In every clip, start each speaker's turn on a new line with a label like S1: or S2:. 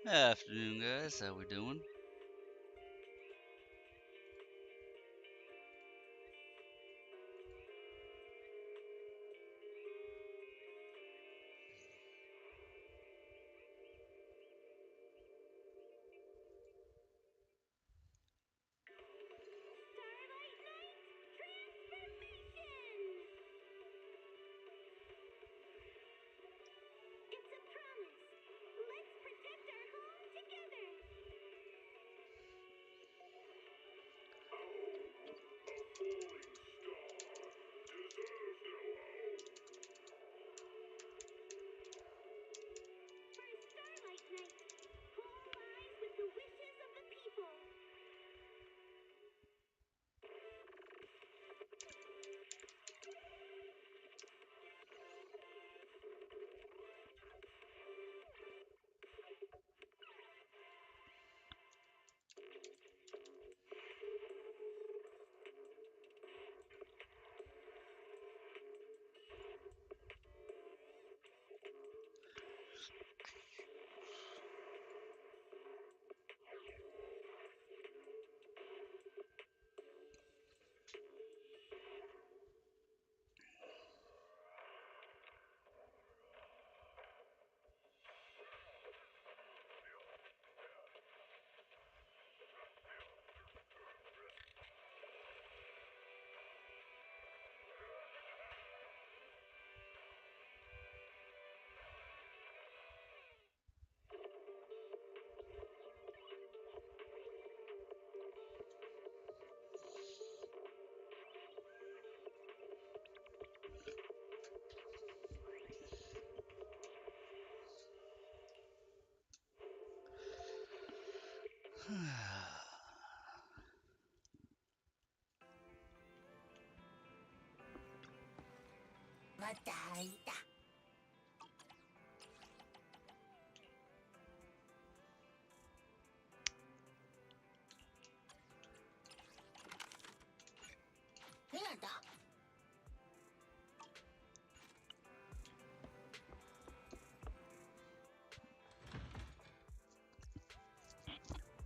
S1: Afternoon, guys. How we doing?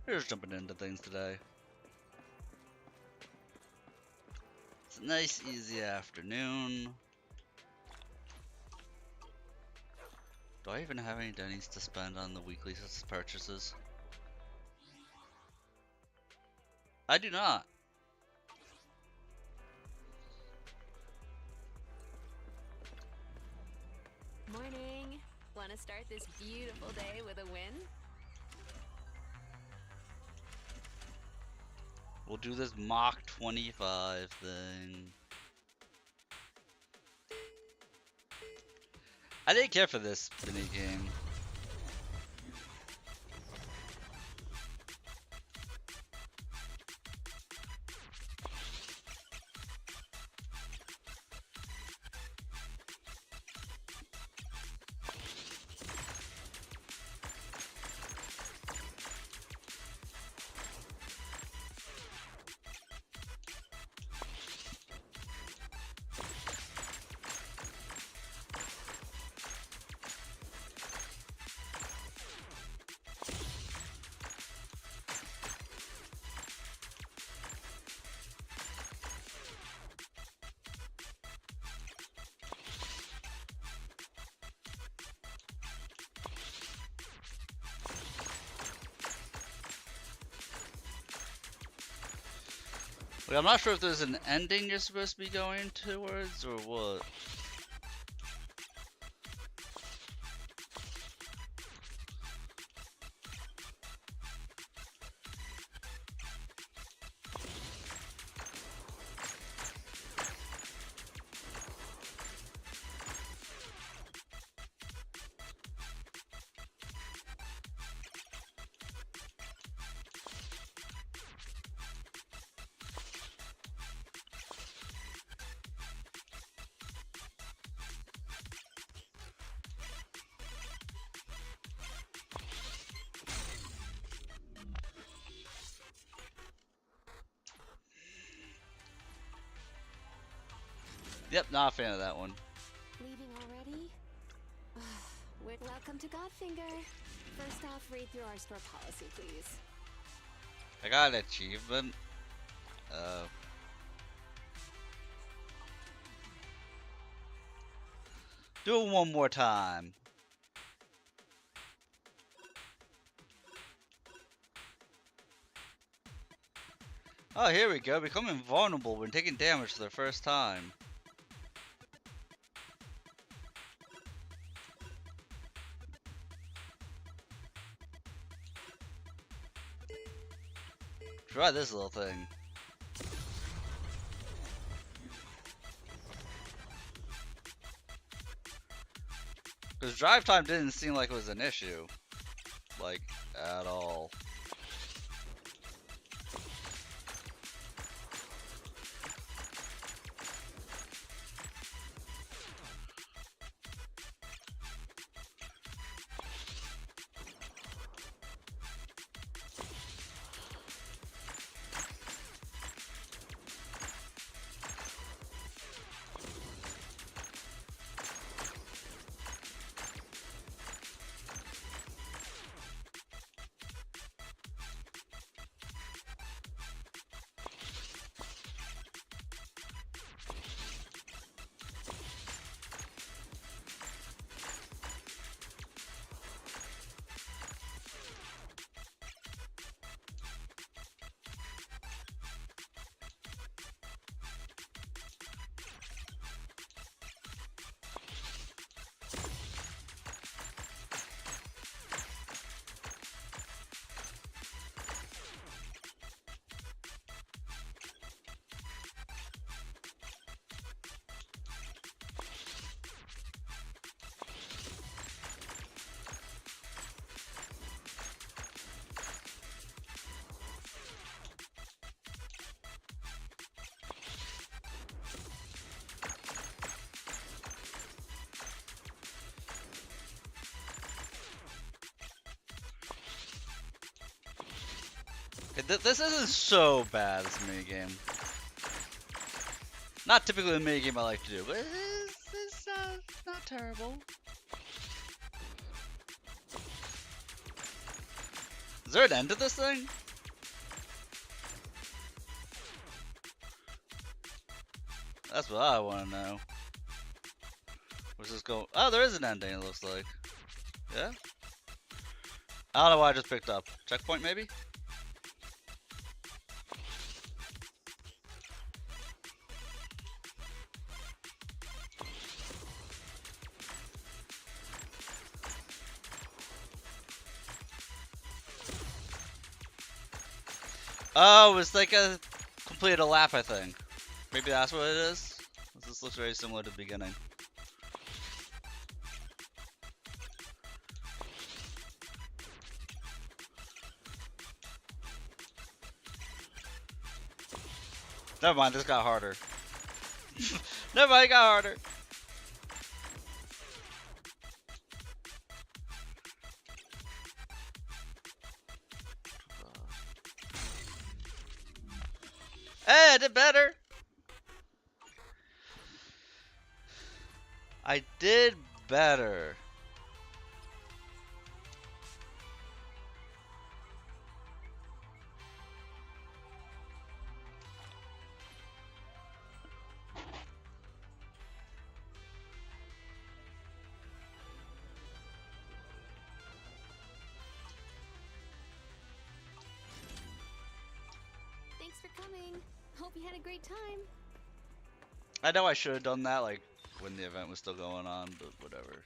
S1: We're just jumping into things today. It's a nice, easy afternoon. Do I even have any Denny's to spend on the weekly purchases? I do not.
S2: Morning. Want to start this beautiful day with a win?
S1: We'll do this Mach 25 thing. I didn't care for this mini game. Like, I'm not sure if there's an ending you're supposed to be going towards or what. Yep, not a fan of that one.
S2: Leaving already? Welcome to Godfinger. First off, read through our store policy, please.
S1: I got an achievement. Do it one more time. Oh, here we go. Become invulnerable when taking damage for the first time. Try this little thing. Because drive time didn't seem like it was an issue. Like, at all. Okay, this isn't so bad, this minigame. Not typically a minigame I like to do, but it's not terrible. Is there an end to this thing? That's what I want to know. Where's this go? Oh, there is an ending, it looks like. Yeah? I don't know what I just picked up. Checkpoint, maybe? Oh, it's like a completed a lap, I think. Maybe that's what it is? This looks very similar to the beginning. Never mind, this got harder. Never mind, it got harder. Hey, I did better. I did better.
S2: Thanks for coming. Hope you had a great time.
S1: I know I should have done that, like, when the event was still going on, but whatever.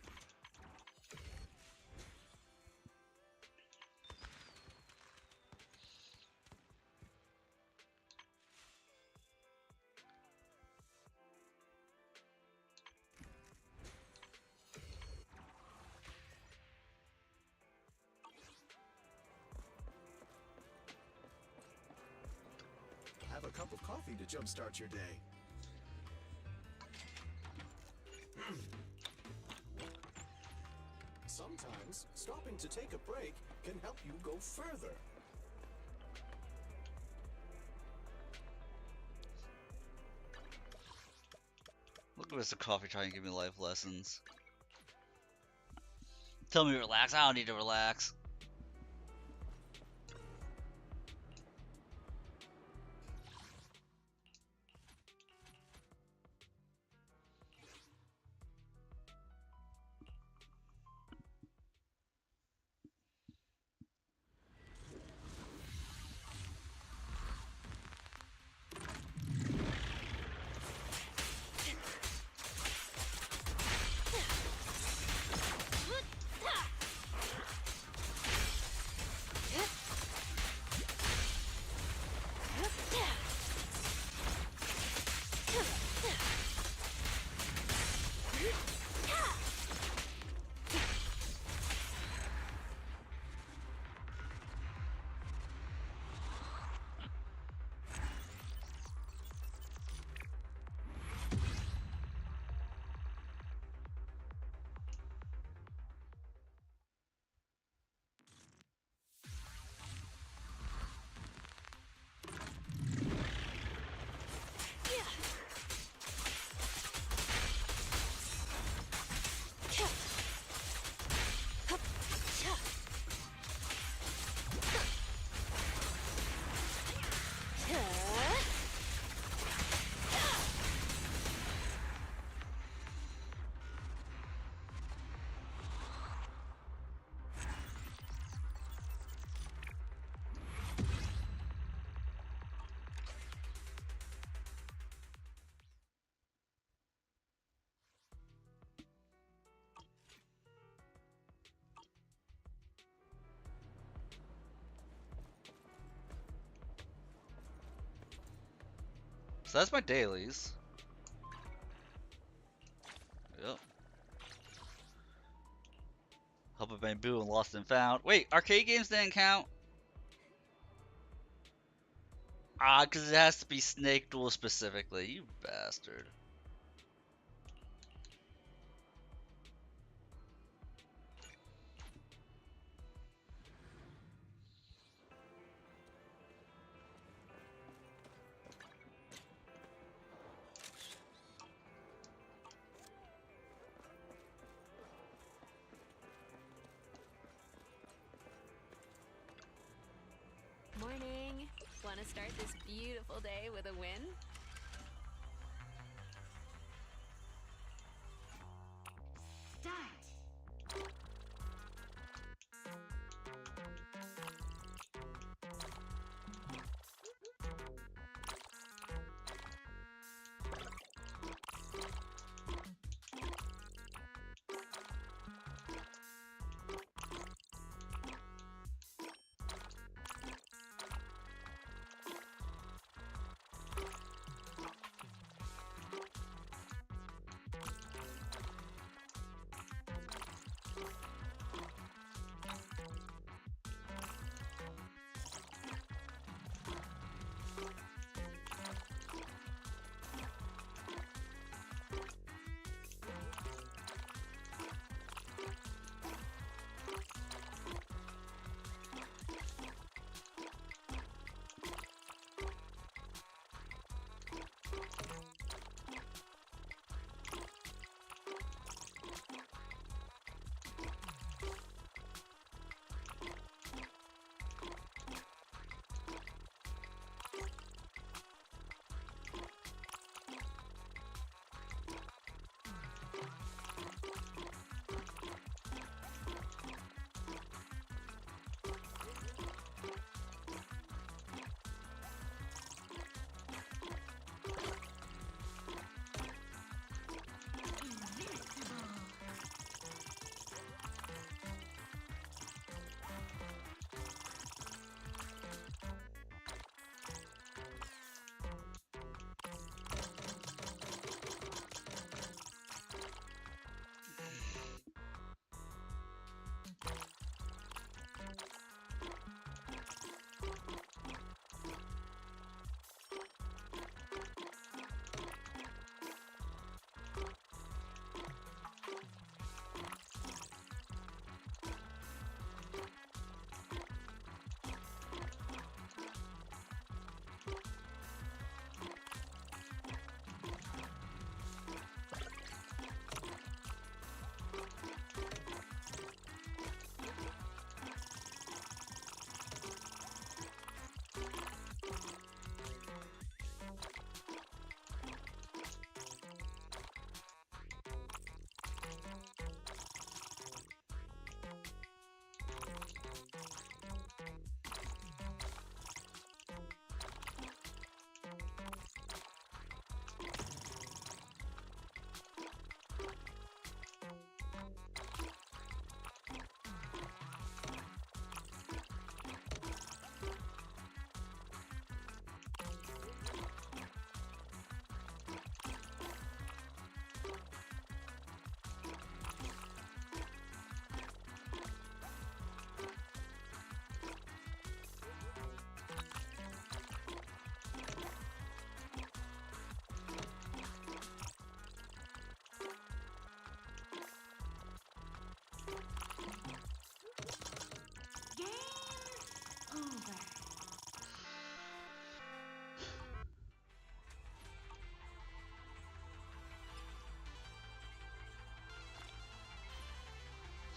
S3: Have a cup of coffee to jumpstart your day. Sometimes, stopping to take a break can help you go further.
S1: Look at Mr. Coffee trying to give me life lessons. Tell me to relax. I don't need to relax. So that's my dailies. Yep. Hope I've been boo and lost and found. Wait, arcade games didn't count? Ah, because it has to be Snake Duel specifically. You bastard.
S2: Morning. Want to start this beautiful day with a win? Start.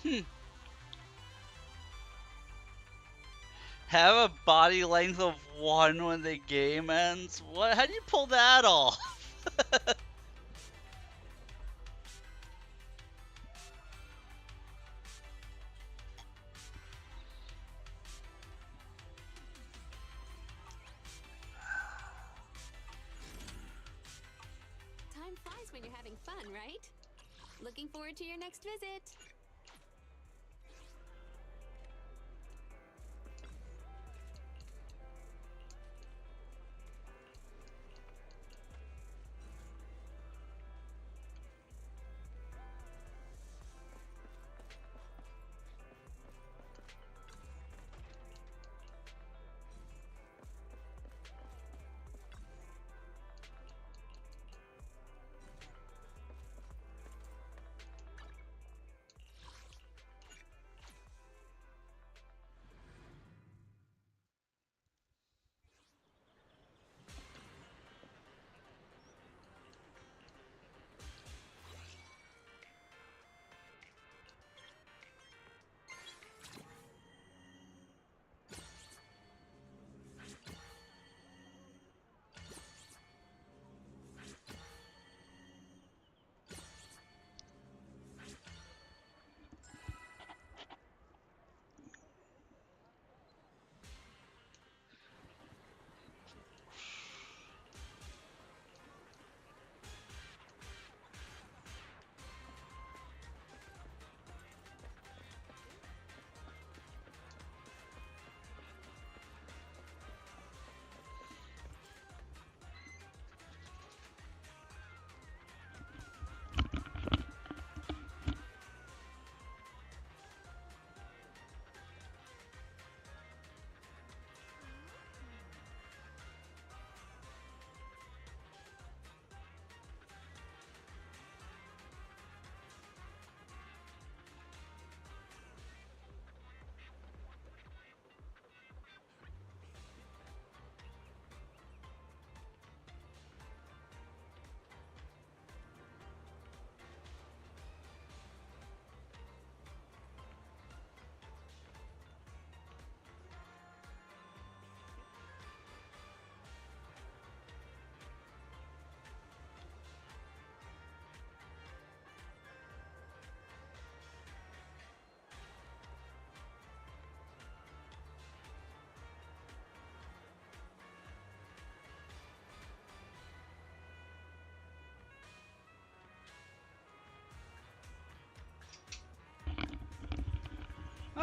S1: Hmm. Have a body length of 1 when the game ends? What? How do you pull that off?
S2: Time flies when you're having fun, right? Looking forward to your next visit.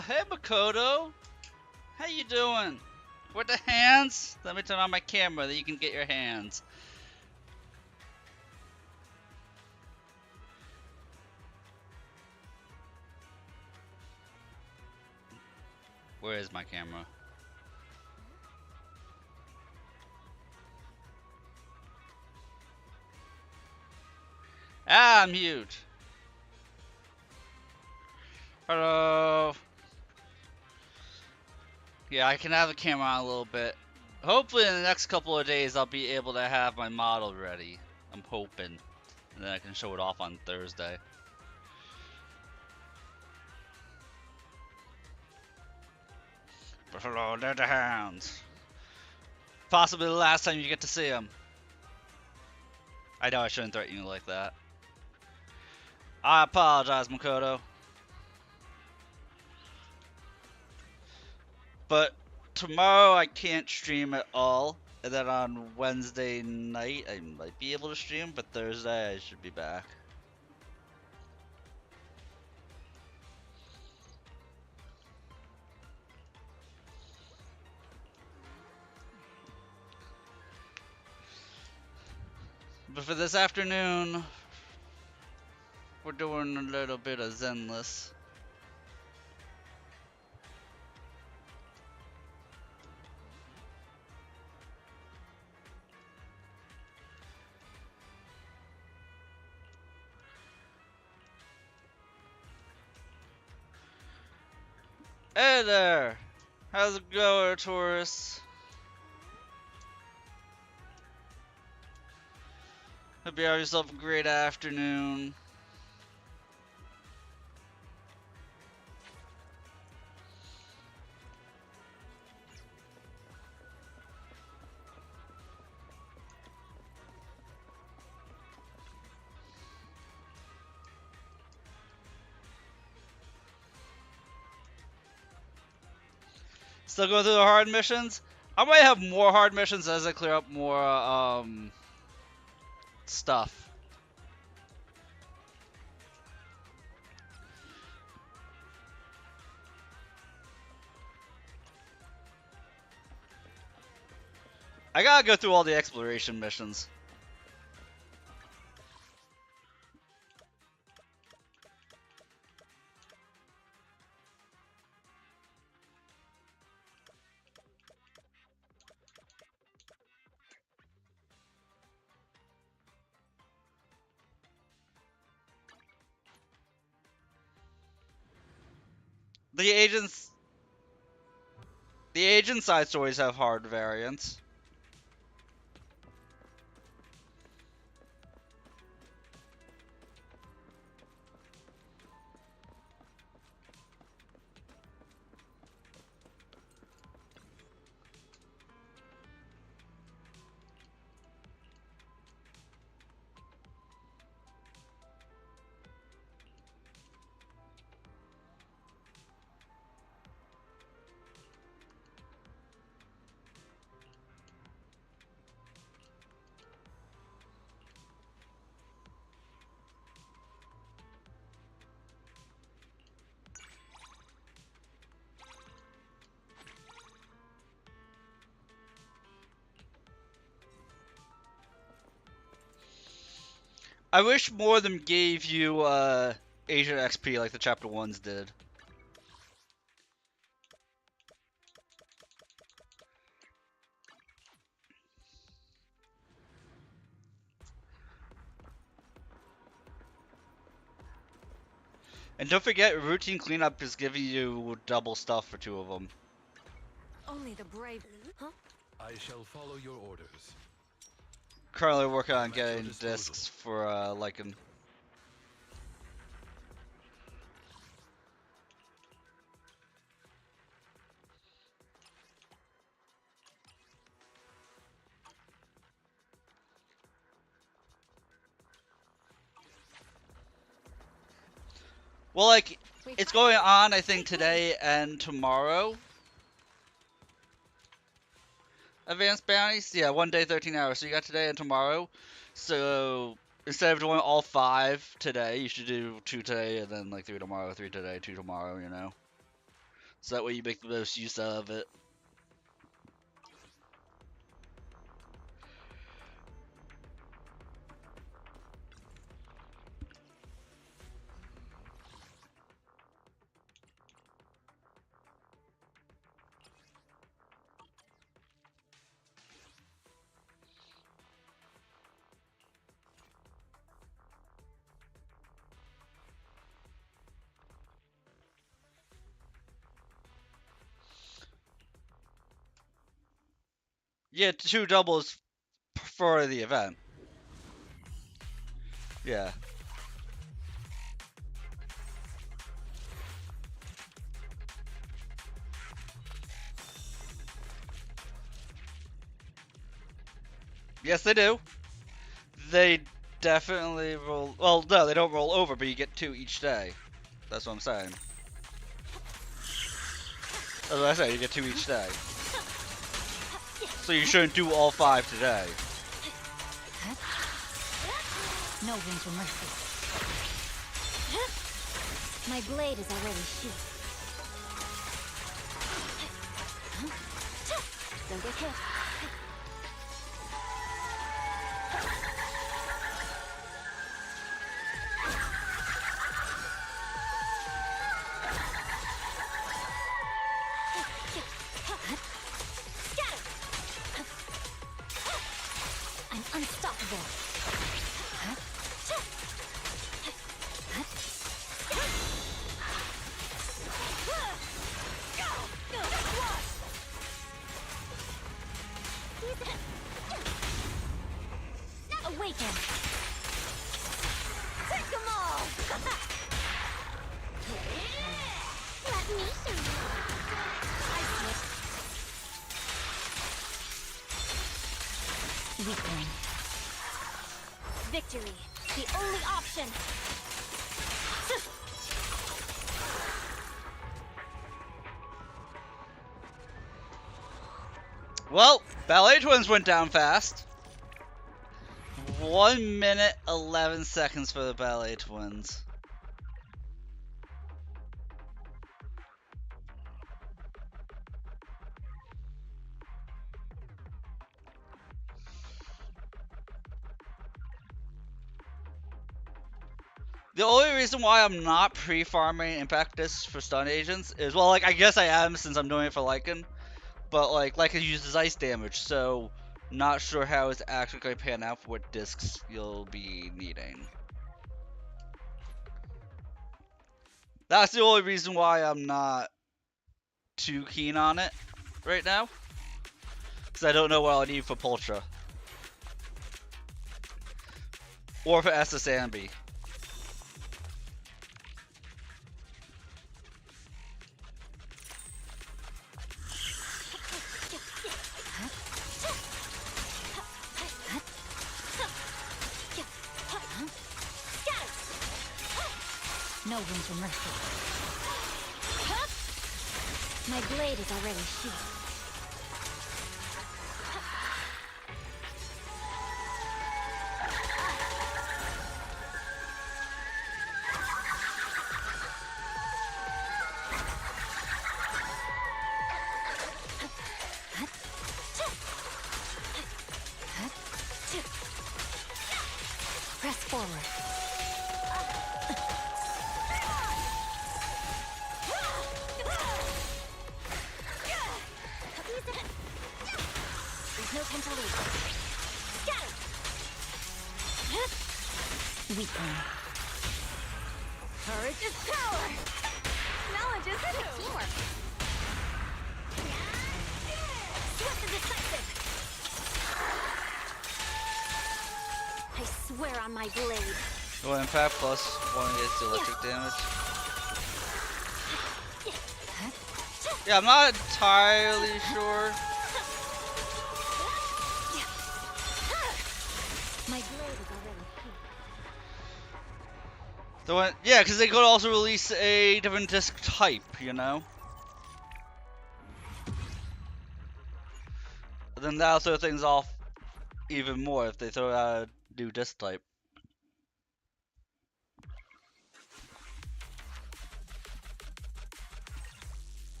S1: Oh, hey Makoto. How you doing? With the hands? Let me turn on my camera that you can get your hands. Where is my camera? Ah, I'm huge. Hello. Yeah, I can have the camera on a little bit. Hopefully in the next couple of days I'll be able to have my model ready. I'm hoping. And then I can show it off on Thursday. But hello, they're the hounds. Possibly the last time you get to see them. I know I shouldn't threaten you like that. I apologize, Makoto. But tomorrow I can't stream at all. And then on Wednesday night I might be able to stream, but Thursday I should be back. But for this afternoon, we're doing a little bit of Zenless. Hey there! How's it going, tourists? Hope you have yourself a great afternoon. Still going through the hard missions? I might have more hard missions as I clear up more, stuff. I gotta go through all the exploration missions. The agents... The agent side stories have hard variants. I wish more of them gave you, Agent XP like the Chapter 1s did. And don't forget, routine cleanup is giving you double stuff for 2 of them.
S2: Only the brave. Huh?
S4: I shall follow your orders.
S1: Currently working on
S4: I'm at your
S1: getting
S4: disposal.
S1: discs for, Lycan. Well, like, it's going on, I think, today and tomorrow. Advanced bounties? Yeah, 1 day, 13 hours. So you got today and tomorrow. So instead of doing all 5 today, you should do 2 today and then like 3 tomorrow, 3 today, 2 tomorrow, you know? So that way you make the most use out of it. Yeah, 2 doubles for the event. Yeah. Yes, they do. They definitely roll. Well, no, they don't roll over, but you get 2 each day. That's what I'm saying. That's what I say. You get 2 each day. So you shouldn't do all 5 today.
S5: No room for mercy. My blade is already sheathed. Don't get hit. I'm unstoppable. Awaken! Take them all! Let me show you. I slip. Weakling. Victory, the only option.
S1: Well, Ballet Twins went down fast. 1 minute 11 seconds for the Ballet Twins. The only reason why I'm not pre-farming Impact Discs for stun agents is, well, like, I guess I am since I'm doing it for Lycan, but, like, Lycan uses ice damage, so not sure how it's actually going to pan out for what discs you'll be needing. That's the only reason why I'm not too keen on it right now, because I don't know what I'll need for Pultra. Or for SS Ambi.
S5: No room for mercy. My blade is already sheathed. Press forward. There's no time to lose. Scatter! Weakling.
S2: Courage is power! Knowledge is teamwork!
S5: Swift and decisive! I swear on my blade.
S1: Well, Impact plus 1 against the electric damage. Yeah, I'm not entirely sure.
S5: My blade is already
S1: The one, yeah, because they could also release a different disc type, you know? But then that'll throw things off even more if they throw out a new disc type.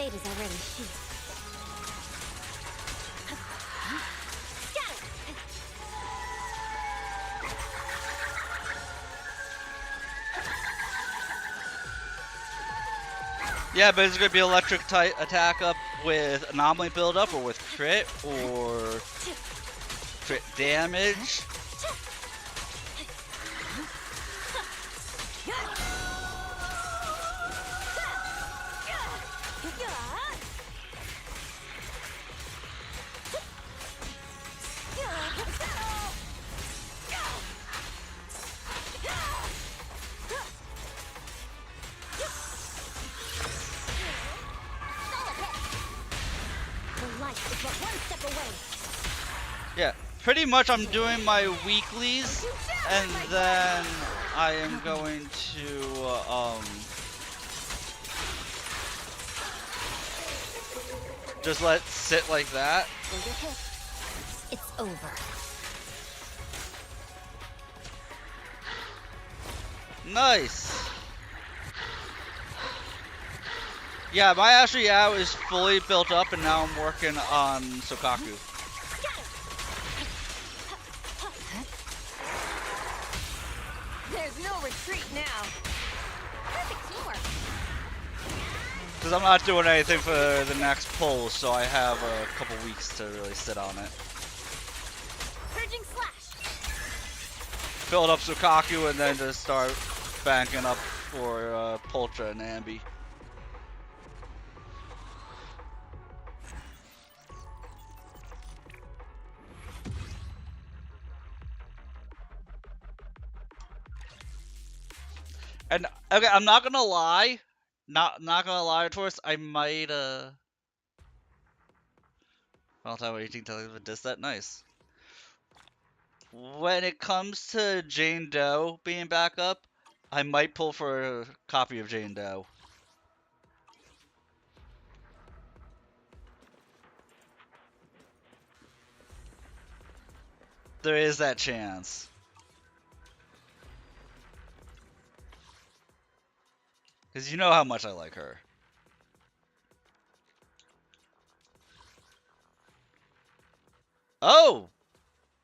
S5: blade is already sheathed.
S1: Yeah, but it's gonna be electric type attack up with anomaly build up, or with crit, or crit damage. Yeah, pretty much I'm doing my weeklies, and then I am going to just let it sit like that.
S5: It's over.
S1: Nice. Yeah, my Astro Yao is fully built up, and now I'm working on Sokaku.
S2: There's no retreat now.
S5: Perfect teamwork.
S1: Because I'm not doing anything for the next pull, so I have a couple weeks to really sit on it.
S5: Purging slash.
S1: Build up Sokaku, and then just start banking up for Poltra and Ambi. And okay, I'm not gonna lie, not gonna lie, Taurus. I might I'll tell you 18 times with this. That nice. When it comes to Jane Doe being back up, I might pull for a copy of Jane Doe. There is that chance. Because you know how much I like her. Oh!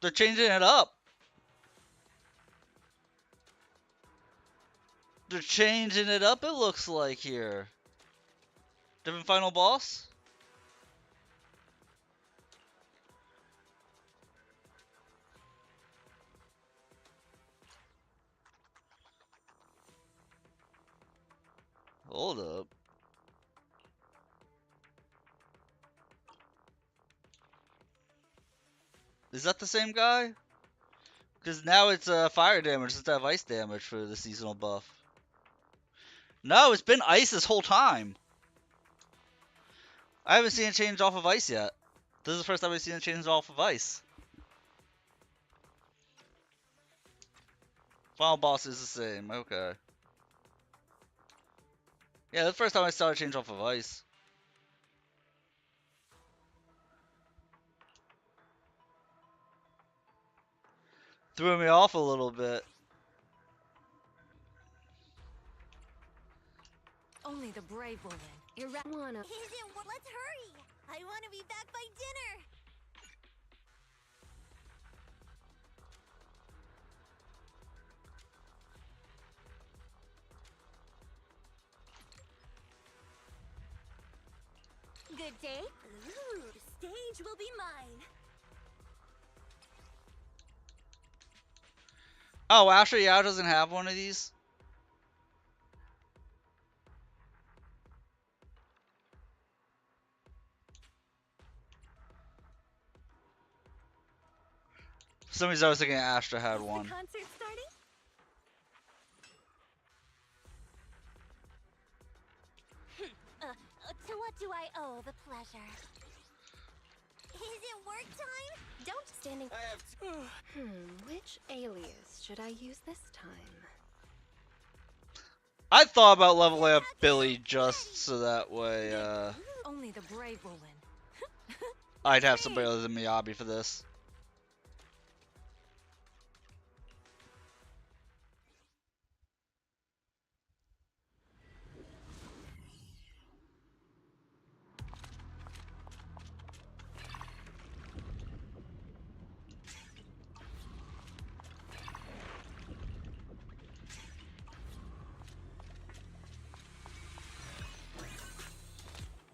S1: They're changing it up. They're changing it up, it looks like, here. Different final boss? Hold up. Is that the same guy? Because now it's fire damage instead of ice damage for the seasonal buff. No, it's been ice this whole time. I haven't seen it change off of ice yet. This is the first time I've seen it change off of ice. Final boss is the same, okay. Yeah, the first time I saw it change off of ice. Threw me off a little bit.
S2: Only the brave will win. You're right.
S5: Let's hurry. I want to be back by dinner. Good day. Ooh, the stage will be mine.
S1: Oh, actually, Yao doesn't have one of these? For some reason I was thinking Astra had
S5: Is
S1: one.
S5: the concert starting? To what do I owe the pleasure? Is it work time? Don't standing.
S2: Which alias should I use this time?
S1: I thought about leveling up Billy just so that way
S2: Only the brave will win.
S1: I'd have somebody other than Miyabi for this.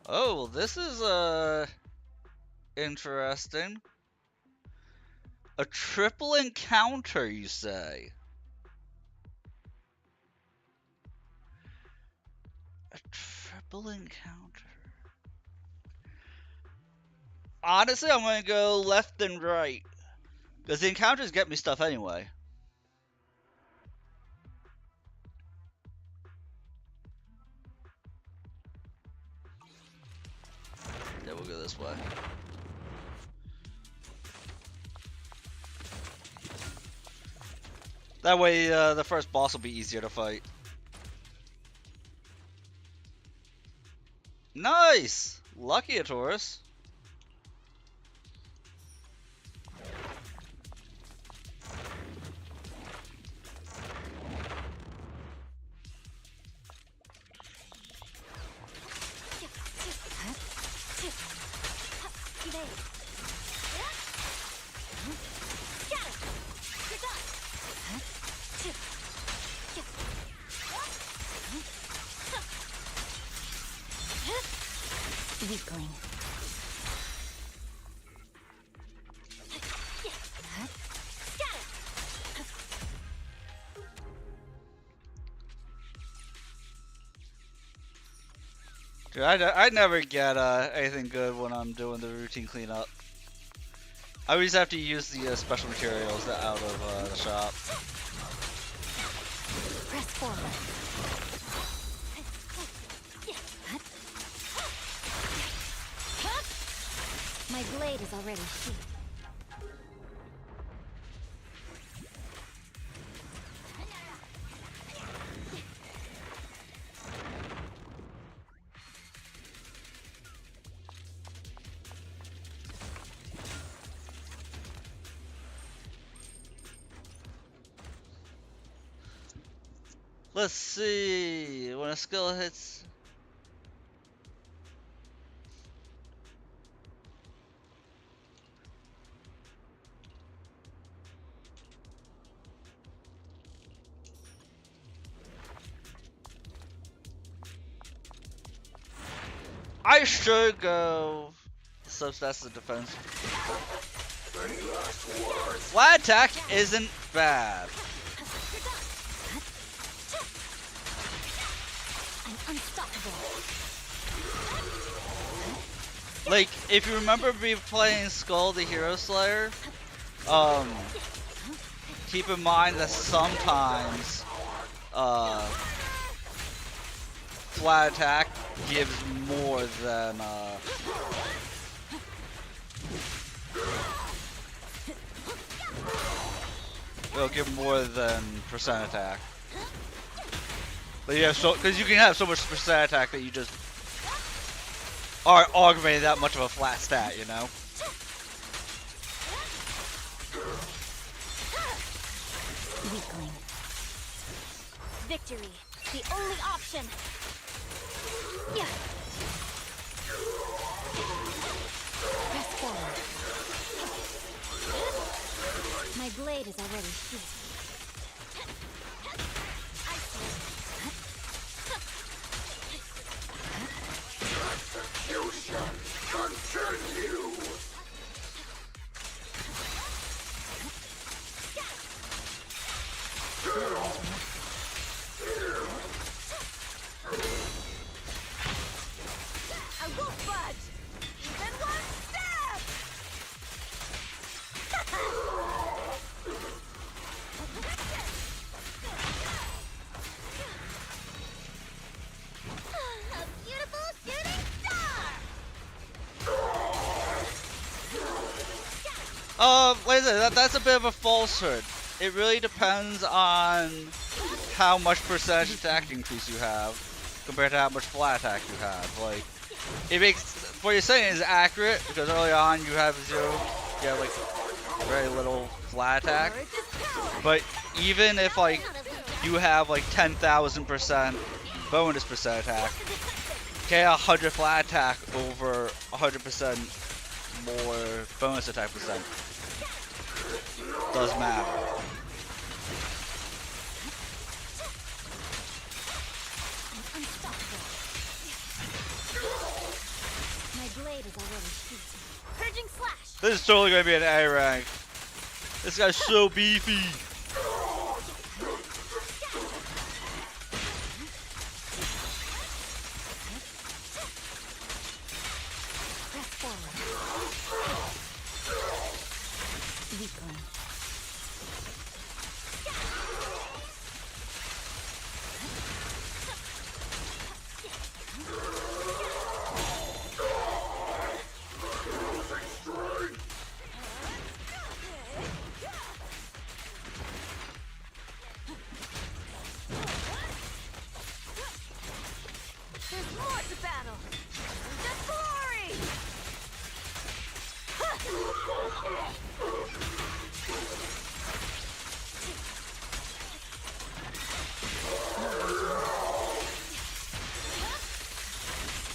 S1: Oh, this is interesting. A triple encounter, you say? A triple encounter. Honestly, I'm gonna go left and right. Because the encounters get me stuff anyway. Yeah, we'll go this way. That way, the first boss will be easier to fight. Nice! Lucky a Taurus.
S5: Weakling.
S1: Dude, I never get anything good when I'm doing the routine cleanup. I always have to use the special materials out of the shop.
S5: Press forward. My blade is already sheathed.
S1: Let's see. When a skill hits. I should go substats of defense. Flat attack isn't bad.
S5: I'm unstoppable.
S1: Like, if you remember me playing Skull the Hero Slayer, keep in mind that sometimes, flat attack gives more than, it'll give more than percent attack. But yeah, so, because you can have so much percent attack that you just aren't augmenting that much of a flat stat, you know?
S5: Weakling. Victory, the only option. Yeah. Press forward. My blade is already sheathed. I won't budge! Even one step! A beautiful shooting star!
S1: Like I said, that's a bit of a falsehood. It really depends on how much percentage attack increase you have compared to how much flat attack you have. Like, it makes what you're saying is accurate because early on you have like very little flat attack. But even if like you have like 10,000% bonus percent attack, get 100 flat attack over 100% more bonus attack percent. Does matter.
S5: Slash.
S1: This is totally gonna be an A rank. This guy's so beefy.
S5: Press forward. Weakling. There's more to battle. Just glory.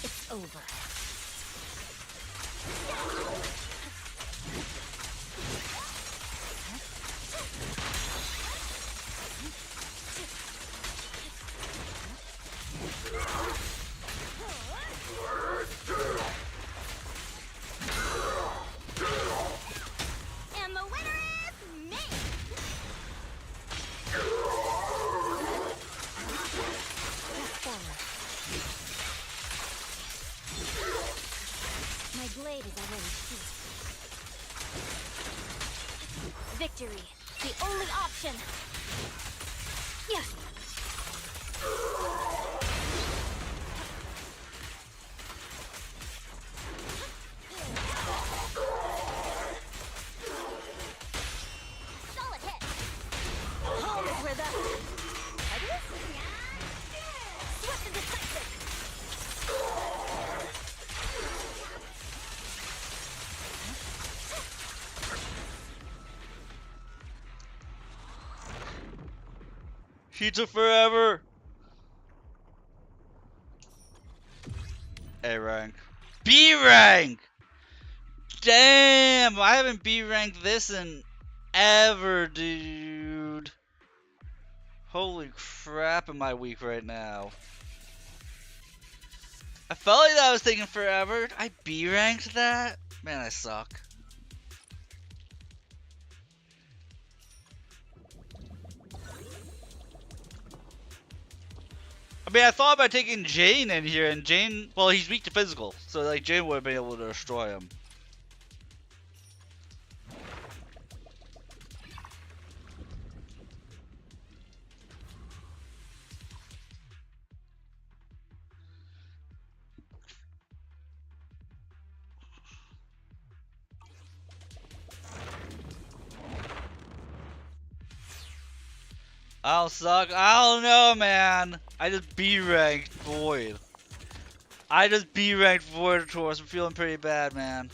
S5: It's over. And the winner is me! Press forward. My blade is already sheathed. Victory, the only option! Yeah. Solid hit! Home is where the... Headless? Swift and decisive!
S1: Sheets of forever. A rank. B rank. Damn, I haven't B ranked this in ever, dude. Holy crap, am I weak right now? I felt like that was taking forever. I B ranked that? Man, I suck. I mean, I thought about taking Jane in here, and Jane, well, he's weak to physical, so like Jane would have been able to destroy him. I'll suck. I don't know, man. I just B ranked Void. I just B ranked Void Taurus. I'm feeling pretty bad, man.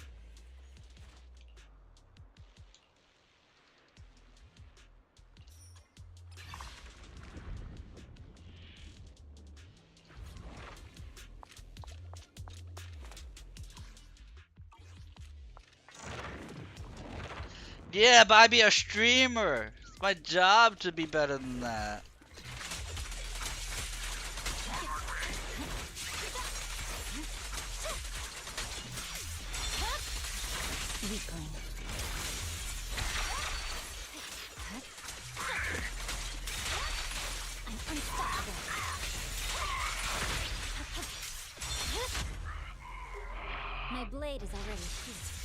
S1: Yeah, but I'd be a streamer. It's my job to be better than that.
S5: Weakling. I'm unstoppable. My blade is already sheathed.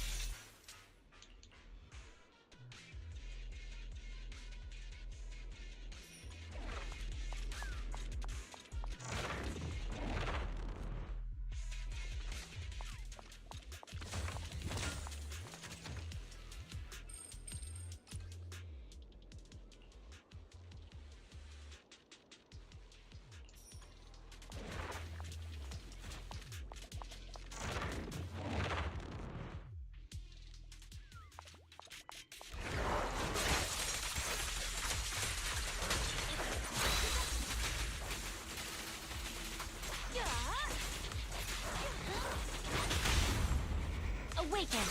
S5: Awaken!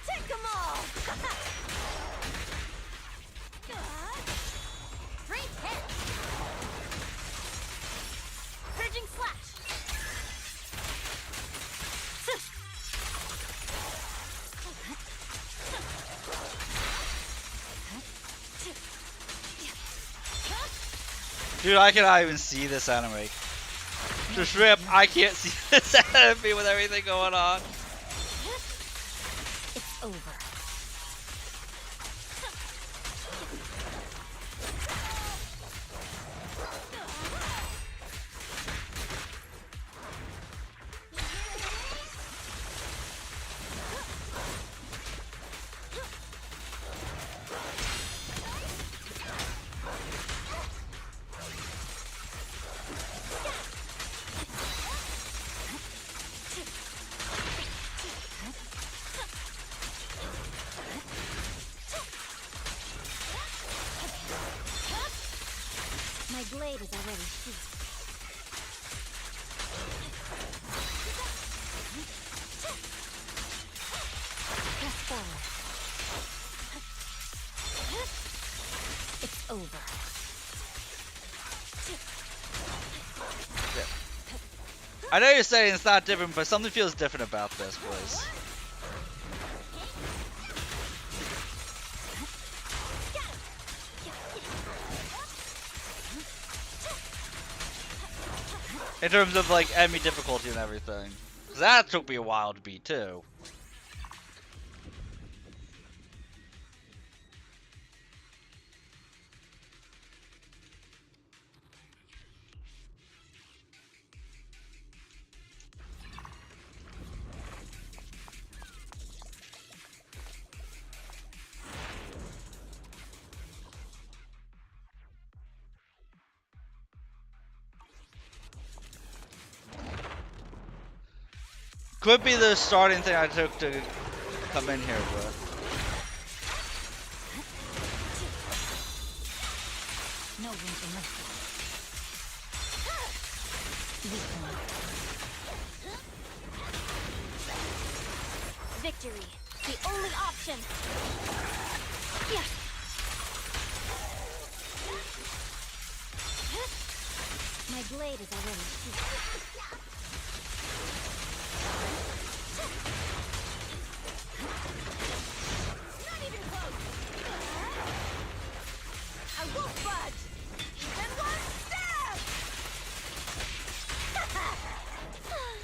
S5: Take them all! Great hit! Purging slash!
S1: Dude, I cannot even see this enemy. Just rip, I can't see this enemy with everything going on.
S5: It's over. My blade is already sheathed. Press forward. It's over.
S1: I know you're saying it's not different, but something feels different about this place. In terms of like enemy difficulty and everything. 'Cause that took me a while to beat too. Could be the starting thing I took to come in here with.
S5: No room for mercy. Victory, the only option. Yeah. My blade is already sheathed. Not even close. I won't budge. Even one step.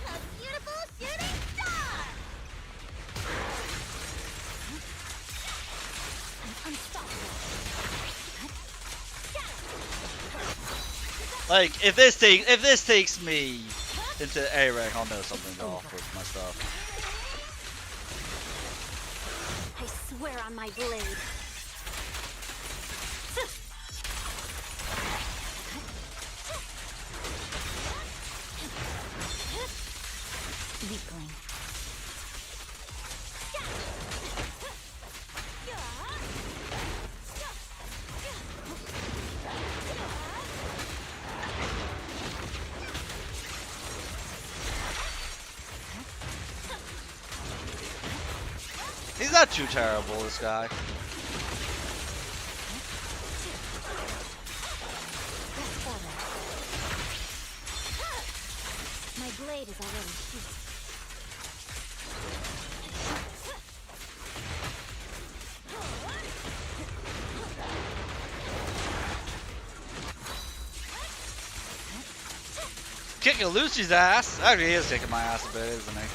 S5: A beautiful shooting star. I'm unstoppable.
S1: Like if this takes me into A rank, I'll know something's off with my stuff.
S5: I swear on my blade. Weakling.
S1: He's not too terrible, this guy.
S5: My blade is already sheathed.
S1: Kicking Lucy's ass. Actually, he is kicking my ass a bit, isn't he?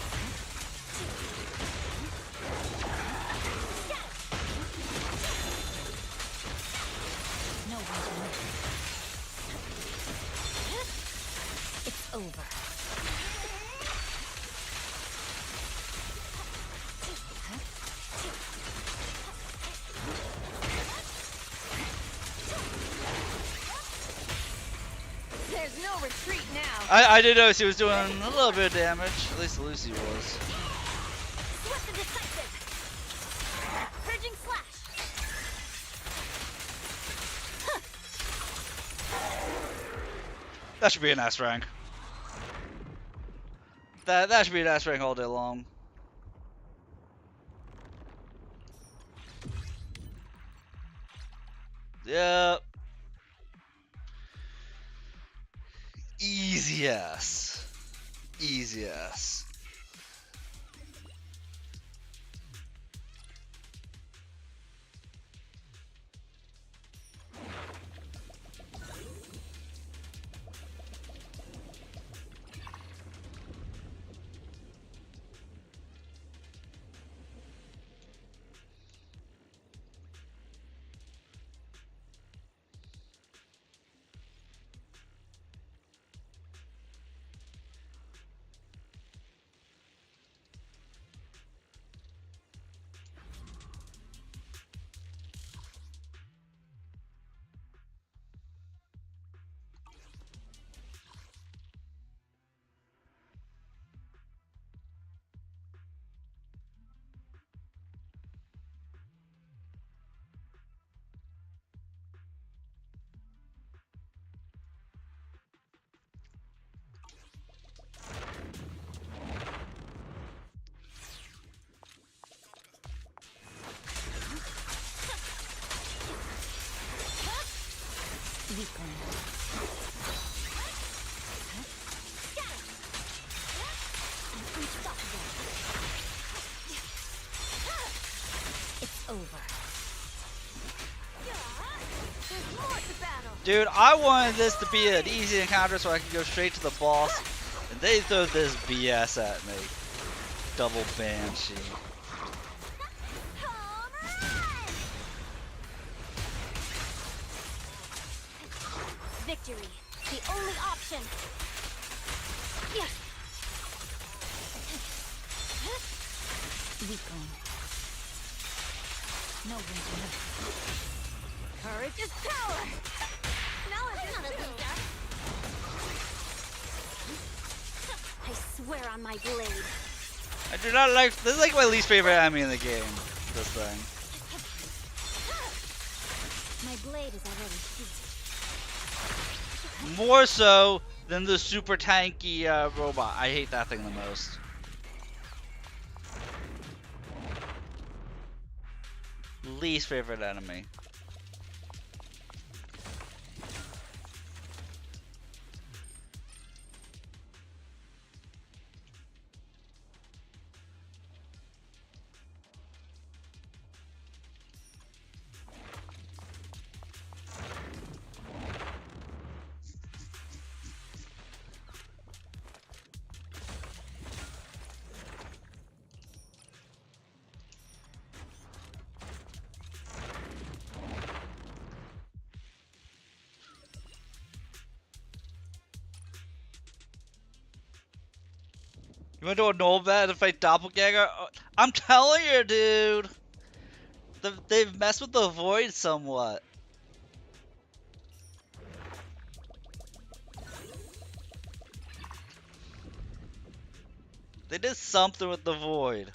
S5: No one to mercy. It's over. There's no retreat now.
S1: I did notice he was doing a little bit of damage. At least Lucy was.
S5: Swift and decisive. Purging slash.
S1: That should be an S rank. That should be an S rank all day long. Yep. Easy S. Easy S.
S5: over. There's more to battle.
S1: Dude, I wanted this to be an easy encounter so I could go straight to the boss, and they throw this BS at me. Double Banshee.
S5: Home run! Victory, the only option. Yeah. Weakling. No winter. Courage is power. Knowledge is not a loser. I swear on my blade.
S1: I do not like. This is like my least favorite enemy in the game. This thing.
S5: My blade is already heated.
S1: More so than the super tanky robot. I hate that thing the most. Least favorite enemy. You wanna do a null bet and fight Doppelganger? I'm telling you, dude! They've messed with the void somewhat. They did something with the void.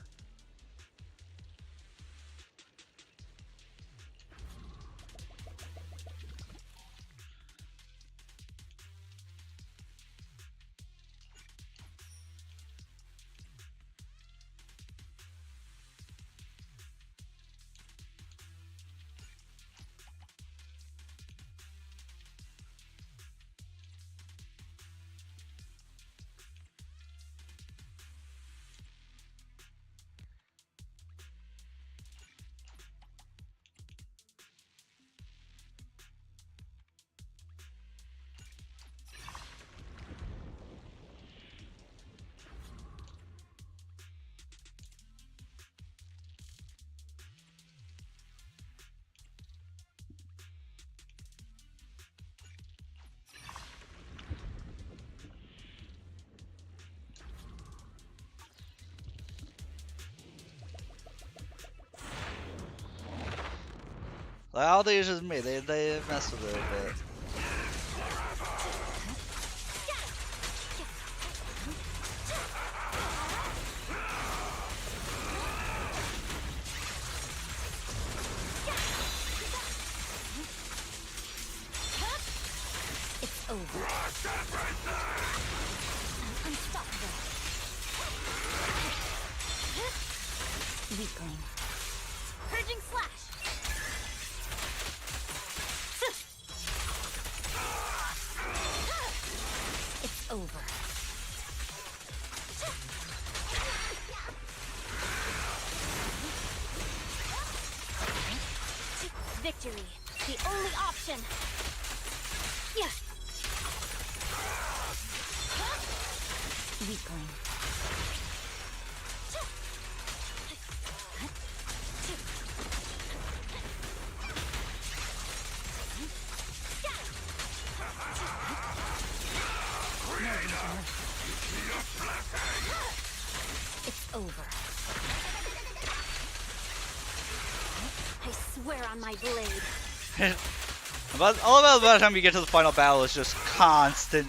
S1: Like, I don't think it's just me. They messed with it a bit.
S5: It's over. Unstoppable. Weakling. Purging slash. It's over. Victory, the only option. Yeah. Weakling. It's over. I swear on my blade.
S1: All about the time you get to the final battle is just constant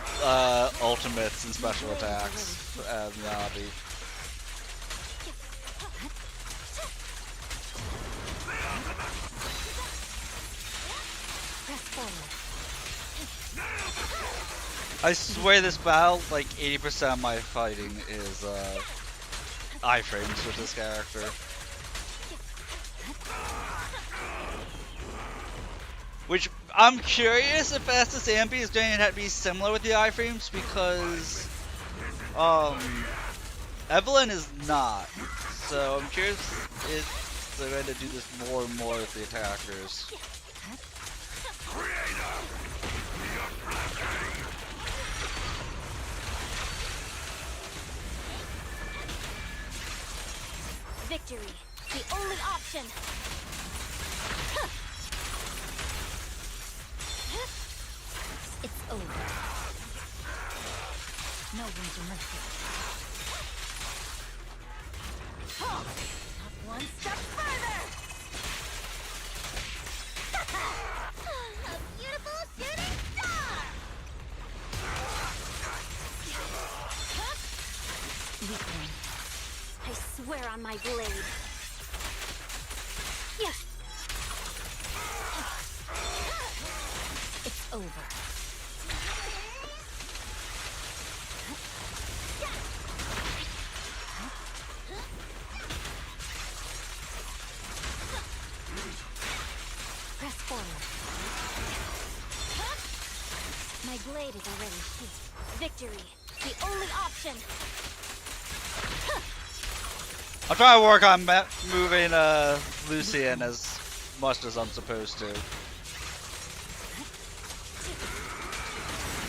S1: ultimates and special attacks in the lobby.
S5: Press forward.
S1: I swear this battle, like 80% of my fighting is iframes with this character. Which I'm curious if Estus Ambi is going to be similar with the iframes because Evelyn is not. So I'm curious if So I'm going to do this more and more with the attackers.
S5: Victory, the only option. It's over. No room to mercy. Not one step further. A beautiful shooting star. Weakling. I swear on my blade. Yeah. It's over. Press forward. My blade is already sheathed. Victory, the only option.
S1: I'm trying to work on moving Lucian as much as I'm supposed to.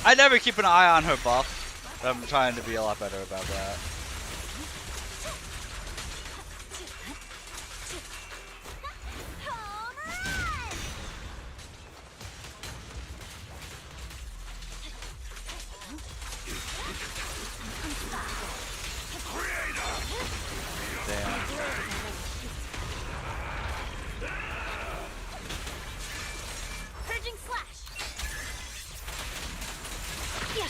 S1: I never keep an eye on her buff. I'm trying to be a lot better about that.
S5: Home run!
S1: Damn.
S5: Purging slash. Yeah.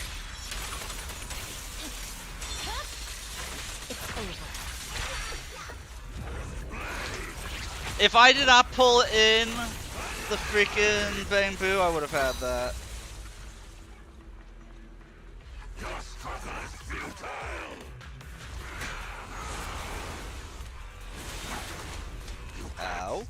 S5: It's over.
S1: If I did not pull in the freaking bamboo, I would have had that. Ow.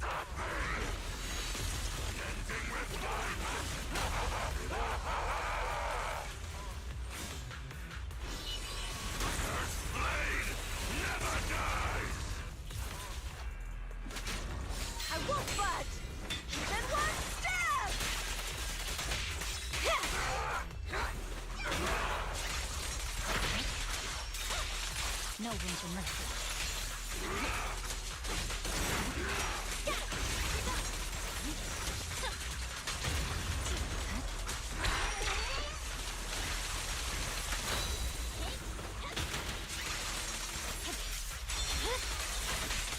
S5: I won't budge. Then one step. No room for mercy.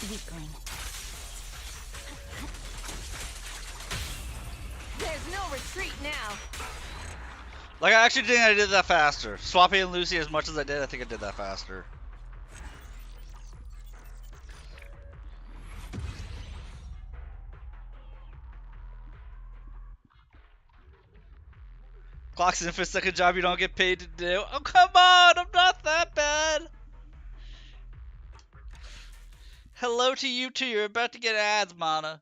S5: Weakling.
S2: There's no retreat now.
S1: Like, I actually think I did that faster. Swapping and Lucy as much as I did, I think I did that faster. Clocks in for a second job you don't get paid to do. Oh, come on! I'm not that bad! Hello to you too. You're about to get ads, Mana.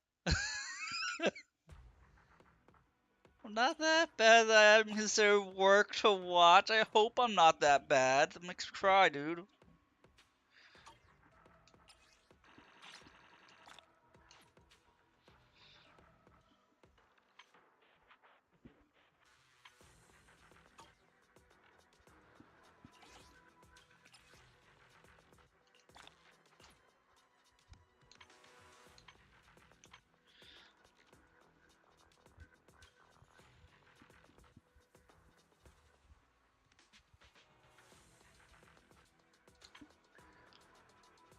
S1: I'm not that bad that I'm considered work to watch. I hope I'm not that bad. That makes me cry, dude.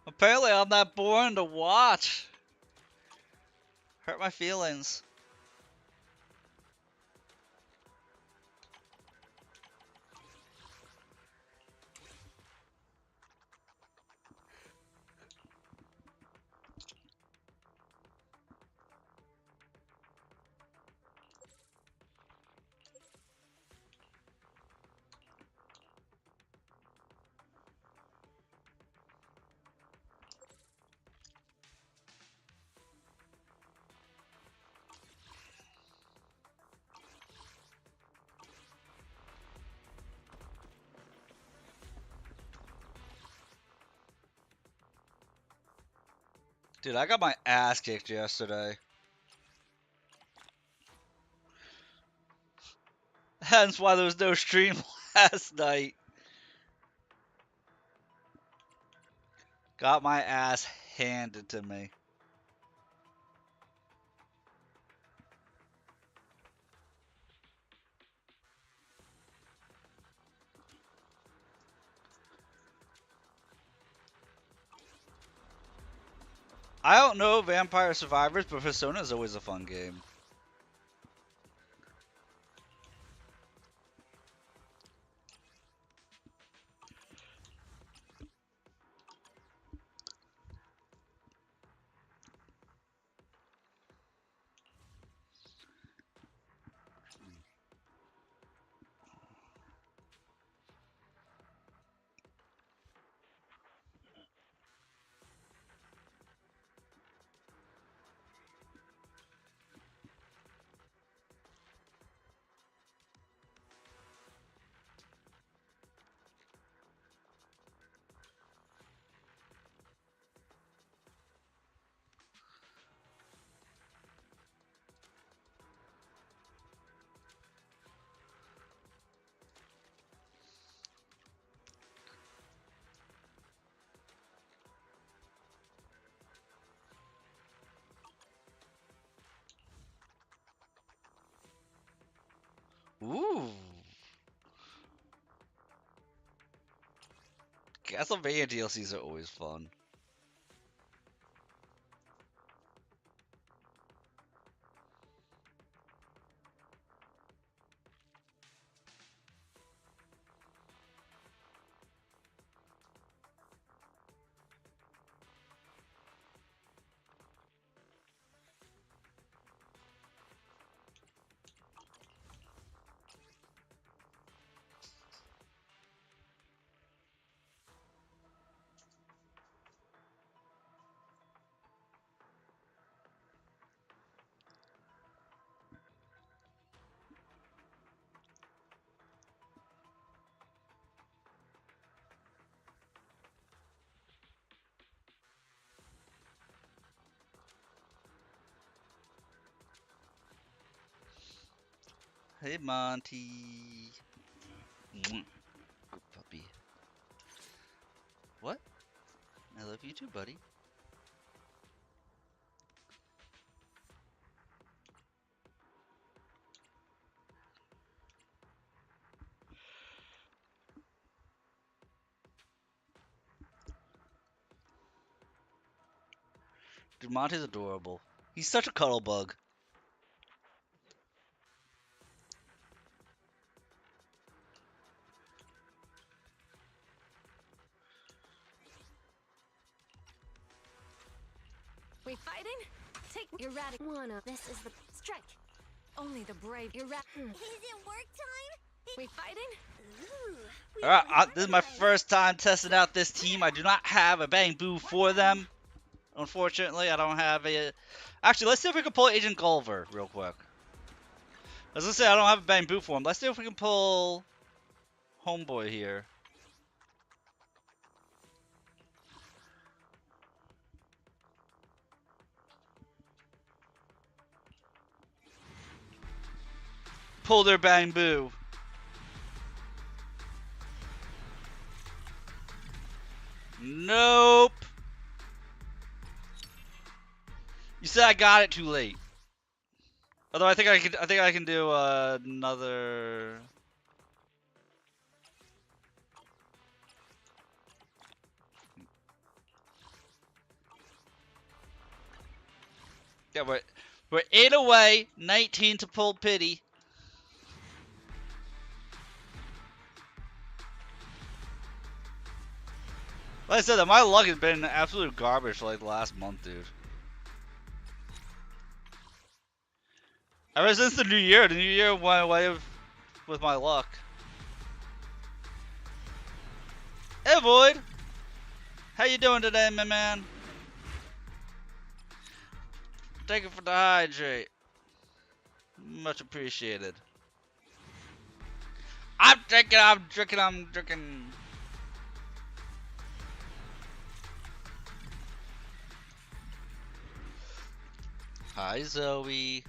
S1: Apparently I'm not boring to watch. Hurt my feelings. Dude, I got my ass kicked yesterday. Hence why there was no stream last night. Got my ass handed to me. I don't know Vampire Survivors, but Persona is always a fun game. Ooh. Castlevania DLCs are always fun. Hey, Monty. Mwah. Good puppy. What? I love you too, buddy. Dude, Monty's adorable. He's such a cuddle bug.
S2: We fighting? Take erratic wanna. This is the strike. Only the brave erratic.
S5: Is it work time?
S2: We fighting?
S5: Ooh, we
S1: Alright,
S5: really
S1: this is my
S5: fight.
S1: first time testing out this team. I do not have a Bang Boo for them. Unfortunately, I don't have a... Actually, let's see if we can pull Agent Gulliver real quick. As I say, I don't have a Bang Boo for him. Let's see if we can pull Homeboy here. Pull their Bang Boo. Nope. You said I got it too late. Although I think I can do another. Yeah, we're 8 away, 19 to pull pity. Like I said, my luck has been absolute garbage for like the last month, dude. Ever since the new year went away with my luck. Hey, Void. How you doing today, my man? Thank you for the hydrate. Much appreciated. I'm drinking. Hi, Zoe.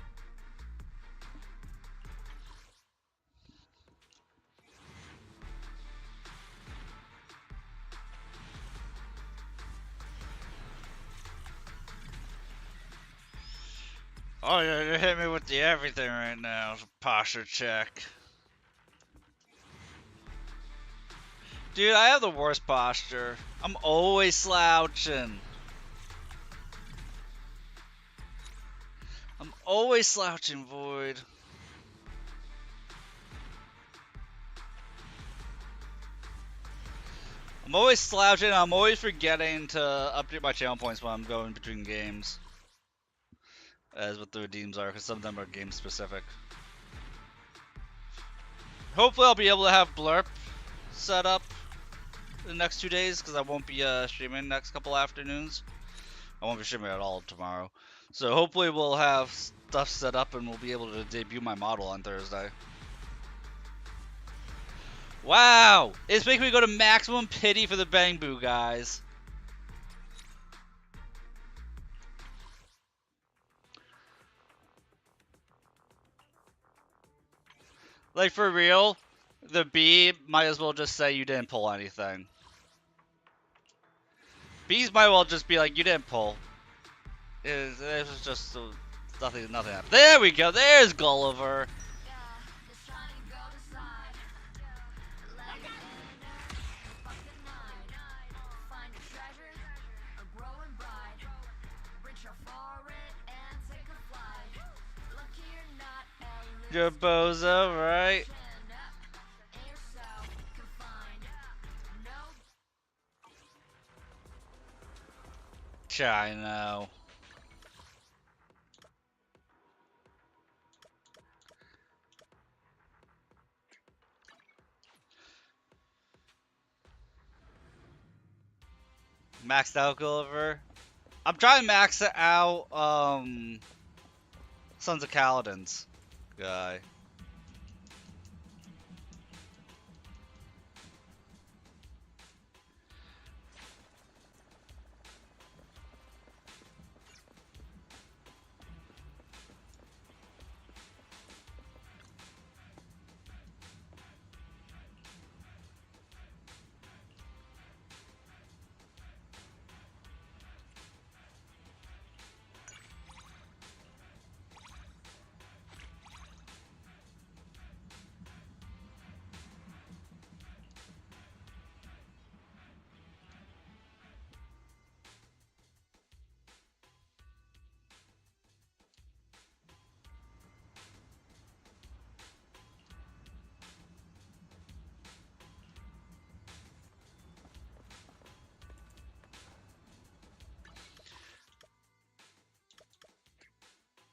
S1: Oh, you're hitting me with the everything right now. Posture check. Dude, I have the worst posture. I'm always slouching. I'm always slouching, Void. I'm always slouching. I'm always forgetting to update my channel points when I'm going between games. As what the redeems are, because some of them are game specific. Hopefully I'll be able to have Blurp set up the next 2 days, because I won't be streaming next couple afternoons. I won't be streaming at all tomorrow. So hopefully we'll have stuff set up and we'll be able to debut my model on Thursday. Wow! It's making me go to maximum pity for the Bang Boo guys. Like, for real, the B might as well just say you didn't pull anything. B's might well just be like, you didn't pull. It was just nothing happened. There we go, there's Gulliver. You're bozo, right? I know. Maxed out Gulliver. I'm trying to max it out, Sons of Kaladin's guy.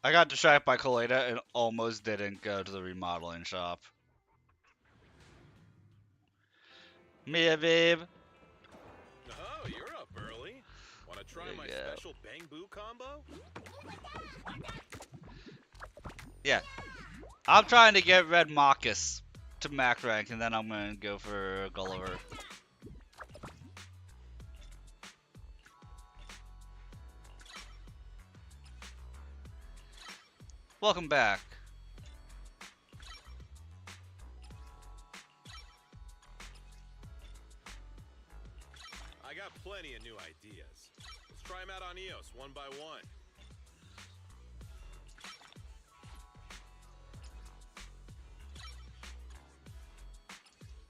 S1: I got distracted by Kaleda and almost didn't go to the remodeling shop. Mia, babe.
S3: Oh, you're up early. Want to try my special Bang Boo combo?
S1: Yeah. I'm trying to get Red Marcus to max rank, and then I'm gonna go for Gulliver. Welcome back.
S3: I got plenty of new ideas. Let's try them out on EOS one by one.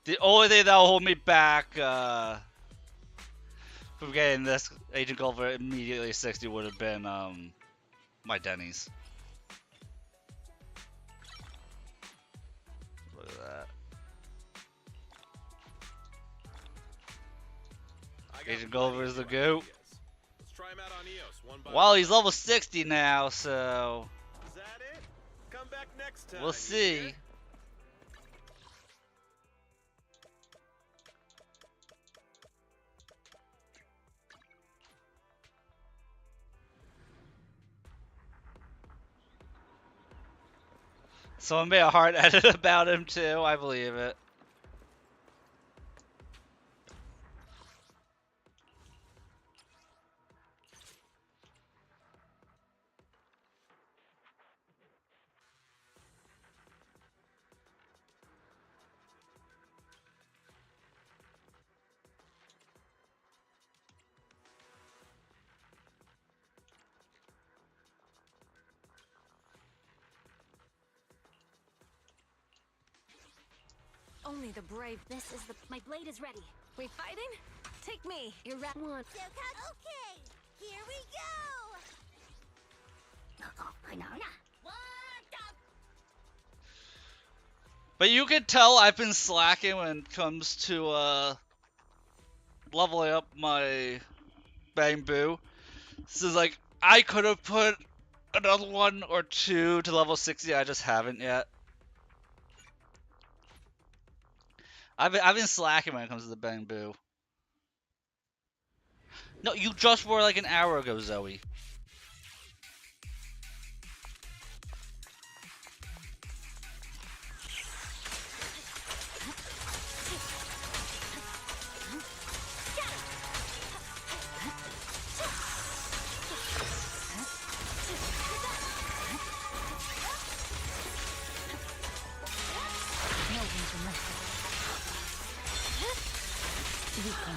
S1: The only thing that'll hold me back from getting this Agent Gulliver immediately 60 would have been my Denny's. Look at that. Agent Gulliver is the goat.
S3: Let's try him out on EOS one by
S1: Well,
S3: one.
S1: he's level 60 now, so
S3: Is that it? Come back next time.
S1: we'll
S3: you
S1: see.
S3: hear?
S1: Someone made a hard edit about him too, I believe it.
S2: Only the brave. This is the. My blade is ready. We fighting? Take me. You're right. One.
S5: So okay, here we go.
S1: But you can tell I've been slacking when it comes to leveling up my bamboo. So like I could have put another one or two to level 60. I just haven't yet. I've been slacking when it comes to the bamboo. No, you just were like an hour ago, Zoe.
S2: No room for mercy. Weaken.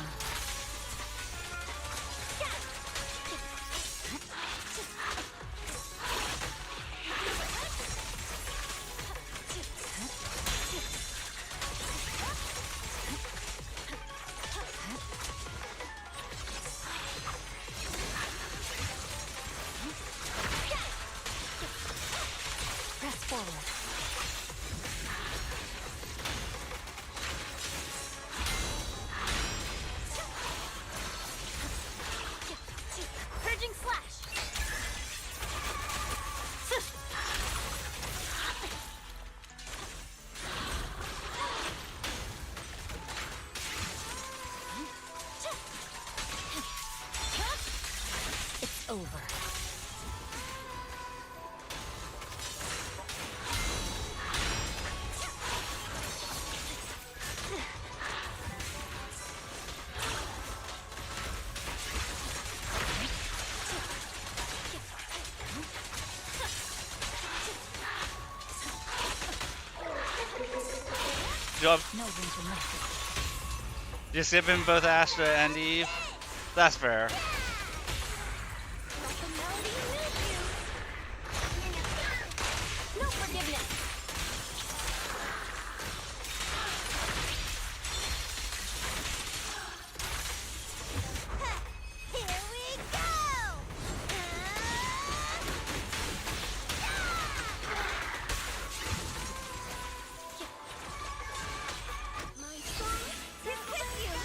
S2: Press forward. Purging slash. It's over.
S1: Job.
S2: No room for mercy.
S1: Just giving both Astra and Eve. That's fair.
S5: Let them know we miss you.
S2: No forgiveness.
S5: Here we go. My song is with you.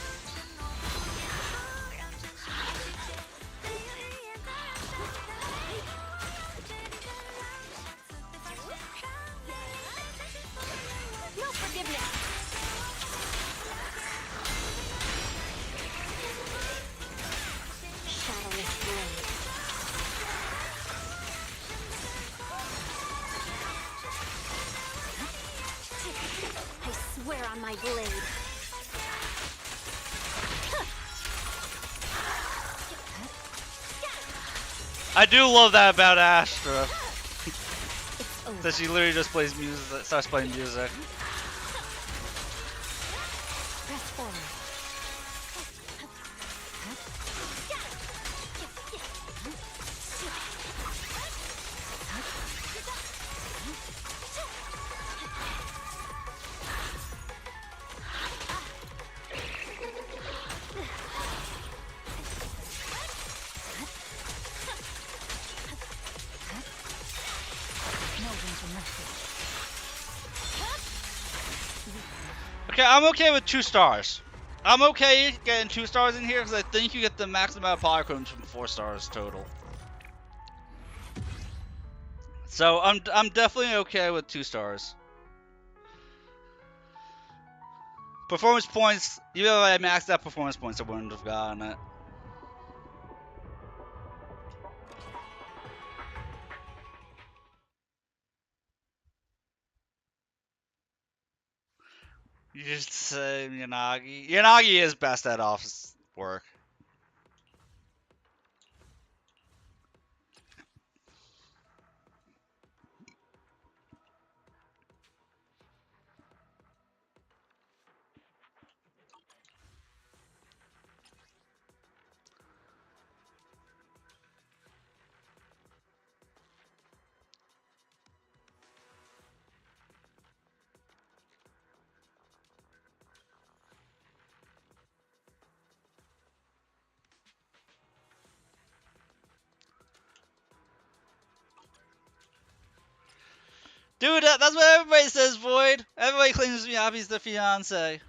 S2: No forgiveness. Shadowless blade. I swear on my blade.
S1: I do love that about Astra.
S2: It's over.
S1: That she literally just plays music, starts playing music.
S2: Press forward. No room for mercy.
S1: Okay, I'm okay with 2 stars. I'm okay getting 2 stars in here because I think you get the max amount of polychromes from 4 stars total. So I'm definitely okay with 2 stars. Performance points, even if I maxed out performance points, I wouldn't have gotten it. You just say Yanagi. Yanagi is best at office work. Dude, that's what everybody says, Void. Everybody claims Miyabi's the fiance.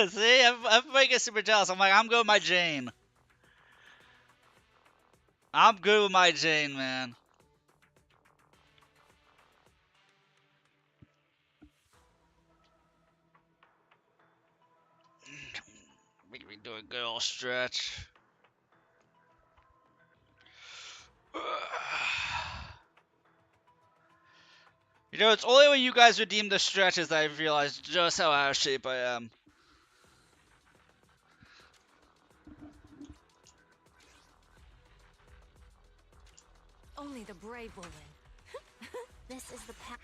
S1: See, everybody gets super jealous. I'm like, I'm good with my Jane. I'm good with my Jane, man. Make me do a good old stretch. You know, it's only when you guys redeem the stretches that I realize just how out of shape I am.
S2: Only the brave will win.
S5: This is the path.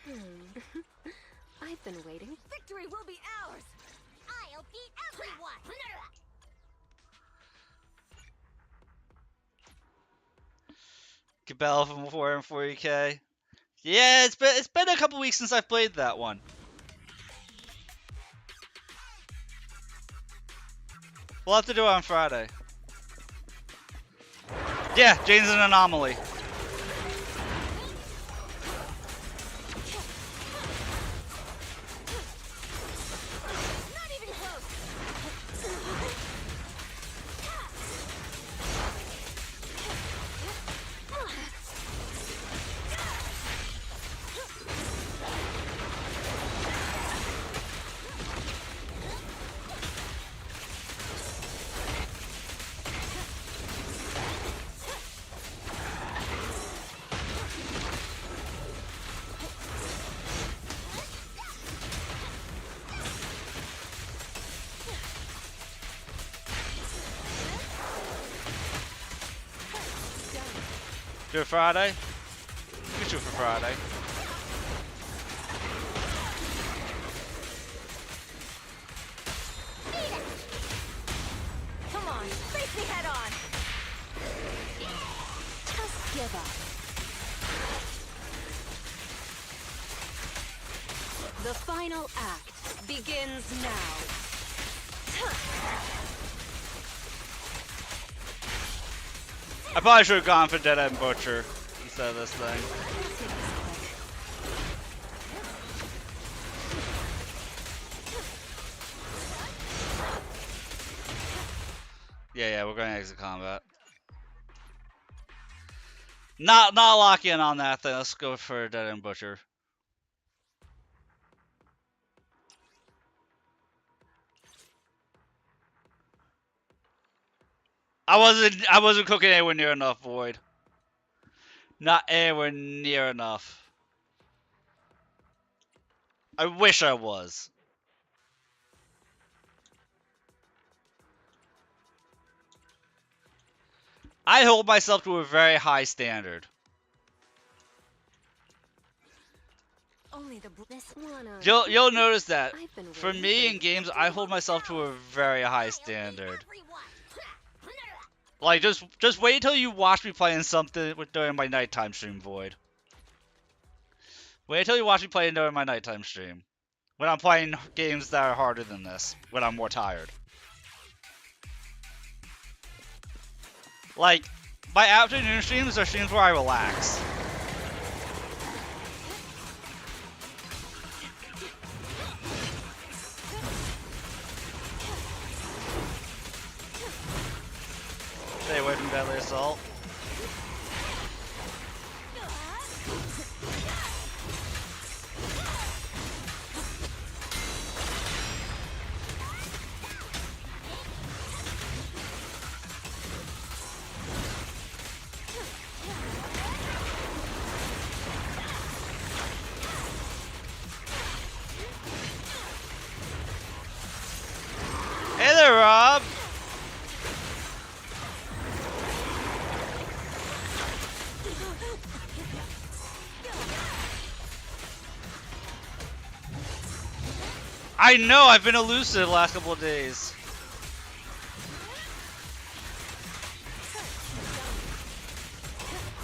S2: I've been waiting. Victory will be ours!
S5: I'll beat everyone.
S1: Cabela from 440k. Yeah, it's been a couple weeks since I've played that one. We'll have to do it on Friday. Yeah, Jane's an anomaly.
S2: Not even close!
S1: Do it Friday? We can shoot for Friday.
S2: Come on, face me head on! Just give up. The final act begins now.
S1: I probably should have gone for Dead End Butcher instead of this thing. Yeah, we're going to exit combat. Not lock in on that thing. Let's go for Dead End Butcher. I wasn't cooking anywhere near enough, Void. Not anywhere near enough. I wish I was. I hold myself to a very high standard.
S2: Only the this one.
S1: You'll notice that
S2: I've been
S1: for
S2: waiting
S1: me
S2: for
S1: in games, I hold myself to a very high standard. Like just wait until you watch me playing something during my nighttime stream, Void. Wait until you watch me playing during my nighttime stream. When I'm playing games that are harder than this, when I'm more tired. Like, my afternoon streams are streams where I relax. Stay away from Deadly Assault. Hey there, Rob! I know, I've been elusive the last couple of days.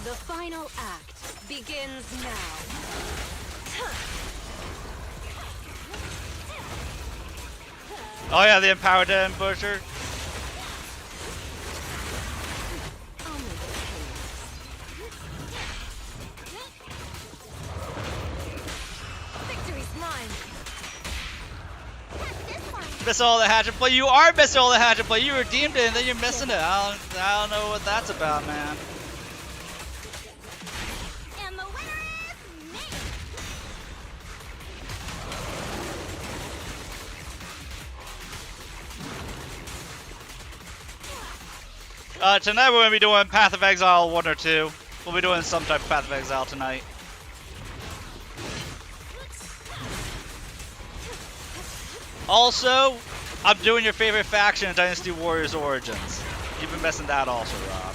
S2: The final act begins now.
S1: Oh yeah, the empowered ambusher.
S2: I'll make it painless. Victory's mine.
S5: Catch this one.
S1: Miss all the hatchet play. You are missing all the hatchet play. You redeemed it and then you're missing it. I don't know what that's about, man.
S5: And the winner is me.
S1: Tonight we're gonna be doing Path of Exile 1 or 2. We'll be doing some type of Path of Exile tonight. Also, I'm doing your favorite faction in Dynasty Warriors Origins. You've been missing that also, Rob.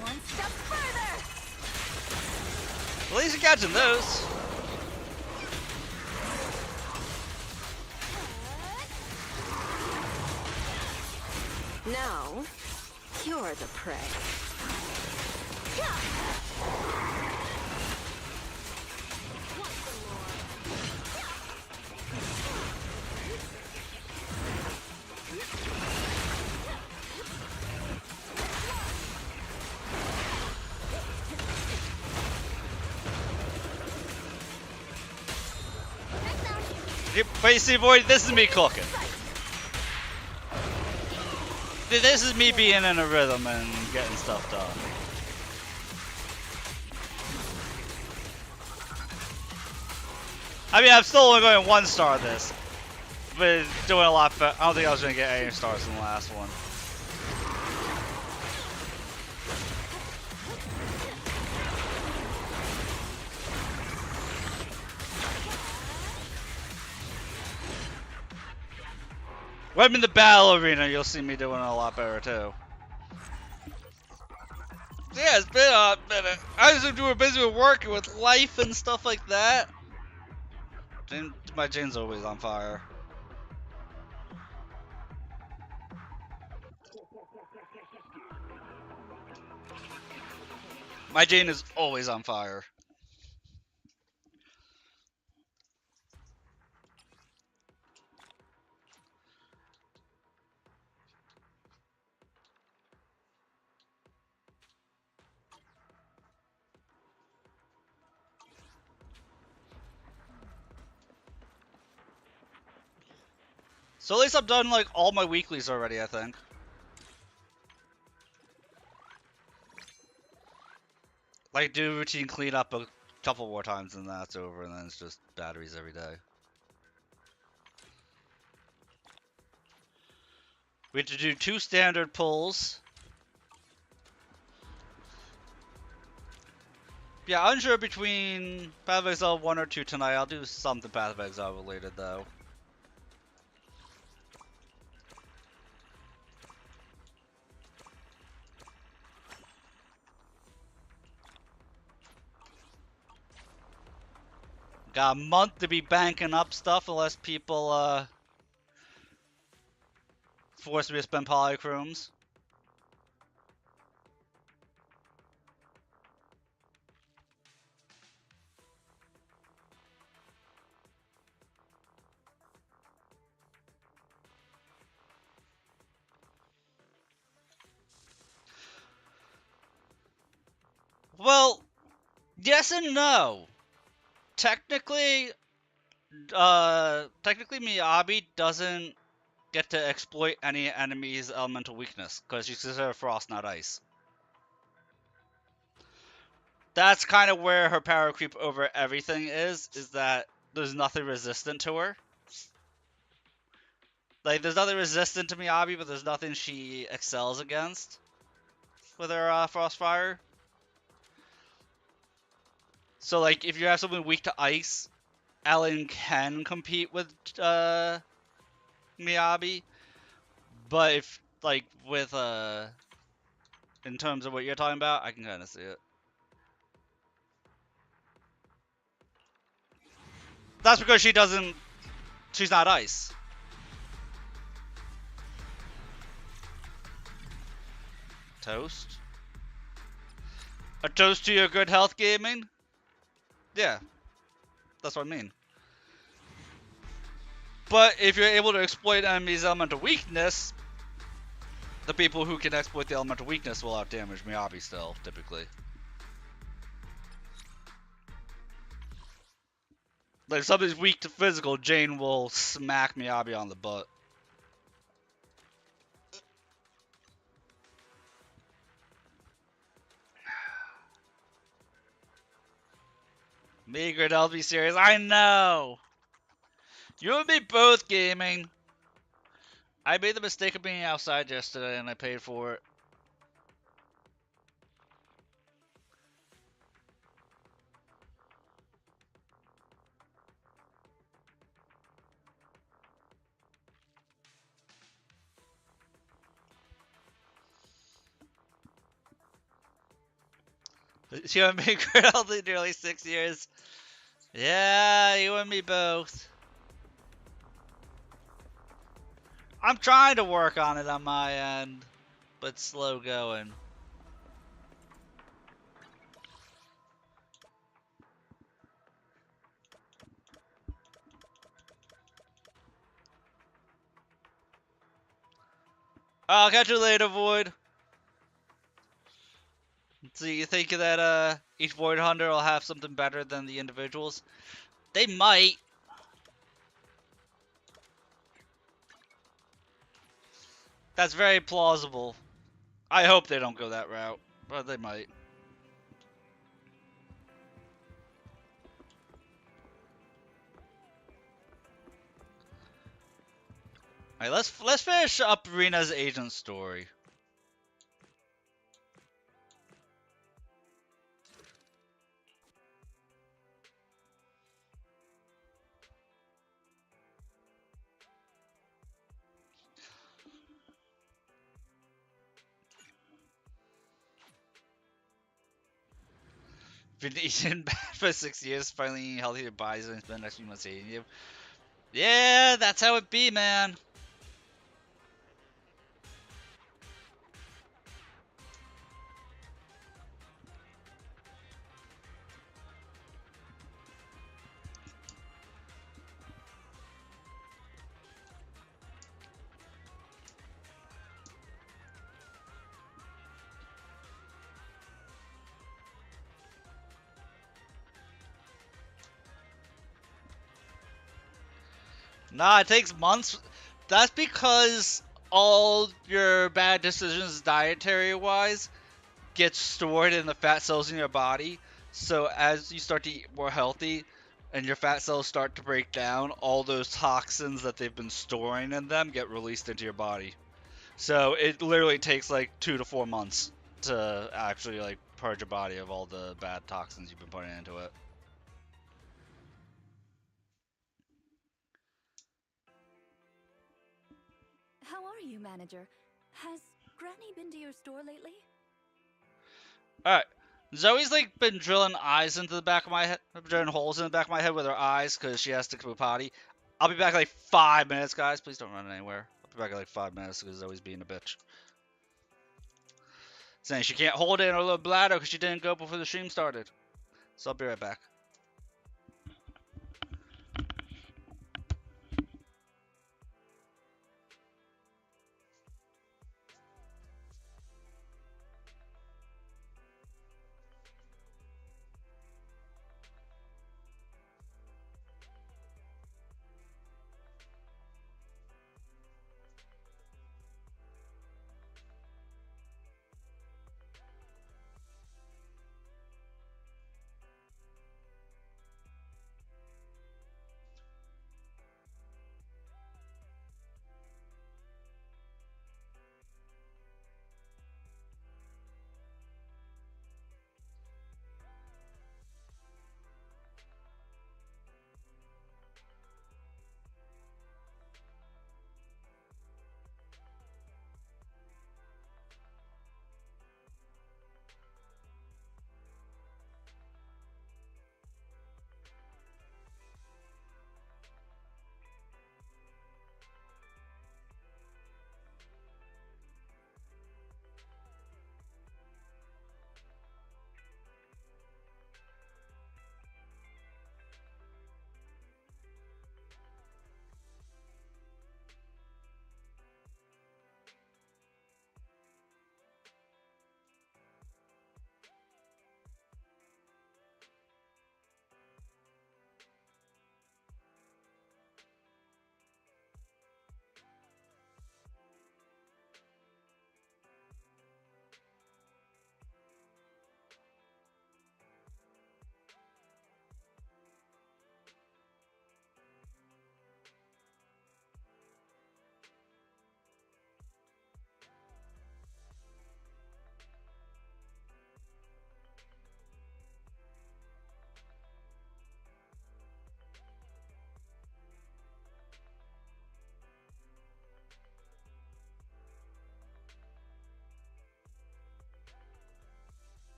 S2: One step further.
S1: At least you're catching those.
S2: Now, you're the prey.
S1: But you see, boy, this is me cooking. This is me being in a rhythm and getting stuff done. I mean, I'm still only going 1 star this, but it's doing a lot better. I don't think I was going to get any stars in the last one. When I'm in the battle arena, you'll see me doing a lot better too. Yeah, it's been a minute. I was doing busy with work and with life and stuff like that. My Jane's always on fire. My Jane is always on fire. So at least I've done like all my weeklies already, I think. Like do routine cleanup a couple more times and that's over, and then it's just batteries every day. We have to do 2 standard pulls. Yeah, unsure between Path of Exile 1 or 2 tonight. I'll do something Path of Exile related though. Got a month to be banking up stuff unless people force me to spend polychromes. Well, yes and no. Technically, Miyabi doesn't get to exploit any enemy's elemental weakness because she's considered frost, not ice. That's kind of where her power creep over everything is that there's nothing resistant to her. Like, there's nothing resistant to Miyabi, but there's nothing she excels against with her Frostfire. So, like, if you have someone weak to ice, Ellen can compete with Miyabi, But if like with in terms of what you're talking about, I can kind of see it. That's because she doesn't. She's not ice. Toast. A toast to your good health gaming. Yeah, that's what I mean. But if you're able to exploit enemies' elemental weakness, the people who can exploit the elemental weakness will outdamage Miyabi still, typically. Like if somebody's weak to physical, Jane will smack Miyabi on the butt. Meager, don't be serious. I know! You and me both, gaming. I made the mistake of being outside yesterday and I paid for it. You and me grilled in nearly 6 years. Yeah, you and me both. I'm trying to work on it on my end, but slow going. I'll catch you later, Void. So you think that each Void Hunter will have something better than the individuals? They might. That's very plausible. I hope they don't go that route, but they might. Alright, let's finish up Rena's agent story. Been eating bad for 6 years, finally eating healthier bodies and spend the next few months hating you. Yeah, that's how it be, man. Nah, it takes months. That's because all your bad decisions dietary wise get stored in the fat cells in your body. So as you start to eat more healthy and your fat cells start to break down, all those toxins that they've been storing in them get released into your body. So it literally takes like 2 to 4 months to actually like purge your body of all the bad toxins you've been putting into it.
S2: How are you, manager? Has Granny been to your store lately?
S1: Alright. Zoe's like been drilling eyes into the back of my head, drilling holes in the back of my head with her eyes because she has to go potty. I'll be back in like 5 minutes, guys. Please don't run anywhere. I'll be back in like 5 minutes because Zoe's being a bitch. Saying she can't hold it in her little bladder because she didn't go before the stream started. So I'll be right back.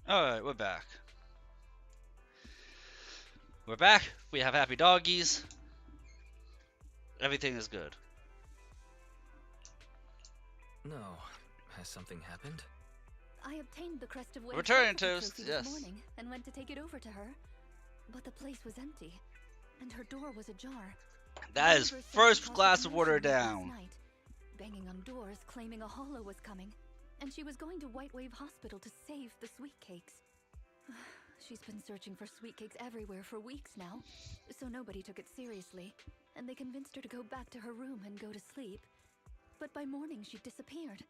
S1: Alright, we're back. We're back. We have happy doggies. Everything is good.
S6: No. Has something happened?
S2: I obtained the Crest of Waves
S1: Return
S2: faculty
S1: toast,
S2: trophy
S1: yes.
S2: this morning and went to take it over to her. But the place was empty, and her door was ajar.
S1: That is
S2: The neighbors said
S1: first
S2: she caused
S1: glass
S2: a
S1: of water
S2: commotion late last
S1: down.
S2: night, banging on doors claiming a hollow was coming, and she was going to White Wave Hospital to save the sweet cakes. She's been searching for sweet cakes everywhere for weeks now, so nobody took it seriously, and they convinced her to go back to her room and go to sleep. But by morning she'd disappeared.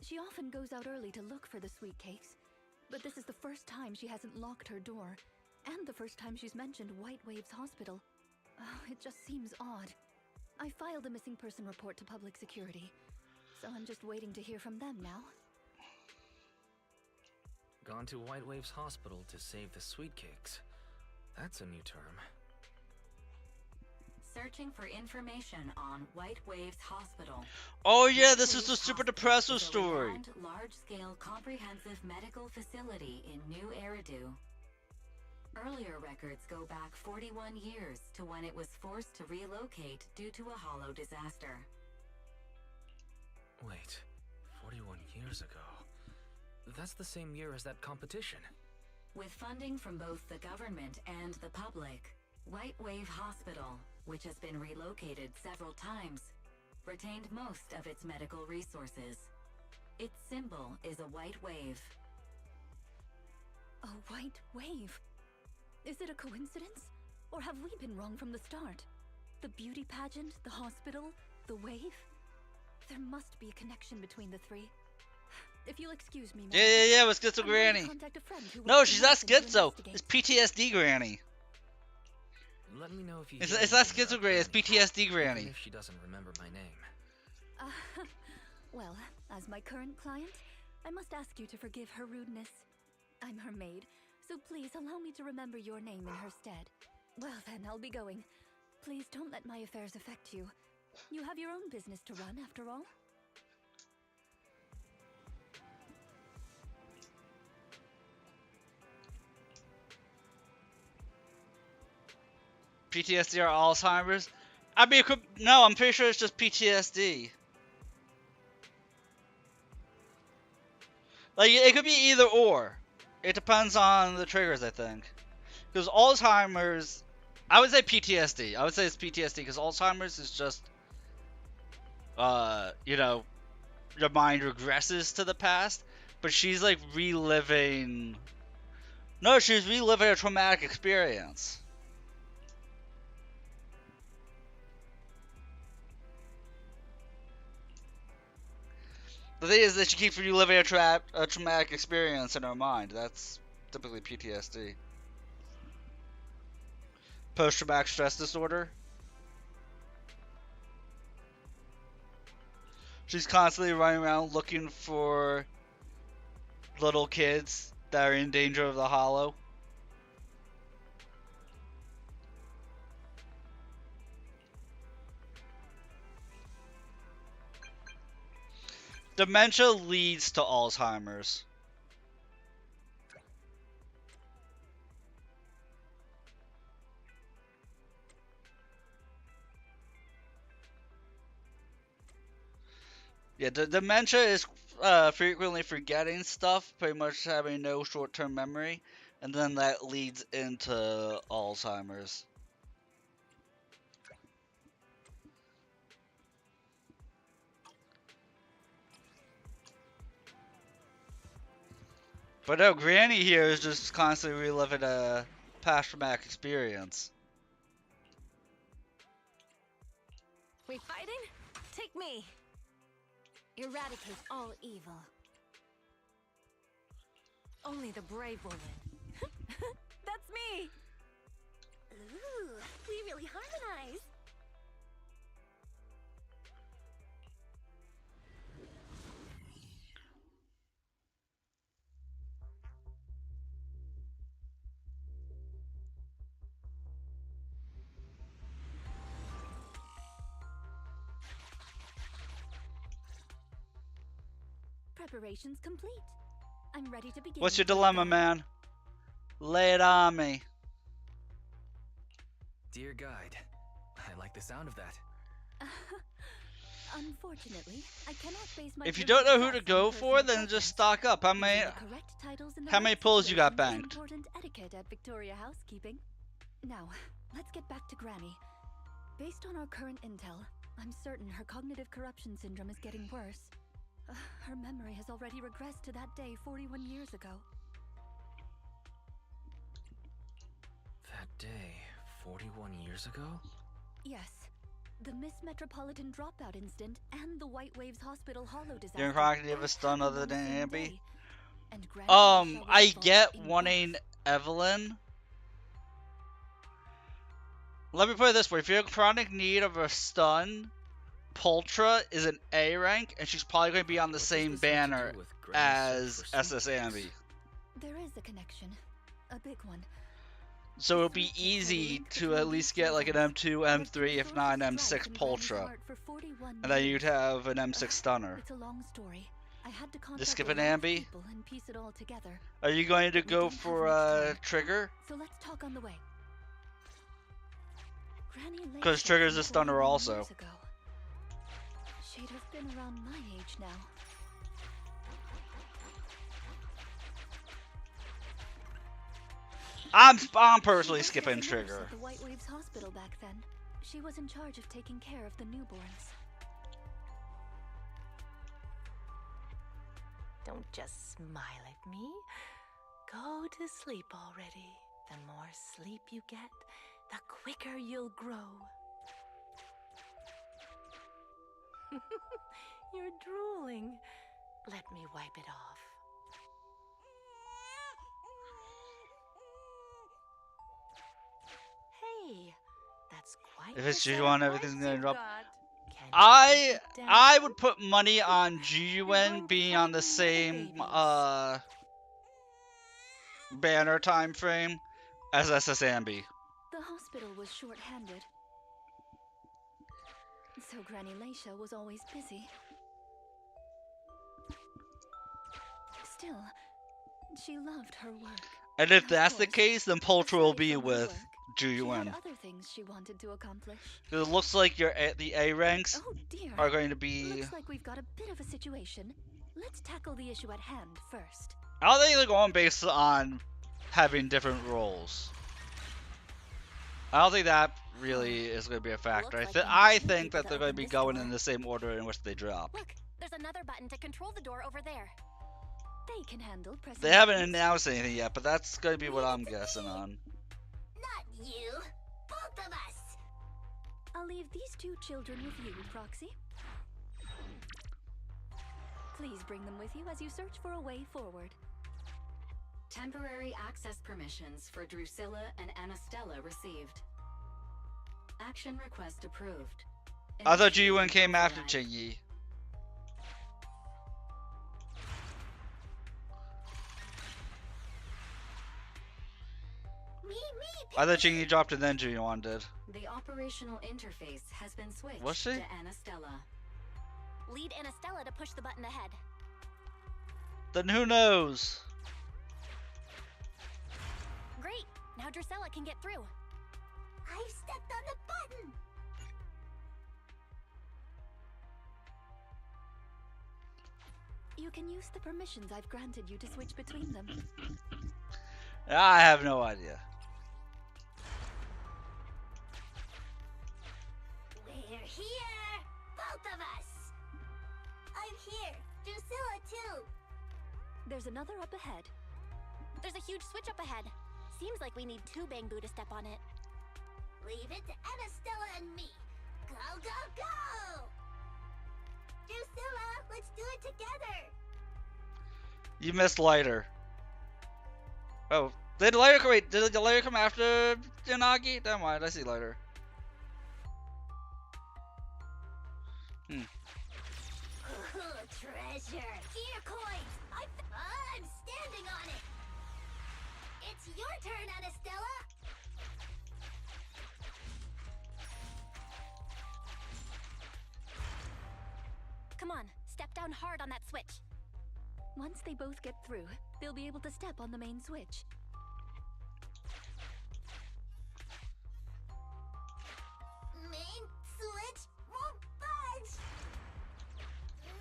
S2: She often goes out early to look for the sweet cakes, but this is the first time she hasn't locked her door, and the first time she's mentioned White Waves Hospital. It just seems odd. I filed a missing person report to public security, so I'm just waiting to hear from them now.
S6: Gone to White Waves Hospital to save the sweet cakes. That's a new term.
S7: Searching for information on White Waves Hospital.
S1: Oh yeah,
S7: White
S1: this is
S7: Waves
S1: the Super
S7: Hospital
S1: Depresso
S7: is a
S1: story.
S7: renowned, large-scale comprehensive medical facility in New Eridu. Earlier records go back 41 years to when it was forced to relocate due to a hollow disaster.
S6: Wait, 41 years ago? That's the same year as that competition.
S7: With funding from both the government and the public, White Wave Hospital, which has been relocated several times, retained most of its medical resources. Its symbol is a white wave.
S2: A white wave? Is it a coincidence? Or have we been wrong from the start? The beauty pageant, the hospital, the wave? There must be a connection between the three. If you'll excuse me,
S1: Yeah, with Schizo
S2: I'm going to
S1: Granny.
S2: contact a friend who
S1: No,
S2: works
S1: she's
S2: in
S1: not
S2: medicine to
S1: Schizo.
S2: investigate.
S1: It's PTSD Granny.
S6: Let me know if you
S1: It's
S6: hear
S1: not
S6: anything about
S1: Schizo Granny, it's
S6: Granny,
S1: PTSD
S6: even
S1: Granny.
S6: if she doesn't remember my name.
S2: Well, as my current client, I must ask you to forgive her rudeness. I'm her maid, so please allow me to remember your name in her stead. Well then, I'll be going. Please don't let my affairs affect you. You have your own business to run, after all.
S1: PTSD or Alzheimer's? I mean, no, I'm pretty sure it's just PTSD. Like, it could be either or. It depends on the triggers, I think. Because Alzheimer's, I would say PTSD. I would say it's PTSD because Alzheimer's is just, you know, your mind regresses to the past. But she's like reliving. No, she's reliving a traumatic experience. The thing is that she keeps reliving a traumatic experience in her mind. That's typically PTSD. Post-traumatic stress disorder. She's constantly running around looking for little kids that are in danger of the hollow. Dementia leads to Alzheimer's. Yeah, dementia is frequently forgetting stuff, pretty much having no short-term memory, and then that leads into Alzheimer's. But no, Granny here is just constantly reliving a past traumatic experience.
S2: We fighting? Take me!
S5: Eradicate all evil.
S2: Only the brave will win. That's me!
S5: Ooh, we really harmonize.
S2: Preparations complete. I'm ready to begin.
S1: What's your dilemma, man? Lay it on me.
S6: Dear guide, I like the sound of that.
S2: Unfortunately, I cannot base my
S1: If you don't know who to
S2: success
S1: go
S2: on
S1: for,
S2: personal
S1: then just
S2: preference.
S1: stock up. How
S2: Using
S1: many
S2: the correct titles in the
S1: how
S2: right
S1: many pulls you got
S2: situation is
S1: banked?
S2: important etiquette at Victoria Housekeeping. Now, let's get back to Granny. Based on our current intel, I'm certain her cognitive corruption syndrome is getting worse. Her memory has already regressed to that day 41 years ago.
S6: That day, 41 years ago?
S2: Yes. The Miss Metropolitan dropout incident and the White Waves Hospital Hollow disaster.
S1: You're cognitive a
S2: both
S1: stun
S2: happened
S1: other
S2: on the
S1: than
S2: same
S1: Ambi?
S2: day. And Granny Lisha was
S1: I
S2: involved
S1: get
S2: in
S1: wanting
S2: both.
S1: Evelyn. Let me put it this way: if you're in chronic need of a stun, Pultra is an A rank, and she's probably going to be on the
S6: What does
S1: same
S6: this have to
S1: banner
S6: do with Granny's
S1: as
S6: search for
S1: SS
S6: sweet
S1: Ambi.
S6: cakes?
S2: There is a connection. A big one.
S1: So it'll be easy to at least get like an M2, M3, if not an M6 Pultra. And then you'd have an M6 Stunner.
S2: It's a long story. I had to contact
S1: Just skip
S2: a
S1: an
S2: lot of
S1: Ambi?
S2: people and piece it all together.
S1: Are you going to
S2: But we
S1: go
S2: don't have
S1: for
S2: much time.
S1: Trigger?
S2: So let's talk on the way. Granny Lake
S1: 'Cause Trigger's
S2: came
S1: a stunner
S2: 41
S1: also.
S2: years ago. She'd have been around my age now.
S1: I'm
S2: She
S1: personally
S2: worked
S1: skipping
S2: as a nurse
S1: Trigger.
S2: at the White Waves Hospital back then. She was in charge of taking care of the newborns.
S8: Don't just smile at me. Go to sleep already. The more sleep you get, the quicker you'll grow. You're drooling. Let me wipe it off. Hey, that's quite
S1: If it's
S8: the set
S1: G1,
S8: of
S1: everything's
S8: legs
S1: gonna
S8: you've
S1: drop.
S8: got. Can you
S1: I
S8: keep it down?
S1: I would put money on
S8: You're
S1: GUN
S8: going
S1: being on the
S8: frighten the
S1: same
S8: babies.
S1: banner time frame as SS Ambi.
S2: The hospital was short-handed. So Granny Leisha was always busy. Still, she loved her work.
S1: And if
S2: Of
S1: that's the
S2: course,
S1: case, then Pultra will
S2: aside
S1: be
S2: from her
S1: with
S2: work, she had
S1: GUN.
S2: other things she wanted to accomplish.
S1: Because it looks like the A ranks
S2: Oh dear.
S1: are going to be.
S2: Looks like we've got a bit of a situation. Let's tackle the issue at hand first.
S1: I don't think they're going based on having different roles. I don't think that really is going to be a factor.
S5: Looks like we need
S1: I
S5: two
S1: think
S5: people
S1: that
S5: to
S1: they're going to
S5: open
S1: be
S5: this
S1: going
S5: door.
S1: in the same order in which they drop.
S5: Look, there's another button to control the door over there.
S2: They can handle pressing
S1: They haven't
S2: buttons.
S1: announced anything yet, but that's going to be what I'm guessing on.
S5: Not you. Both of us.
S2: I'll leave these two children with you, Proxy. Please bring them with you as you search for a way forward.
S7: Temporary access permissions for Drusilla and Anastella received. Action request approved.
S1: I thought
S7: Initiate
S1: GUN came after
S7: override.
S1: Chingy.
S5: Me.
S1: I thought Chingy dropped and then GUN did.
S7: The operational interface has been switched
S1: Was she?
S7: to Anastella.
S5: Lead Anastella to push the button ahead.
S1: Then who knows?
S5: Great. Now Drusilla can get through. I've stepped on the button.
S2: You can use the permissions I've granted you to switch between them.
S1: I have no idea.
S5: We're here. Both of us. I'm here. Drusilla too.
S2: There's another up ahead.
S5: There's a huge switch up ahead. Seems like we need two Bangbu to step on it. Leave it to Anastella and me. Go, go, go! Drusilla, let's do it together.
S1: You missed Lighter. Oh, did Lighter come? Wait, did the Lighter come after Yanagi? Never mind, I see Lighter.
S5: Ooh, treasure. Gear coins. I'm standing on it. It's your turn, Anastella. Come on, step down hard on that switch.
S2: Once they both get through, they'll be able to step on the main switch.
S5: Main switch won't budge.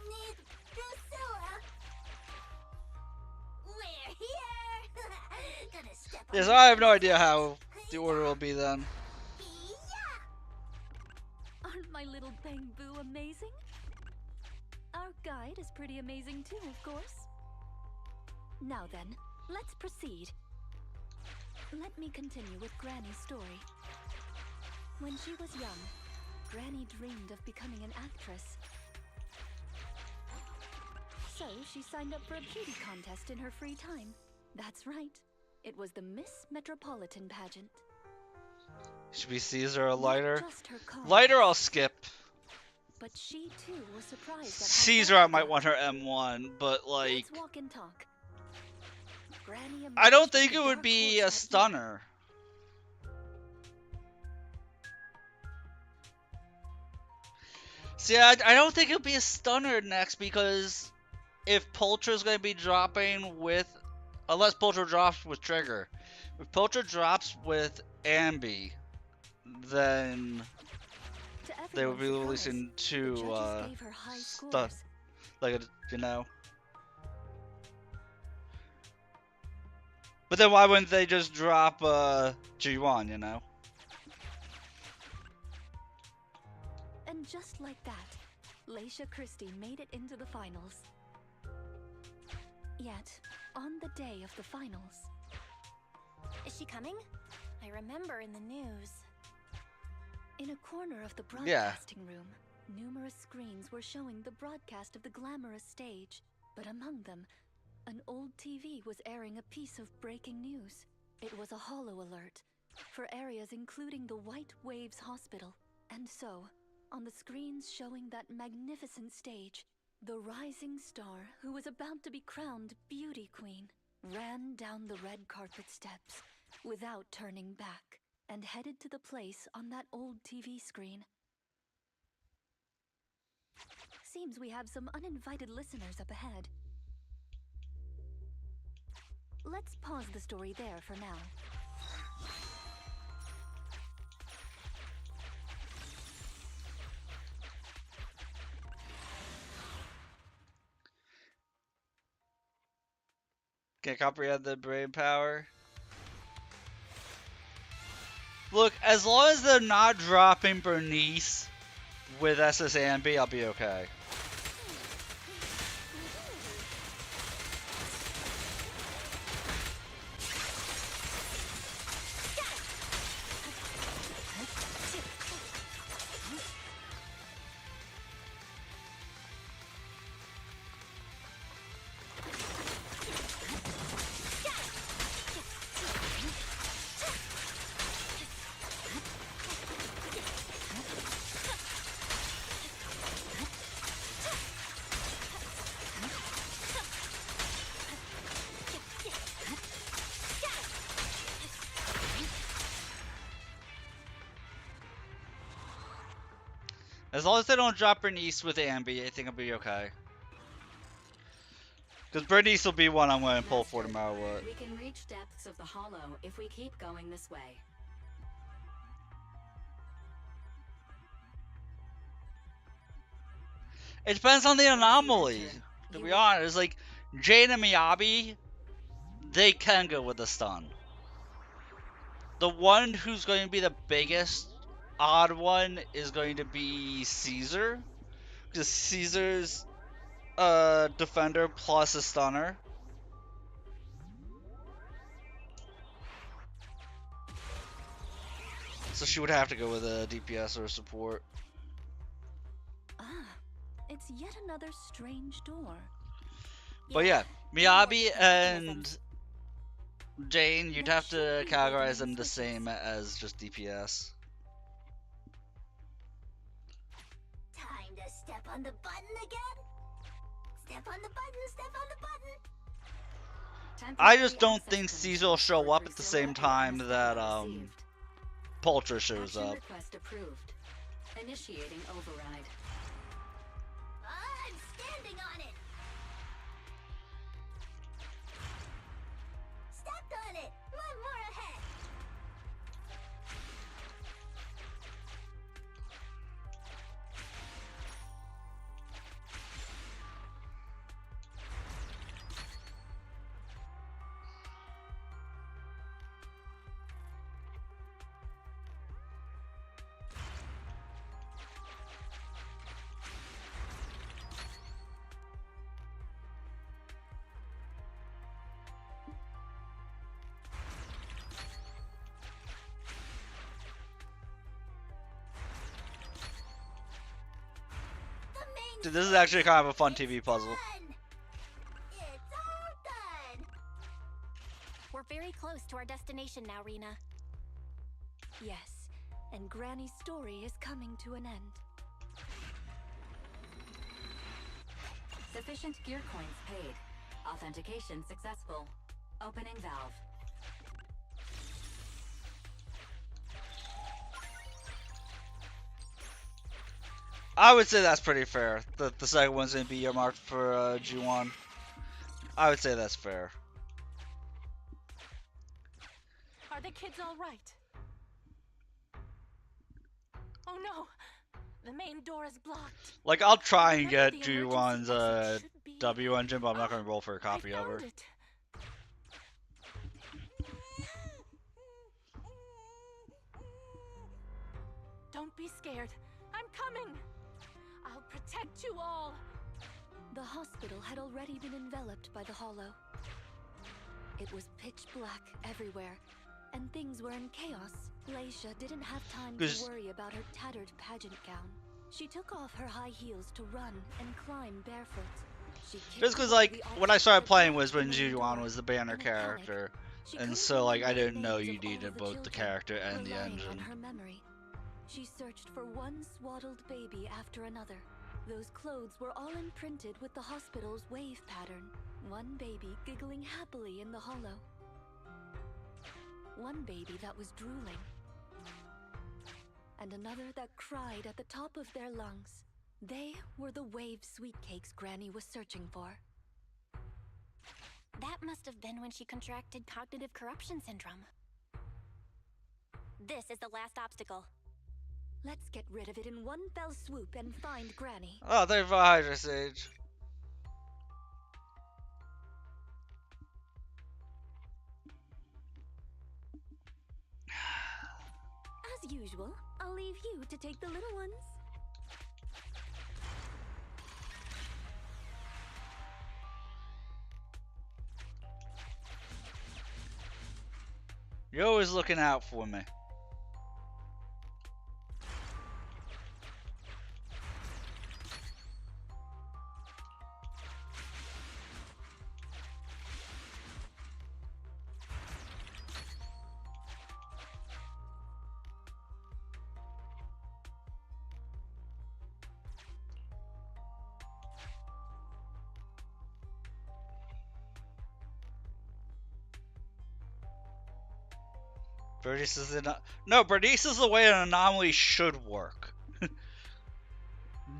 S5: Need Drusilla. We're here. Gonna step on
S1: Yes,
S5: the
S1: I have no
S5: button
S1: idea how
S5: switch.
S1: the order will be then.
S5: Yeah.
S2: Aren't my little Bang-Boo amazing? Our guide is pretty amazing too, of course. Now then, let's proceed. Let me continue with Granny's story. When she was young, Granny dreamed of becoming an actress. So she signed up for a beauty contest in her free time. That's right. It was the Miss Metropolitan pageant.
S1: Should we Caesar or
S2: Not
S1: lighter?
S2: just her colors,
S1: Lighter I'll skip.
S2: but she too was surprised at how
S1: Caesar
S2: far
S1: I
S2: she
S1: might
S2: got.
S1: want her M1, but like...
S2: Let's walk and talk. Granny
S1: I don't
S2: emerged
S1: think
S2: with
S1: it
S2: the
S1: would
S2: dark
S1: be
S2: horse
S1: a
S2: that
S1: stunner. See, I don't think it'll be a stunner next because if Poltra's going to be dropping with... Unless Poltra drops with Trigger. If Poltra drops with Ambi, then
S2: To
S1: they would be
S2: everyone's surprise,
S1: releasing
S2: the
S1: two,
S2: judges gave her high
S1: stun...
S2: scores.
S1: Like, you know. But then why wouldn't they just drop, G1, you know?
S2: And just like that, Laisha Christie made it into the finals. Yet, on the day of the finals,
S5: Is she coming? I remember in the news.
S2: in a corner of the
S1: Yeah.
S2: broadcasting room, numerous screens were showing the broadcast of the glamorous stage. But among them, an old TV was airing a piece of breaking news. It was a holo alert for areas including the White Waves Hospital. And so, on the screens showing that magnificent stage, the rising star who was about to be crowned Beauty Queen ran down the red carpet steps without turning back and headed to the place on that old TV screen. Seems we have some uninvited listeners up ahead. Let's pause the story there for now.
S1: Can't comprehend the brain power. Look, as long as they're not dropping Bernice with SSAMB, I'll be okay. As long as they don't drop Bernice with Ambi, I think I'll be okay. Because Bernice will be one I'm going to pull for tomorrow. What?
S7: We can reach depths of the hollow if we keep going this way.
S1: It depends on the anomaly. To be honest, like Jane and Miyabi, they can go with the stun. The one who's going to be the biggest odd one is going to be Caesar, because Caesar's a defender plus a stunner. So she would have to go with a DPS or a support.
S2: Ah, it's yet another strange door.
S1: But yeah, Miyabi and Jane, you'd have to categorize them the same as just DPS.
S5: Time to step on the button again. Step on the button, step on the button.
S1: I just don't think Caesar will show up at the same time that Poltra shows
S7: Action
S1: up.
S7: request approved. Initiating override.
S5: I'm standing on it.
S1: Dude, this is actually kind of a fun TV puzzle.
S5: Done. It's all done. We're very close to our destination now, Rena.
S2: Yes, and Granny's story is coming to an end.
S7: Sufficient gear coins paid. Authentication successful. Opening valve.
S1: I would say that's pretty fair. The second one's gonna be earmarked for G1. I would say that's fair.
S8: Are the kids all right? Oh no! The main door is blocked.
S1: Like, I'll try and
S8: Remember
S1: get
S8: the emergency
S1: G1's
S8: exit should be-
S1: W engine, but I'm not gonna roll for a copy
S8: I
S1: of her.
S8: found it. Don't be scared. I'm coming. I'll protect you all.
S2: The hospital had already been enveloped by the hollow. It was pitch black everywhere, and things were in chaos. Leisha didn't have time to
S1: 'Cause-
S2: worry about her tattered pageant gown. She took off her high heels to run and climb barefoot. She kicked
S1: Just because,
S2: away
S1: like,
S2: the
S1: when I
S2: obstacle
S1: started
S2: that
S1: playing
S2: blocked
S1: was
S2: the
S1: when
S2: main
S1: G1
S2: door.
S1: was the banner
S2: In a panic,
S1: character,
S2: she
S1: and
S2: couldn't
S1: so, like, I
S2: remember the
S1: didn't know
S2: names
S1: you
S2: of all
S1: needed
S2: of the
S1: both the
S2: children,
S1: character and the
S2: relying on
S1: engine.
S2: her memory. She searched for one swaddled baby after another. Those clothes were all imprinted with the hospital's wave pattern. One baby giggling happily in the hollow. One baby that was drooling. And another that cried at the top of their lungs. They were the wave sweet cakes Granny was searching for.
S5: That must have been when she contracted cognitive corruption syndrome. This is the last obstacle.
S2: Let's get rid of it in one fell swoop and find Granny.
S1: Oh, thank you for Hydra Sage.
S2: As usual, I'll leave you to take the little ones.
S1: You're always looking out for me. Bernice is no, Bernice is the way an anomaly should work.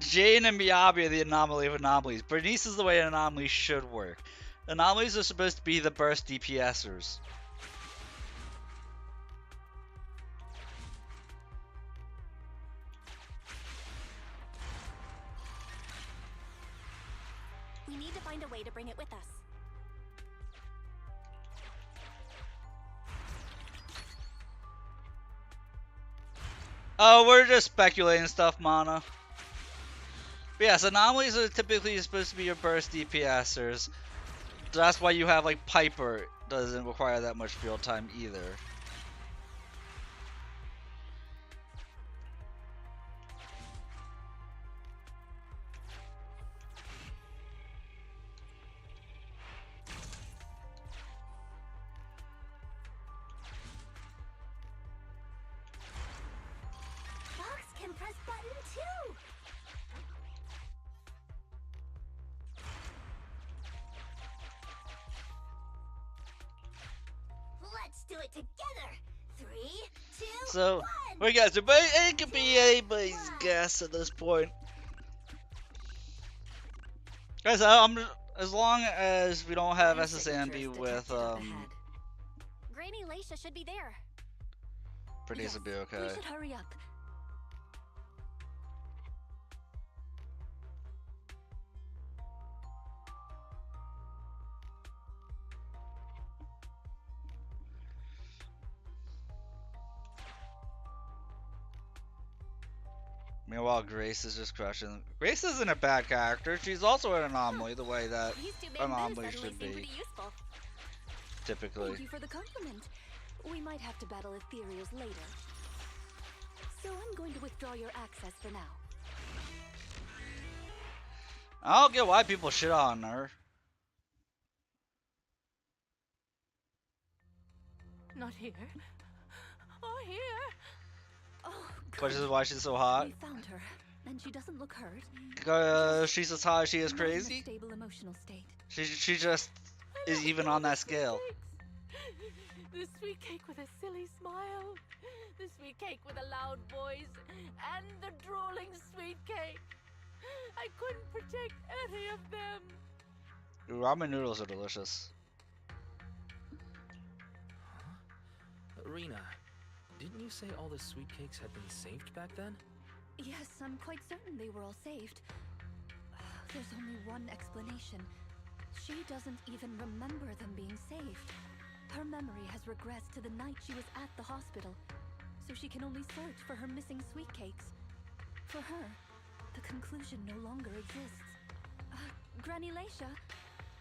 S1: Jane and Miyabi are the anomaly of anomalies. Bernice is the way an anomaly should work. Anomalies are supposed to be the burst DPSers.
S5: We need to find a way to bring it with us.
S1: Oh, we're just speculating stuff, Mana. But yes, anomalies are typically supposed to be your burst DPSers. That's why you have, like, Piper doesn't require that much field time either.
S5: Fox can press button too. Let's do it together. 3, 2,
S1: So,
S5: 1.
S1: we got to, but it could be anybody's guess at this point. Guys, as long as we don't have
S7: Fire
S1: SSMB
S7: signatures
S1: with,
S7: detected up ahead.
S5: Granny Leisha should be there.
S1: Bernice will be okay.
S2: We should hurry up.
S1: Meanwhile, Grace is just crushing. Grace isn't a bad character. She's also an anomaly, the way that
S5: These two bamboos
S1: anomalies
S5: suddenly
S1: should
S5: seem
S1: be,
S5: pretty useful.
S1: typically.
S2: Thank you for the compliment. We might have to battle Ethereals later. So I'm going to withdraw your access for now.
S1: I don't get why people shit on her.
S8: Not here. Oh, here.
S2: Oh,
S1: But this is
S2: good.
S1: why she's so hot.
S2: We found her, and she doesn't look hurt.
S1: She's as hot as she is
S2: Not in a
S1: crazy.
S2: stable emotional state.
S1: She just
S8: I
S1: is
S8: love
S1: even
S8: all
S1: on
S8: the
S1: that
S8: sweet
S1: scale.
S8: cakes. The sweet cake with a silly smile. The sweet cake with a loud voice. And the drooling sweet cake. I couldn't protect any of them.
S1: Ooh, ramen noodles are delicious.
S6: Rena, didn't you say all the sweet cakes had been saved back then?
S2: Yes, I'm quite certain they were all saved. There's only one explanation. She doesn't even remember them being saved. Her memory has regressed to the night she was at the hospital, so she can only search for her missing sweet cakes. For her, the conclusion no longer exists. Granny Leisha,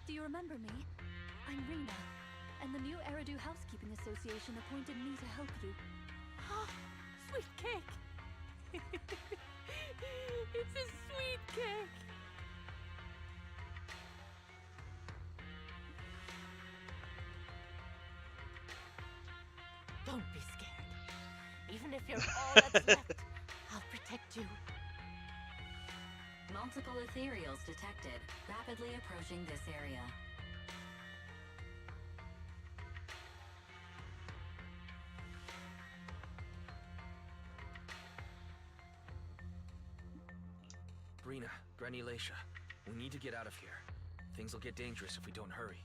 S2: do you remember me? I'm Rena, and the new Eridu Housekeeping Association appointed me to help you.
S8: Ah, sweet cake. It's a sweet cake. Don't be scared. Even if you're all that's left, I'll protect you.
S7: Multiple ethereals detected, rapidly approaching this area.
S6: Rena, Granny Leisha, we need to get out of here. Things will get dangerous if we don't hurry.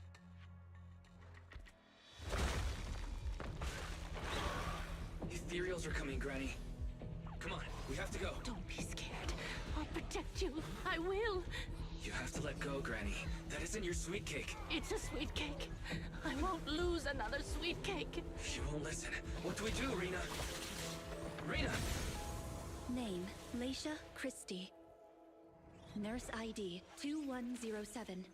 S9: Ethereals are coming, Granny. Come on, we have to go.
S8: Don't be scared. I'll protect you. I will.
S9: You have to let go, Granny. That isn't your sweet cake.
S8: It's a sweet cake. I won't lose another sweet cake.
S9: She won't listen. What do we do, Rena? Rena!
S2: Name, Leisha Christie. Nurse ID 2107.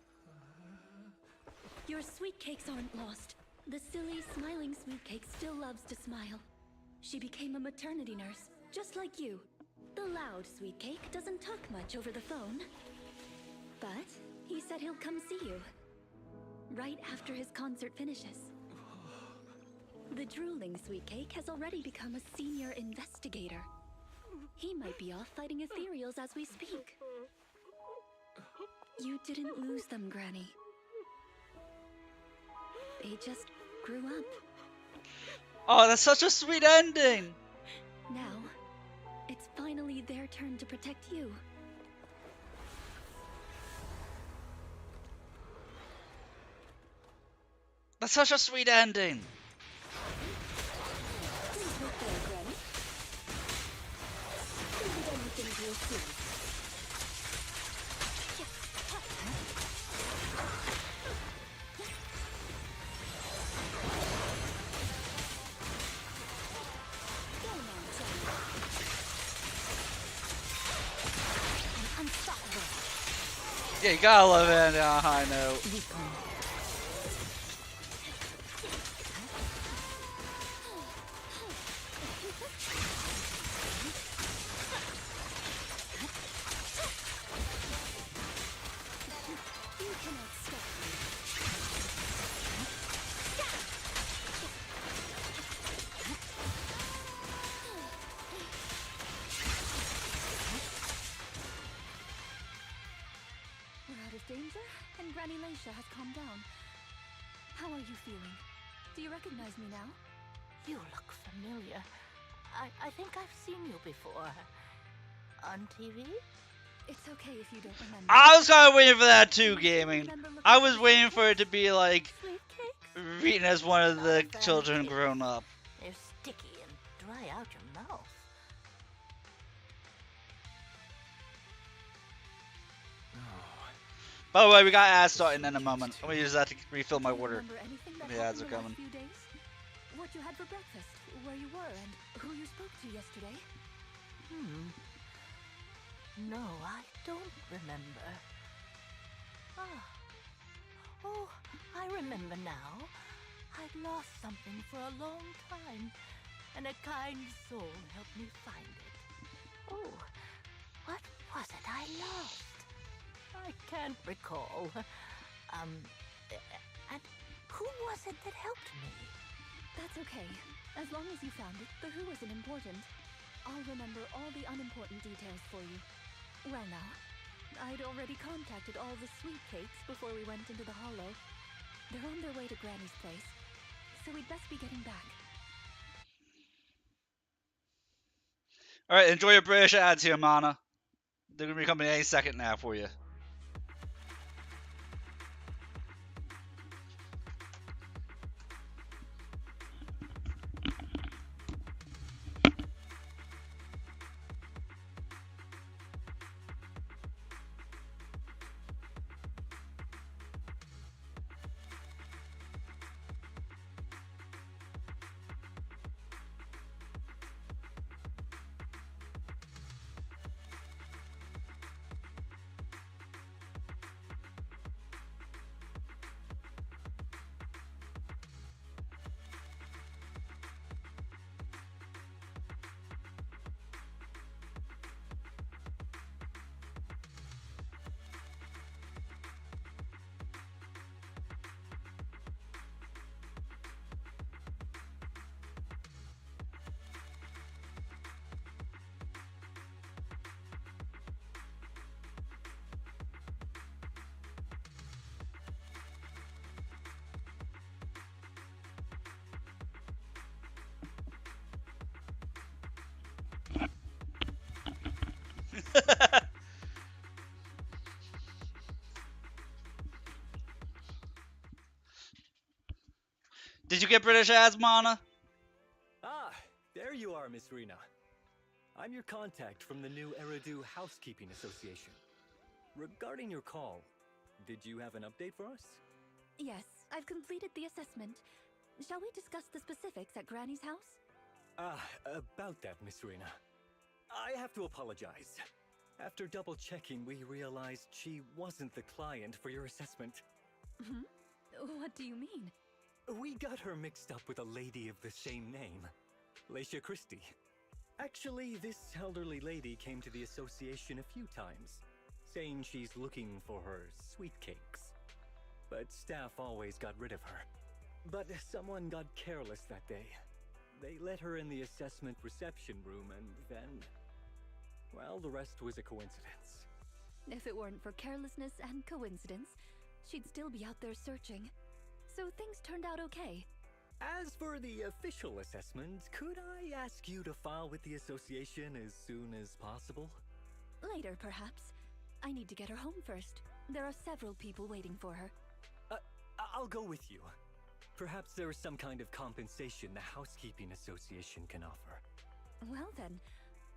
S2: Your sweet cakes aren't lost. The silly, smiling sweet cake still loves to smile. She became a maternity nurse, just like you. The loud sweet cake doesn't talk much over the phone. But he said he'll come see you. Right after his concert finishes. The drooling sweet cake has already become a senior investigator. He might be off fighting ethereals as we speak. You didn't lose them, Granny. They just grew up.
S1: Oh, that's such a sweet ending.
S2: Now, it's finally their turn to protect you.
S1: That's such a sweet ending.
S2: Please look there, Granny. You'll be done with things real soon. Go now, Johnny. I'm unstoppable.
S1: Yeah, you gotta love it on a high note.
S2: You cannot stop me. We're out of danger, and Granny Leisha has calmed down. How are you feeling? Do you recognize me now?
S8: You look familiar. I think I've seen you before. On TV?
S2: It's okay if you don't remember.
S1: I was kind of waiting for that too, gaming. I was waiting for it to be like
S8: Sweet cakes?
S1: Rena's one of the children grown up.
S8: They're sticky and dry out your mouth.
S1: By the way, we got ads starting in a moment. I'm gonna use that to refill my
S2: Do you
S1: order.
S2: remember anything that
S1: The ads
S2: happened
S1: are
S2: the last
S1: coming.
S2: few days? What you had for breakfast, where you were, and who you spoke to yesterday?
S8: No, I don't remember. Ah. Oh, I remember now. I'd lost something for a long time, and a kind soul helped me find it. Oh, what was it I lost? I can't recall. And who was it that helped me?
S2: That's okay. As long as you found it, the who isn't important. I'll remember all the unimportant details for you. Well now, I'd already contacted all the sweet cakes before we went into the hollow. They're on their way to Granny's place, so we'd best be getting back.
S1: Alright, enjoy your British ads here, Mana. They're gonna be coming any second now for you. Did you get British ads, Mana?
S10: Ah, there you are, Miss Rena. I'm your contact from the new Eridu Housekeeping Association. Regarding your call, did you have an update for us?
S2: Yes, I've completed the assessment. Shall we discuss the specifics at Granny's house?
S10: About that, Miss Rena. I have to apologize. After double-checking, we realized she wasn't the client for your assessment.
S2: Hmm? What do you mean?
S10: We got her mixed up with a lady of the same name, Leisha Christie. Actually, this elderly lady came to the association a few times, saying she's looking for her sweet cakes. But staff always got rid of her. But someone got careless that day. They let her in the assessment reception room and then... well, the rest was a coincidence.
S2: If it weren't for carelessness and coincidence, she'd still be out there searching. So things turned out okay.
S10: As for the official assessment, could I ask you to file with the association as soon as possible?
S2: Later, perhaps. I need to get her home first. There are several people waiting for her.
S10: I'll go with you. Perhaps there is some kind of compensation the Housekeeping Association can offer.
S2: Well then,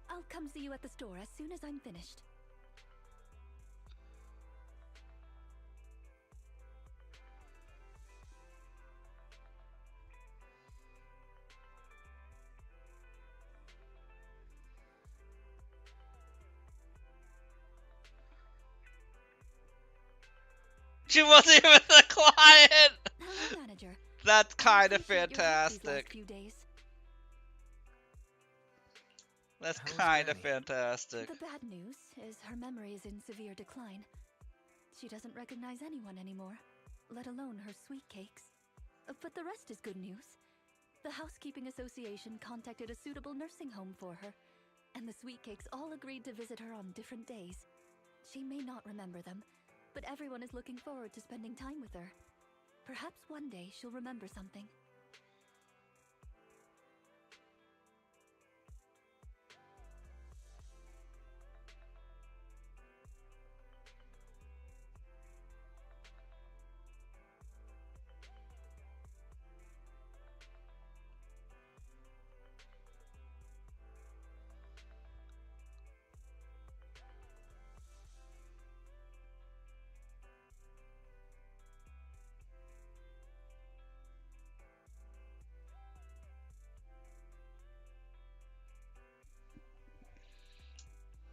S2: I'll come see you at the store as soon as I'm finished.
S1: She wasn't even the client!
S2: Hello, manager.
S1: That's kind of
S2: Appreciate your help these last
S1: fantastic.
S2: few days.
S1: That's
S6: How's
S1: kind of
S6: Granny?
S1: fantastic.
S2: The bad news is her memory is in severe decline. She doesn't recognize anyone anymore, let alone her sweet cakes. But the rest is good news. The Housekeeping Association contacted a suitable nursing home for her, and the sweet cakes all agreed to visit her on different days. She may not remember them, but everyone is looking forward to spending time with her. Perhaps one day she'll remember something.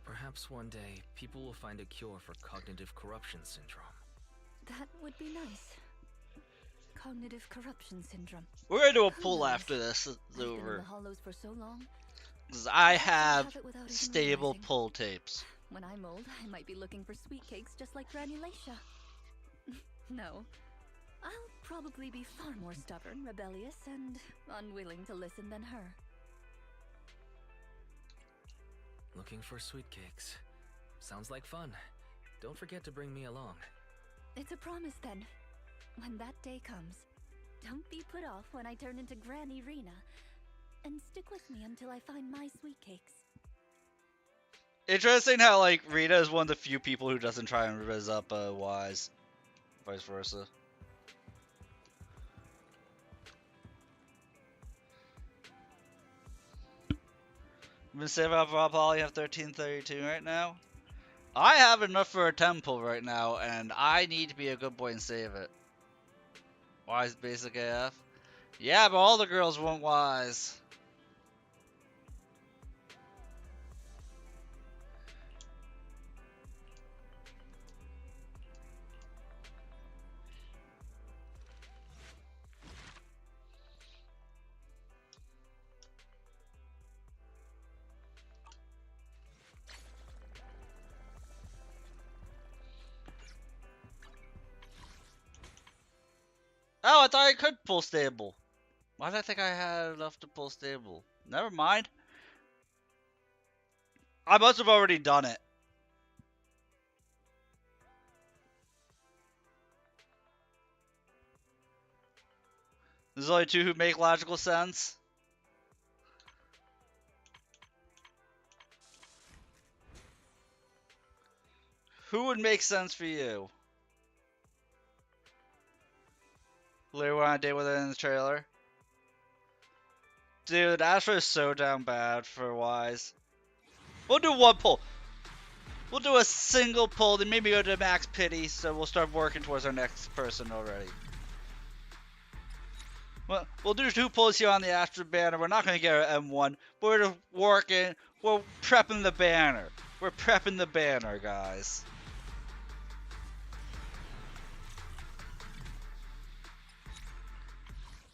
S6: Perhaps one day, people will find a cure for cognitive corruption syndrome.
S2: That would be nice. Cognitive corruption syndrome.
S1: We're gonna do a
S2: Who
S1: pull
S2: knows?
S1: after this is
S2: I've been in
S1: over.
S2: the hollows for so long.
S1: 'Cause I
S2: Perhaps I'll
S1: have
S2: it without even
S1: stable
S2: realizing.
S1: pull tapes.
S2: When I'm old, I might be looking for sweet cakes just like Granny Laisha. No. I'll probably be far more stubborn, rebellious, and unwilling to listen than her.
S6: Looking for sweet cakes. Sounds like fun. Don't forget to bring me along.
S2: It's a promise then. When that day comes, don't be put off when I turn into Granny Rena. And stick with me until I find my sweet cakes.
S1: Interesting how, like, Rita is one of the few people who doesn't try and rizz up Wise. Vice versa. I'm gonna save up for Poly, have 1332 right now. I have enough for a temple right now, and I need to be a good boy and save it. Wise basic AF. Yeah, but all the girls want Wise. Oh, I thought I could pull stable. Why did I think I had enough to pull stable? Never mind. I must have already done it. There's only two who make logical sense. Who would make sense for you? Literally went on a date with her in the trailer. Dude, Astra is so down bad for Wise. We'll do one pull. We'll do a single pull, then maybe go to max pity, so we'll start working towards our next person already. Well, we'll do 2 pulls here on the Astra banner. We're not going to get our M1. We're just working. We're prepping the banner. We're prepping the banner, guys.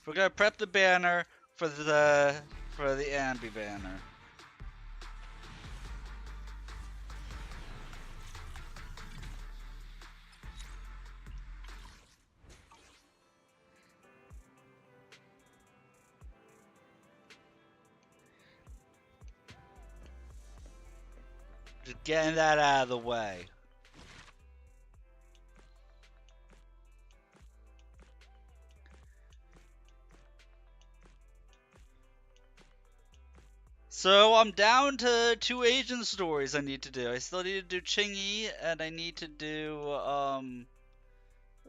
S1: We're going to prep the banner for the Ambi banner. Just getting that out of the way. So I'm down to 2 agent stories I need to do. I still need to do Chingy and I need to do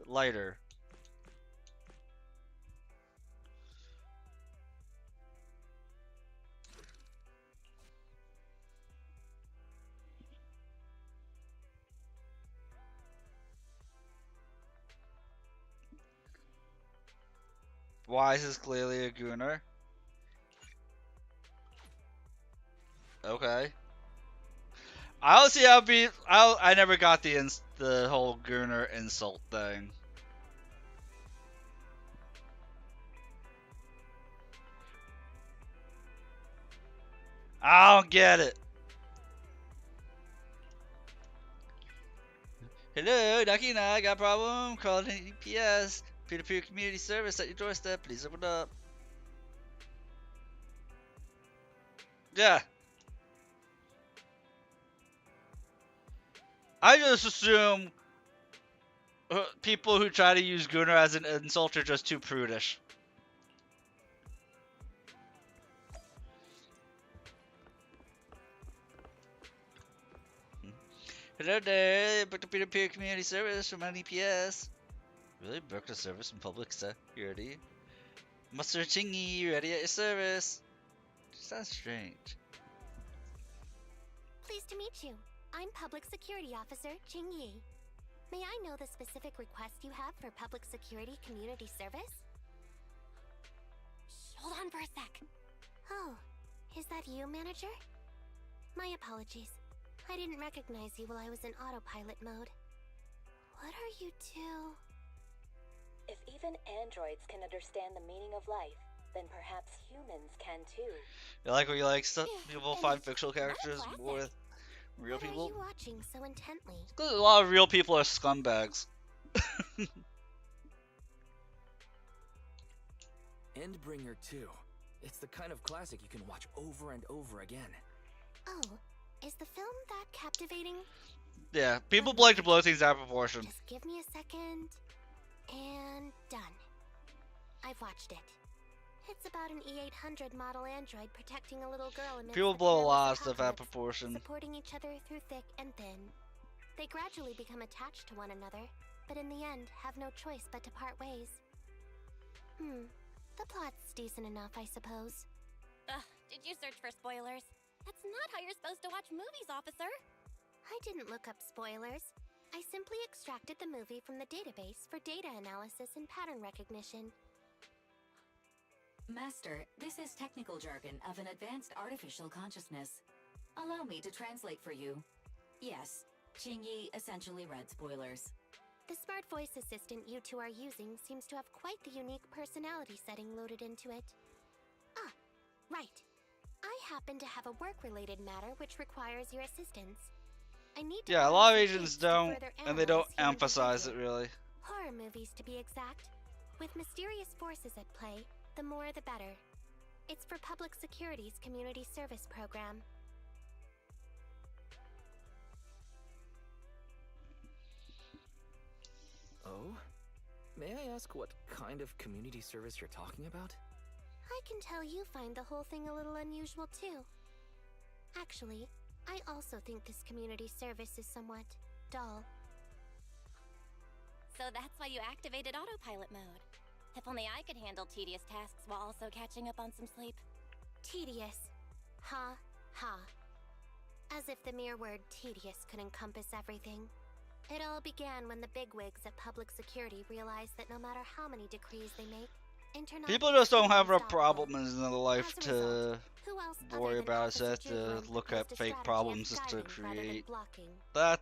S1: Lighter. Wise is clearly a gooner. Okay. I don't see how be. I never got the whole gooner insult thing. I don't get it. Hello, Nakina, I got a problem. Calling EPS. Peer-to-peer community service at your doorstep. Please open up. Yeah. I just assume people who try to use Gunnar as an insult are just too prudish. Hello there, booked a peer-to-peer community service from an EPS. Really booked a service from public security? Master Chingy, ready at your service. Sounds strange.
S5: Pleased to meet you. I'm Public Security Officer Ching Yi. May I know the specific request you have for public security community service? Shh, hold on for a sec. Oh, is that you, manager? My apologies. I didn't recognize you while I was in autopilot mode. What are you two?
S7: If even androids can understand the meaning of life, then perhaps humans can too.
S1: You like what you like? Stuff people find fictional characters Real
S5: What are
S1: people?
S5: you watching so intently?
S1: 'Cause a lot of real people are scumbags.
S6: Endbringer 2. It's the kind of classic you can watch over and over again.
S5: Oh, is the film that captivating?
S1: Yeah, people like to blow things out of proportion.
S5: Just give me a second. And done. I've watched it. It's about an E800 model android protecting a little girl amidst
S1: People
S5: the
S1: blow a
S5: perilous
S1: lot of stuff out of
S5: apocalypse,
S1: proportion.
S5: supporting each other through thick and thin. They gradually become attached to one another, but in the end have no choice but to part ways. The plot's decent enough, I suppose.
S11: Did you search for spoilers? That's not how you're supposed to watch movies, officer.
S5: I didn't look up spoilers. I simply extracted the movie from the database for data analysis and pattern recognition.
S7: Master, this is technical jargon of an advanced artificial consciousness. Allow me to translate for you. Yes, Qingyi essentially read spoilers.
S5: The smart voice assistant you two are using seems to have quite the unique personality setting loaded into it. Ah, right. I happen to have a work-related matter which requires your assistance. I need to
S1: Yeah, a
S5: borrow
S1: lot of
S5: some
S1: agents
S5: tapes to
S1: don't,
S5: further
S1: and they don't
S5: analyze human
S1: emphasize it
S5: behavior.
S1: really.
S5: Horror movies, to be exact. With mysterious forces at play, the more the better. It's for Public Security's Community Service Program.
S6: Oh? May I ask what kind of community service you're talking about?
S5: I can tell you find the whole thing a little unusual, too. Actually, I also think this community service is somewhat dull.
S11: So that's why you activated autopilot mode. If only I could handle tedious tasks while also catching up on some sleep.
S5: Tedious. Ha, ha. As if the mere word tedious could encompass everything. It all began when the bigwigs at Public Security realized that no matter how many decrees they make, Internet
S1: People
S5: is
S1: just don't
S5: still
S1: have enough
S5: unstoppable.
S1: problems in their life
S5: As a result,
S1: to
S5: who else other
S1: worry
S5: than
S1: about it, so they have
S5: Officer
S1: to
S5: Juglin
S1: look
S5: proposed
S1: at
S5: a
S1: fake
S5: strategy
S1: problems
S5: of
S1: just to
S5: guiding rather than
S1: create.
S5: blocking?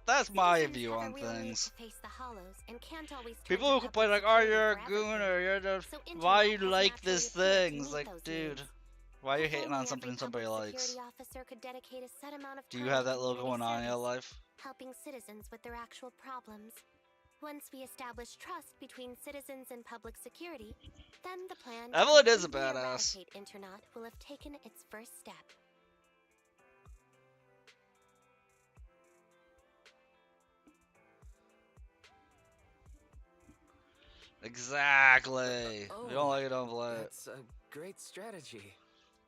S1: That's my
S5: Citizens
S1: view
S5: have a
S1: on
S5: real need
S1: things.
S5: to face the hollows and can't always turn
S1: People
S5: to
S1: who complain
S5: public
S1: like, "Oh,
S5: security
S1: you're a
S5: for
S1: goon,"
S5: everything.
S1: or "You're the
S5: So
S1: why
S5: Internet
S1: you
S5: has
S1: like
S5: naturally
S1: this
S5: appeared to
S1: thing?" It's
S5: meet
S1: like,
S5: those
S1: dude,
S5: needs.
S1: why are you
S5: If
S1: hating
S5: only
S1: on
S5: every
S1: something somebody
S5: public
S1: likes?
S5: security officer could dedicate a set amount of
S1: Do
S5: time
S1: you have
S5: to
S1: that little
S5: community
S1: going on in your
S5: service,
S1: life?
S5: helping citizens with their actual problems. Once we establish trust between citizens and public security, then the plan to
S1: Evelyn is a
S5: completely
S1: badass.
S5: eradicate Internet will have taken its first step.
S1: Exactly.
S6: Oh,
S1: You don't like it, don't play it.
S6: That's a great strategy.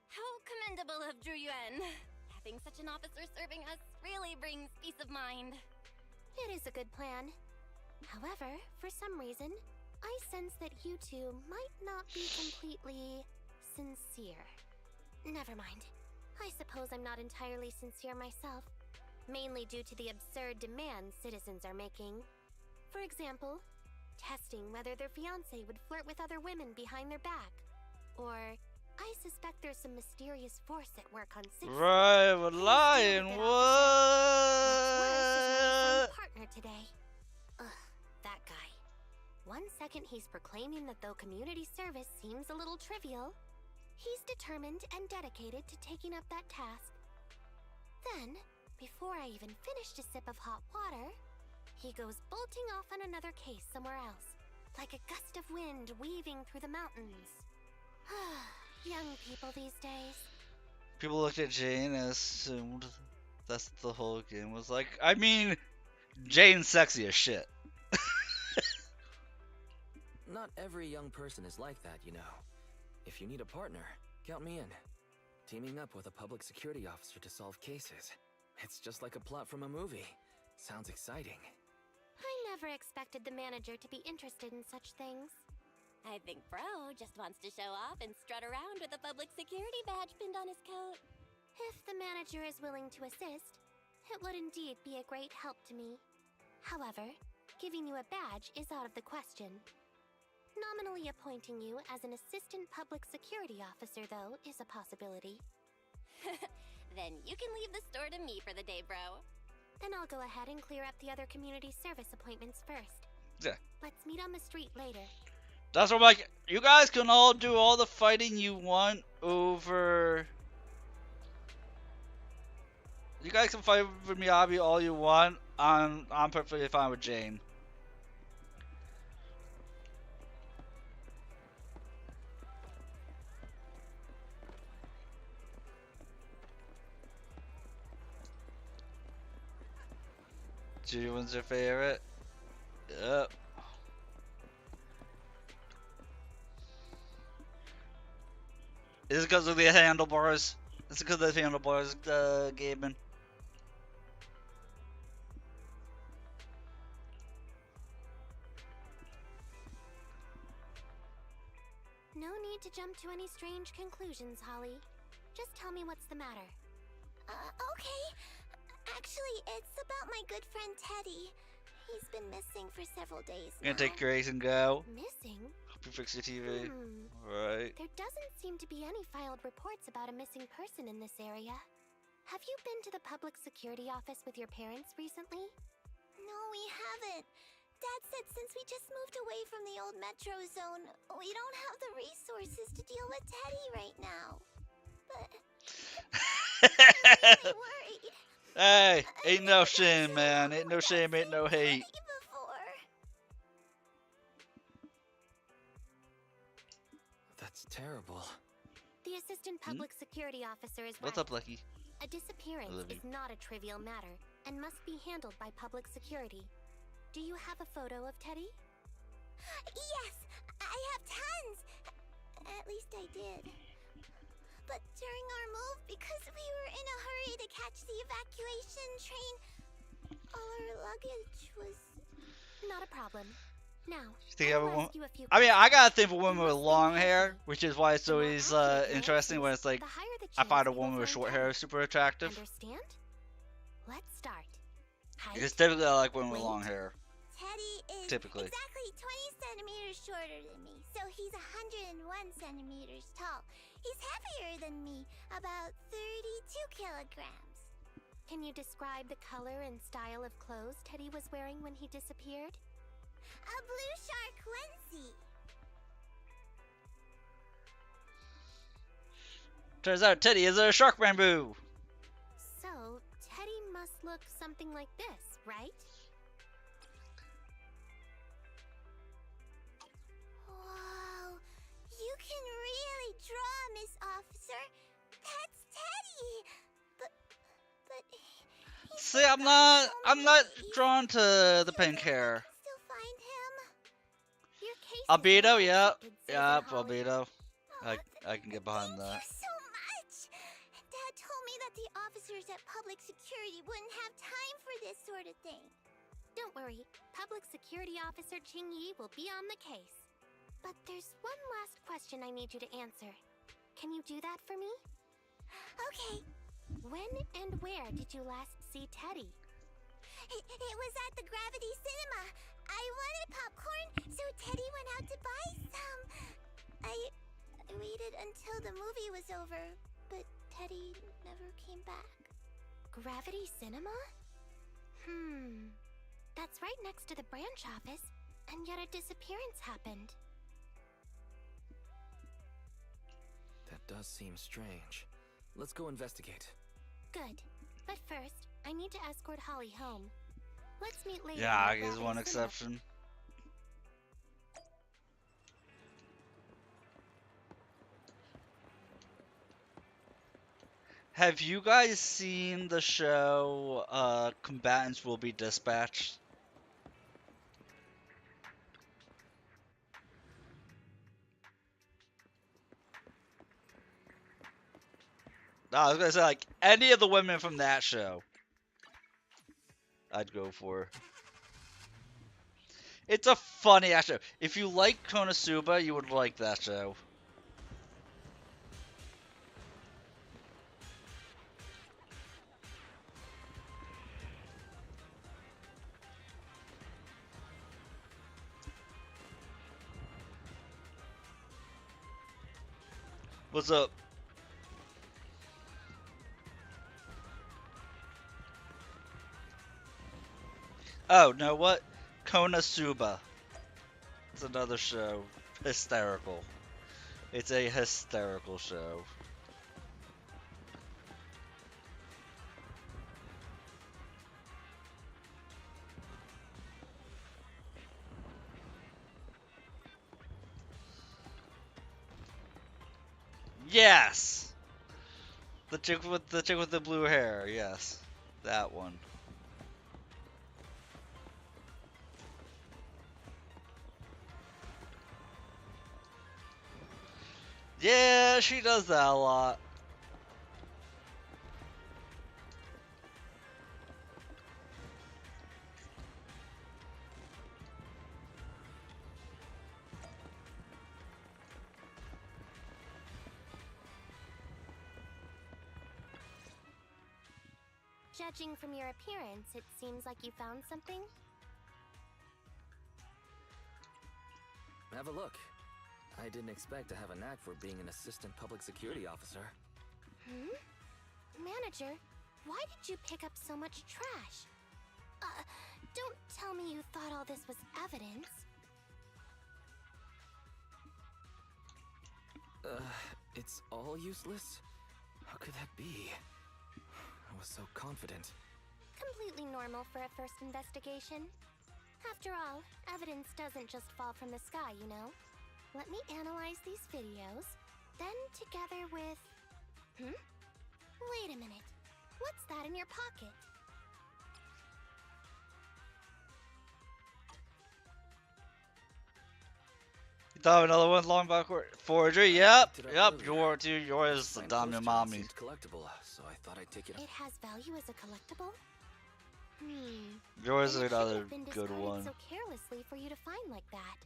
S11: How commendable of Druyuan. Having such an officer serving us really brings peace of mind.
S5: It is a good plan. However, for some reason, I sense that you two might not be completely sincere. Never mind. I suppose I'm not entirely sincere myself, mainly due to the absurd demands citizens are making. For example, testing whether their fiancé would flirt with other women behind their back. Or, I suspect there's some mysterious force at work on 6.
S1: Right, we're lying.
S5: What's worse is my
S1: What?
S5: son's partner today. Ugh, that guy. One second he's proclaiming that though community service seems a little trivial, he's determined and dedicated to taking up that task. Then, before I even finished a sip of hot water, he goes bolting off on another case somewhere else, like a gust of wind weaving through the mountains. Young people these days.
S1: People looked at Jane and assumed that's the whole game was like. I mean, Jane's sexy as shit.
S6: Not every young person is like that, you know. If you need a partner, count me in. Teaming up with a public security officer to solve cases. It's just like a plot from a movie. Sounds exciting.
S5: I never expected the manager to be interested in such things.
S11: I think Bro just wants to show off and strut around with a public security badge pinned on his coat.
S5: If the manager is willing to assist, it would indeed be a great help to me. However, giving you a badge is out of the question. Nominally appointing you as an assistant public security officer, though, is a possibility.
S11: Then you can leave the store to me for the day, Bro.
S5: Then I'll go ahead and clear up the other community service appointments first.
S1: Yeah.
S5: Let's meet on the street later.
S1: That's what I'm like. You guys can all do all the fighting you want over You guys can fight with Miyabi all you want. I'm perfectly fine with Jane. June's your favorite? Yep. Is it because of the handlebars? Is it because of the handlebars, Gaben?
S5: No need to jump to any strange conclusions, Holly. Just tell me what's the matter. Okay. Actually, it's about my good friend Teddy. He's been missing for several days now.
S1: Gonna take Grace and go.
S5: Missing?
S1: Hope you fix your TV. Right.
S5: There doesn't seem to be any filed reports about a missing person in this area. Have you been to the public security office with your parents recently? No, we haven't. Dad said since we just moved away from the old metro zone, we don't have the resources to deal with Teddy right now. But I'm really worried.
S1: Hey, ain't no shame, man. Ain't no shame, ain't no hate.
S6: That's terrible.
S5: The assistant public security officer is
S1: What's
S5: right.
S1: up, Lucky?
S5: A disappearance is not a trivial matter and must be handled by public security. Do you have a photo of Teddy? Yes, I have tons. At least I did. But during our move, because we were in a hurry to catch the evacuation train, all our luggage was not a problem. Now, I'll ask you a few
S1: I mean, I
S5: questions.
S1: got a thing for women with long hair, which is why it's always interesting when it's like I find a woman with short hair super attractive.
S5: Understand? Let's start.
S1: Because typically I like women with long hair.
S5: Teddy is
S1: Typically.
S5: exactly 20 centimeters shorter than me, so he's 101 centimeters tall. He's heavier than me, about 32 kilograms. Can you describe the color and style of clothes Teddy was wearing when he disappeared? A blue shark onesie.
S1: Turns out Teddy is a shark bamboo.
S5: So, Teddy must look something like this, right? Whoa, you can really draw, Miss Officer. That's Teddy. But
S1: See, I'm not drawn to the pink hair.
S5: still find him. Your case
S1: Albedo,
S5: is
S1: yep.
S5: accepted, Susan
S1: Yep,
S5: Holly.
S1: albedo.
S5: Aw,
S1: I can get behind that.
S5: Thank you so much. Dad told me that the officers at public security wouldn't have time for this sort of thing. Don't worry, Public Security Officer Ching Yi will be on the case. But there's one last question I need you to answer. Can you do that for me? Okay. When and where did you last see Teddy? It was at the Gravity Cinema. I wanted popcorn, so Teddy went out to buy some. I waited until the movie was over, but Teddy never came back. Gravity Cinema? That's right next to the branch office, and yet a disappearance happened.
S6: That does seem strange. Let's go investigate.
S5: Good. But first, I need to escort Holly home. Let's meet later.
S1: Yeah,
S5: at
S1: there's
S5: Gravity
S1: one
S5: Cinema.
S1: exception. Have you guys seen the show Combatants Will Be Dispatched? No, I was gonna say, like, any of the women from that show, I'd go for. It's a funny ass show. If you like Konosuba, you would like that show. What's up? Oh, know what? Konosuba. It's another show. Hysterical. It's a hysterical show. Yes. The chick with the blue hair. Yes, that one. Yeah, she does that a lot.
S5: Judging from your appearance, it seems like you found something.
S6: Have a look. I didn't expect to have a knack for being an assistant public security officer.
S5: Manager, why did you pick up so much trash? Don't tell me you thought all this was evidence.
S6: It's all useless? How could that be? I was so confident.
S5: Completely normal for a first investigation. After all, evidence doesn't just fall from the sky, you know? Let me analyze these videos, then together with... Wait a minute. What's that in your pocket?
S1: You thought of another one, long backward forgery? Yep,
S6: Picked it
S1: yep.
S6: up earlier.
S1: Yours is the
S6: Signed
S1: dominant
S6: poster
S1: mommy.
S6: seemed collectible, so I thought I'd take it.
S5: It has value as a collectible?
S1: Yours is
S5: And it shouldn't
S1: another
S5: have been
S1: good
S5: discarded
S1: one.
S5: so carelessly for you to find like that.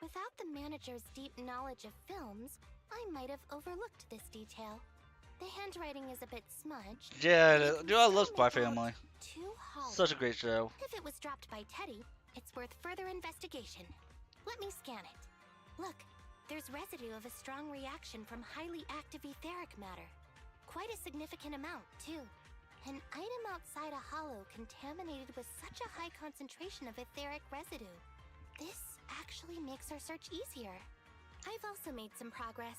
S5: Without the manager's deep knowledge of films, I might have overlooked this detail. The handwriting is a bit smudged.
S1: Yeah,
S5: but you can
S1: dude, I
S5: still
S1: love Spy
S5: make out
S1: Family.
S5: too hollow.
S1: Such a great show.
S5: If it was dropped by Teddy, it's worth further investigation. Let me scan it. Look, there's residue of a strong reaction from highly active etheric matter. Quite a significant amount, too. An item outside a hollow contaminated with such a high concentration of etheric residue. This actually makes our search easier. I've also made some progress.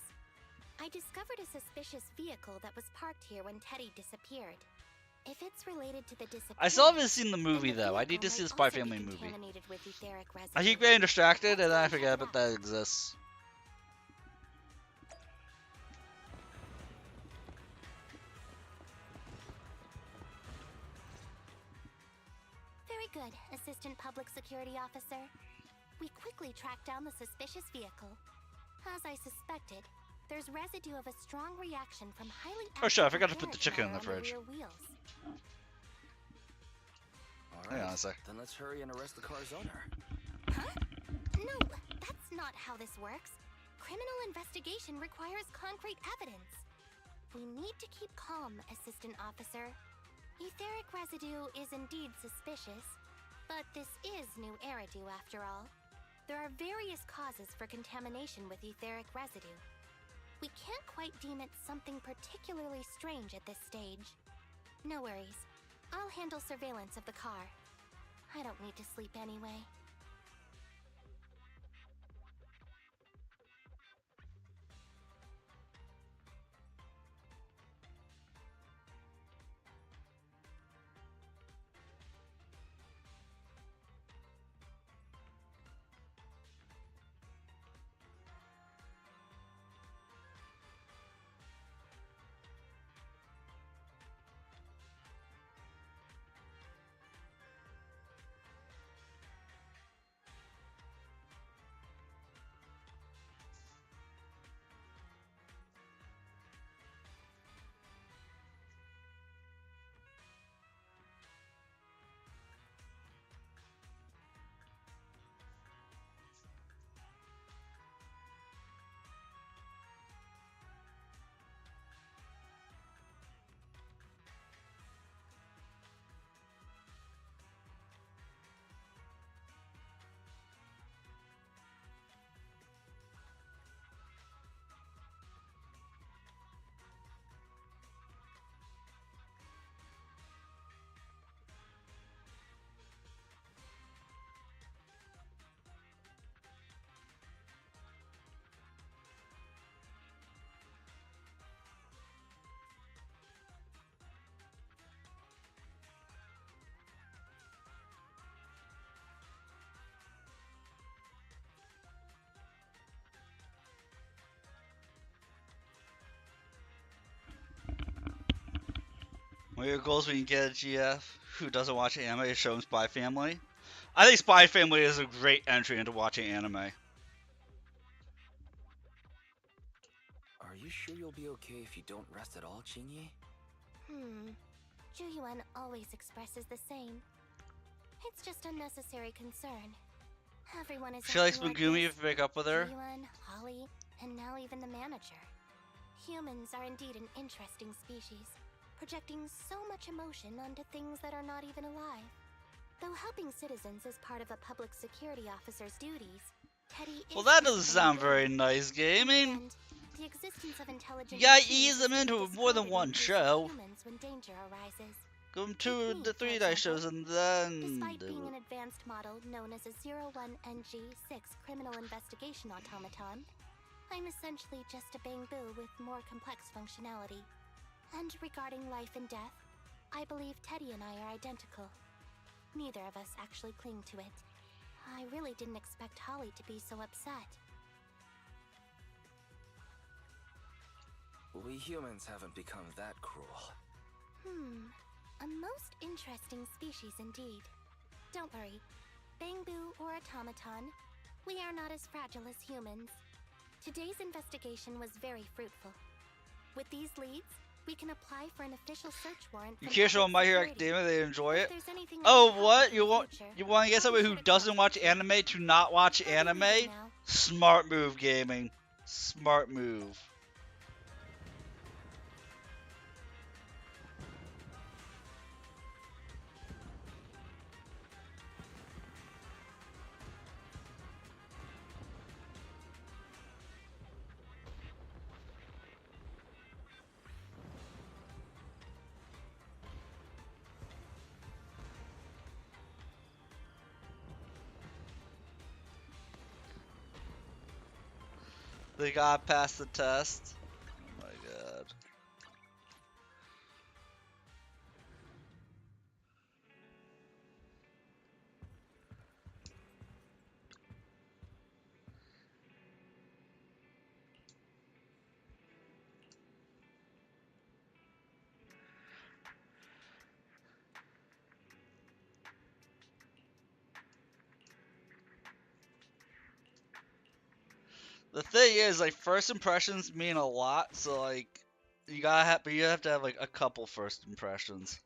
S5: I discovered a suspicious vehicle that was parked here when Teddy disappeared. If it's related to the disappearance...
S1: I still haven't seen the movie though. I need to see the Spy Family movie. I keep getting distracted and then I forget about that exists.
S5: Very good, Assistant Public Security Officer. We quickly tracked down the suspicious vehicle. As I suspected, there's residue of a strong reaction from highly active
S1: Oh shit, I forgot to put the
S5: etheric
S1: chicken in the
S5: matter on
S1: fridge.
S5: rear wheels.
S6: Alright,
S1: Hang on a sec.
S6: then let's hurry and arrest the car's owner.
S5: Huh? No, that's not how this works. Criminal investigation requires concrete evidence. We need to keep calm, Assistant Officer. Etheric residue is indeed suspicious, but this is new Eridu after all. There are various causes for contamination with etheric residue. We can't quite deem it something particularly strange at this stage. No worries. I'll handle surveillance of the car. I don't need to sleep anyway.
S1: What are your goals when you get a GF who doesn't watch anime to show him Spy Family? I think Spy Family is a great entry into watching anime.
S6: Are you sure you'll be okay if you don't rest at all, Qingyi?
S5: Juyuan always expresses the same. It's just unnecessary concern. Everyone is
S1: She likes
S5: acting like
S1: Megumi
S5: this.
S1: if you break up with her.
S5: Juyuan, Holly, and now even the manager. Humans are indeed an interesting species, projecting so much emotion onto things that are not even alive. Though helping citizens is part of a public security officer's duties, Teddy is
S1: Well, that doesn't
S5: just
S1: sound
S5: being
S1: very
S5: good.
S1: nice, gaming.
S5: And the existence of intelligent
S1: You gotta
S5: machines
S1: ease them
S5: is
S1: into more than
S5: discarded in
S1: one
S5: case of
S1: show.
S5: humans when danger arises.
S1: Give them 2
S5: me,
S1: to
S5: for
S1: 3 dice
S5: example.
S1: shows and then
S5: Despite
S1: do
S5: being
S1: it.
S5: an advanced model known as a 01NG6 criminal investigation automaton, I'm essentially just a Bangbu with more complex functionality. And regarding life and death, I believe Teddy and I are identical. Neither of us actually cling to it. I really didn't expect Holly to be so upset.
S6: We humans haven't become that cruel.
S5: A most interesting species indeed. Don't worry, Bangbu or automaton, we are not as fragile as humans. Today's investigation was very fruitful. With these leads, we can apply for an official search warrant.
S1: You
S5: from
S1: can't show them My
S5: public
S1: Hero
S5: security.
S1: Academia, they enjoy
S5: If
S1: it.
S5: there's anything I
S1: Oh,
S5: can help
S1: what?
S5: with in
S1: You
S5: the
S1: want
S5: future,
S1: you want to get
S5: I'll be
S1: somebody
S5: sure
S1: who
S5: to
S1: doesn't watch
S5: contact you.
S1: anime to not watch
S5: I'll be
S1: anime?
S5: leaving now.
S1: Smart move, gaming. Smart move. They got past the test. Oh my god. The thing is, like, first impressions mean a lot, so like, but you have to have like a couple first impressions.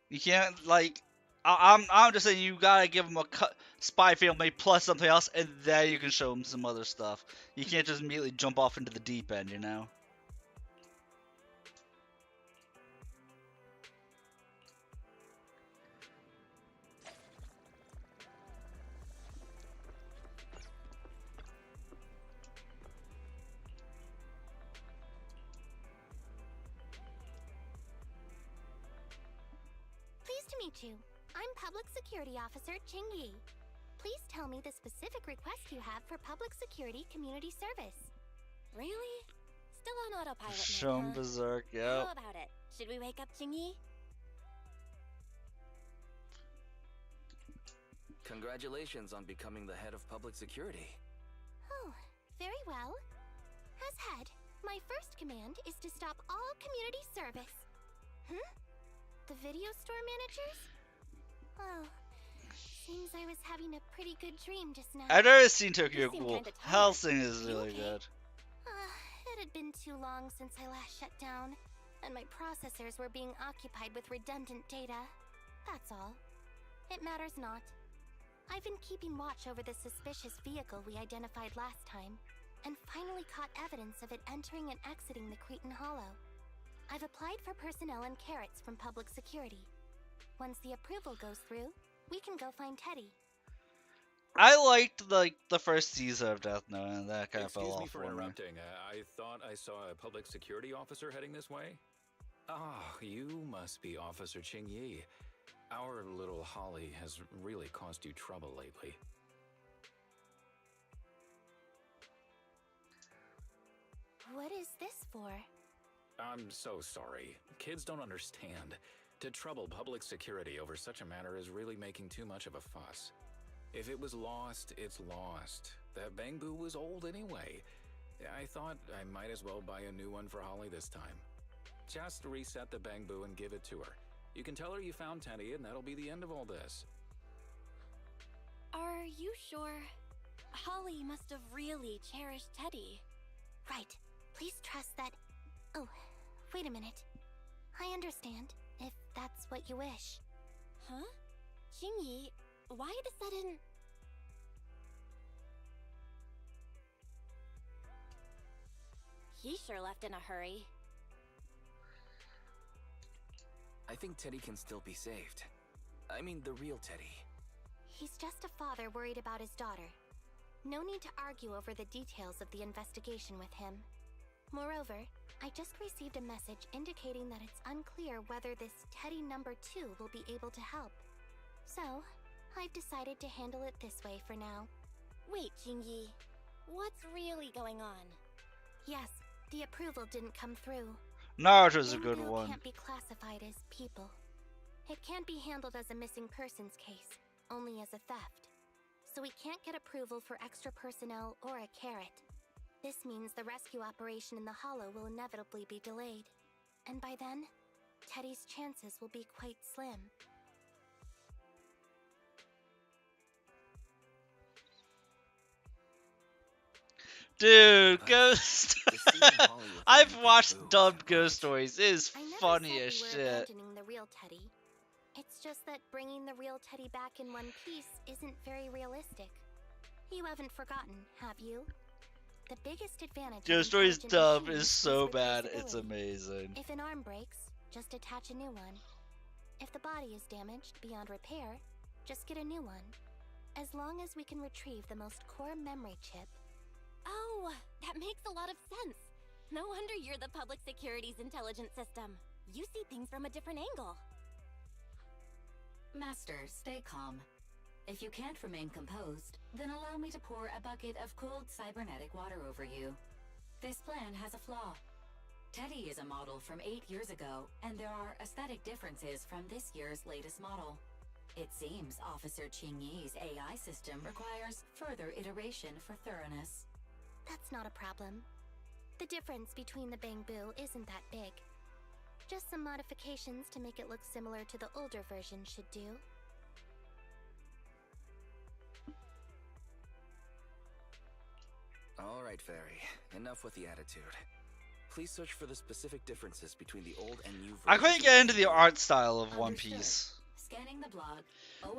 S1: You can't like, I'm just saying you gotta give them a Spy Family plus something else, and then you can show them some other stuff. You can't just immediately jump off into the deep end, you know.
S5: Pleased to meet you. I'm Public Security Officer Ching Yi. Please tell me the specific request you have for public security community service.
S11: Really? Still on autopilot mode,
S1: Show 'em
S11: huh?
S1: berserk,
S11: How
S1: yep.
S11: about it? Should we wake up Chingy?
S6: Congratulations on becoming the head of public security.
S5: Oh, very well. As head, my first command is to stop all community service. The video store managers? Oh, seems I was having a pretty good dream just now.
S1: I've never seen Tokyo
S11: You seem
S1: Ghoul.
S11: kinda tired.
S1: Hellsing is
S5: You
S1: really
S5: okay?
S1: good.
S5: It had been too long since I last shut down, and my processors were being occupied with redundant data. That's all. It matters not. I've been keeping watch over the suspicious vehicle we identified last time, and finally caught evidence of it entering and exiting the Cretan Hollow. I've applied for personnel and carrots from public security. Once the approval goes through, we can go find Teddy.
S1: I liked like the first season of Death Note, and that kind of fell
S12: Excuse me
S1: off
S12: for
S1: for me.
S12: interrupting. I thought I saw a public security officer heading this way. Ah, you must be Officer Ching Yi. Our little Holly has really caused you trouble lately.
S5: What is this for?
S12: I'm so sorry. Kids don't understand. To trouble public security over such a matter is really making too much of a fuss. If it was lost, it's lost. That Bangbu was old anyway. I thought I might as well buy a new one for Holly this time. Just reset the Bangbu and give it to her. You can tell her you found Teddy, and that'll be the end of all this.
S11: Are you sure? Holly must have really cherished Teddy.
S5: Right. Please trust that. Oh, wait a minute. I understand, if that's what you wish.
S11: Huh? Xingyi, why the sudden... He sure left in a hurry.
S6: I think Teddy can still be saved. I mean, the real Teddy.
S5: He's just a father worried about his daughter. No need to argue over the details of the investigation with him. Moreover, I just received a message indicating that it's unclear whether this Teddy number 2 will be able to help. So, I've decided to handle it this way for now.
S11: Wait, Xingyi. What's really going on?
S5: Yes, the approval didn't come through.
S1: Naruto's a good
S5: Bangbu
S1: one.
S5: can't be classified as people. It can't be handled as a missing persons case, only as a theft. So we can't get approval for extra personnel or a carrot. This means the rescue operation in the Hollow will inevitably be delayed. And by then, Teddy's chances will be quite slim.
S1: Dude, Ghost.
S6: Holly with
S1: I've
S6: the
S1: watched
S6: Bangbu
S1: dubbed
S6: was
S1: Ghost Stories. It is
S5: I never
S1: funny
S5: said
S1: as
S5: we were
S1: shit.
S5: abandoning the real Teddy. It's just that bringing the real Teddy back in one piece isn't very realistic. You haven't forgotten, have you? The biggest advantage
S1: Ghost
S5: of
S1: Stories
S5: intelligent
S1: dub
S5: machines
S1: is so bad,
S5: replaceability.
S1: it's amazing.
S5: If an arm breaks, just attach a new one. If the body is damaged beyond repair, just get a new one. As long as we can retrieve the most core memory chip.
S11: Oh, that makes a lot of sense. No wonder you're the public security's intelligence system. You see things from a different angle.
S7: Master, stay calm. If you can't remain composed, then allow me to pour a bucket of cold cybernetic water over you. This plan has a flaw. Teddy is a model from 8 years ago, and there are aesthetic differences from this year's latest model. It seems Officer Qingyi's AI system requires further iteration for thoroughness.
S5: That's not a problem. The difference between the Bangbu isn't that big. Just some modifications to make it look similar to the older version should do.
S6: Alright, Fairy. Enough with the attitude. Please search for the specific differences between the old and new versions.
S1: I couldn't get into the art style of One
S7: Understood.
S1: Piece.
S7: Scanning the blog.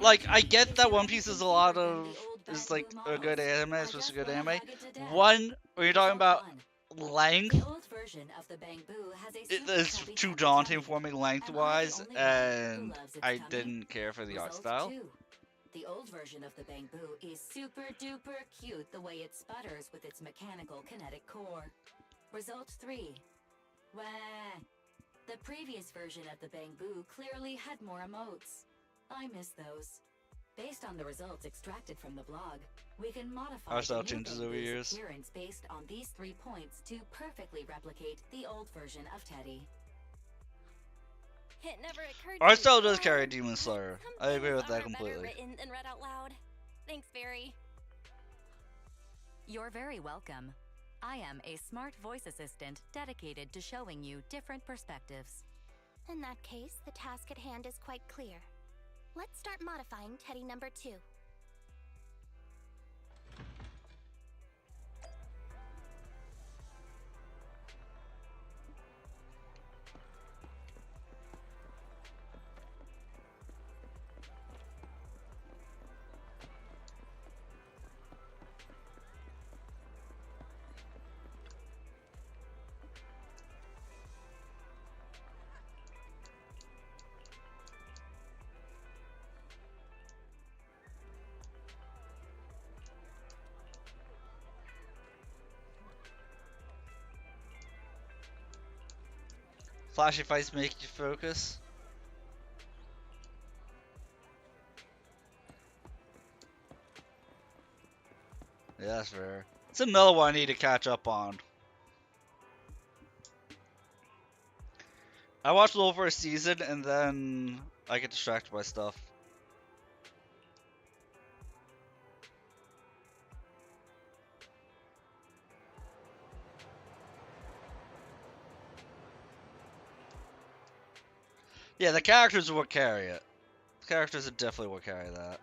S1: Like, I get that One Piece is a lot of, is like a good anime, it's supposed to be a good anime. One, when you're talking about length,
S7: The old version of the Bangbu has a
S1: it
S7: super
S1: is
S7: chubby
S1: too
S7: type
S1: daunting
S7: of
S1: for me
S7: tummy,
S1: lengthwise,
S7: and I'm the only one who
S1: and
S7: loves its
S1: I
S7: tummy.
S1: didn't care for the art
S7: Result
S1: style.
S7: 2. The old version of the Bangbu is super duper cute the way it sputters with its mechanical kinetic core. Result 3. Wah. The previous version of the Bangbu clearly had more emotes. I miss those. Based on the results extracted from the blog, we can modify
S1: Art style
S7: the new
S1: changes over
S7: Bangbu's
S1: years.
S7: appearance based on these 3 points to perfectly replicate the old version of Teddy.
S11: It never occurred to
S1: Art
S11: me
S1: style does
S11: before,
S1: carry Demon Slayer.
S11: some
S1: I agree
S11: things
S1: with that
S11: are better
S1: completely.
S11: written than read out loud. Thanks, Fairy.
S13: You're very welcome. I am a smart voice assistant dedicated to showing you different perspectives.
S5: In that case, the task at hand is quite clear. Let's start modifying Teddy number 2.
S1: Flashy fights make you focus. Yeah, that's fair. It's another one I need to catch up on. I watched a little for a season and then I get distracted by stuff. Yeah, the characters will carry it. The characters definitely will carry that.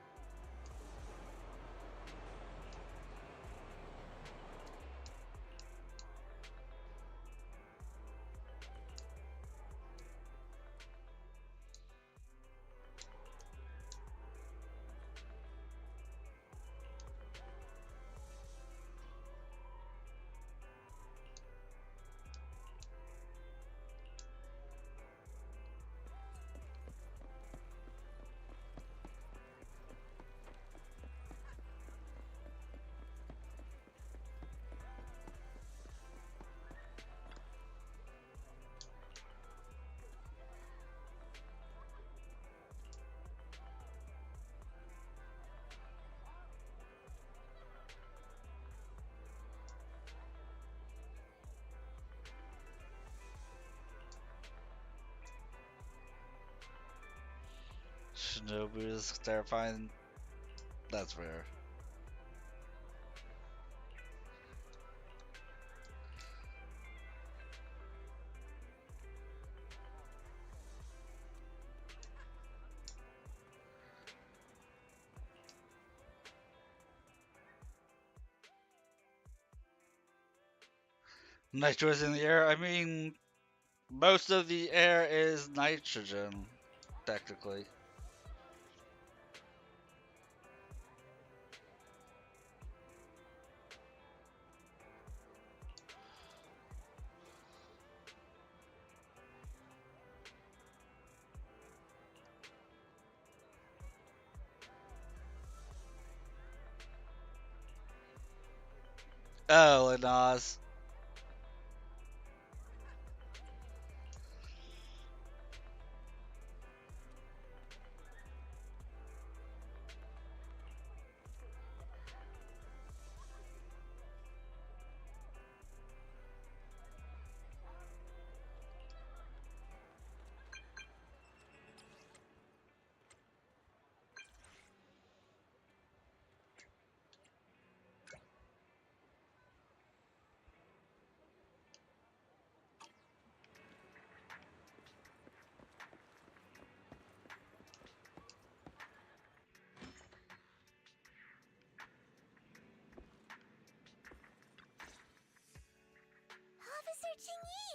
S1: Shinobu is terrifying. That's rare. Nitro's in the air. I mean, most of the air is nitrogen, technically. Oh, and Oz.
S5: Officer Chingy!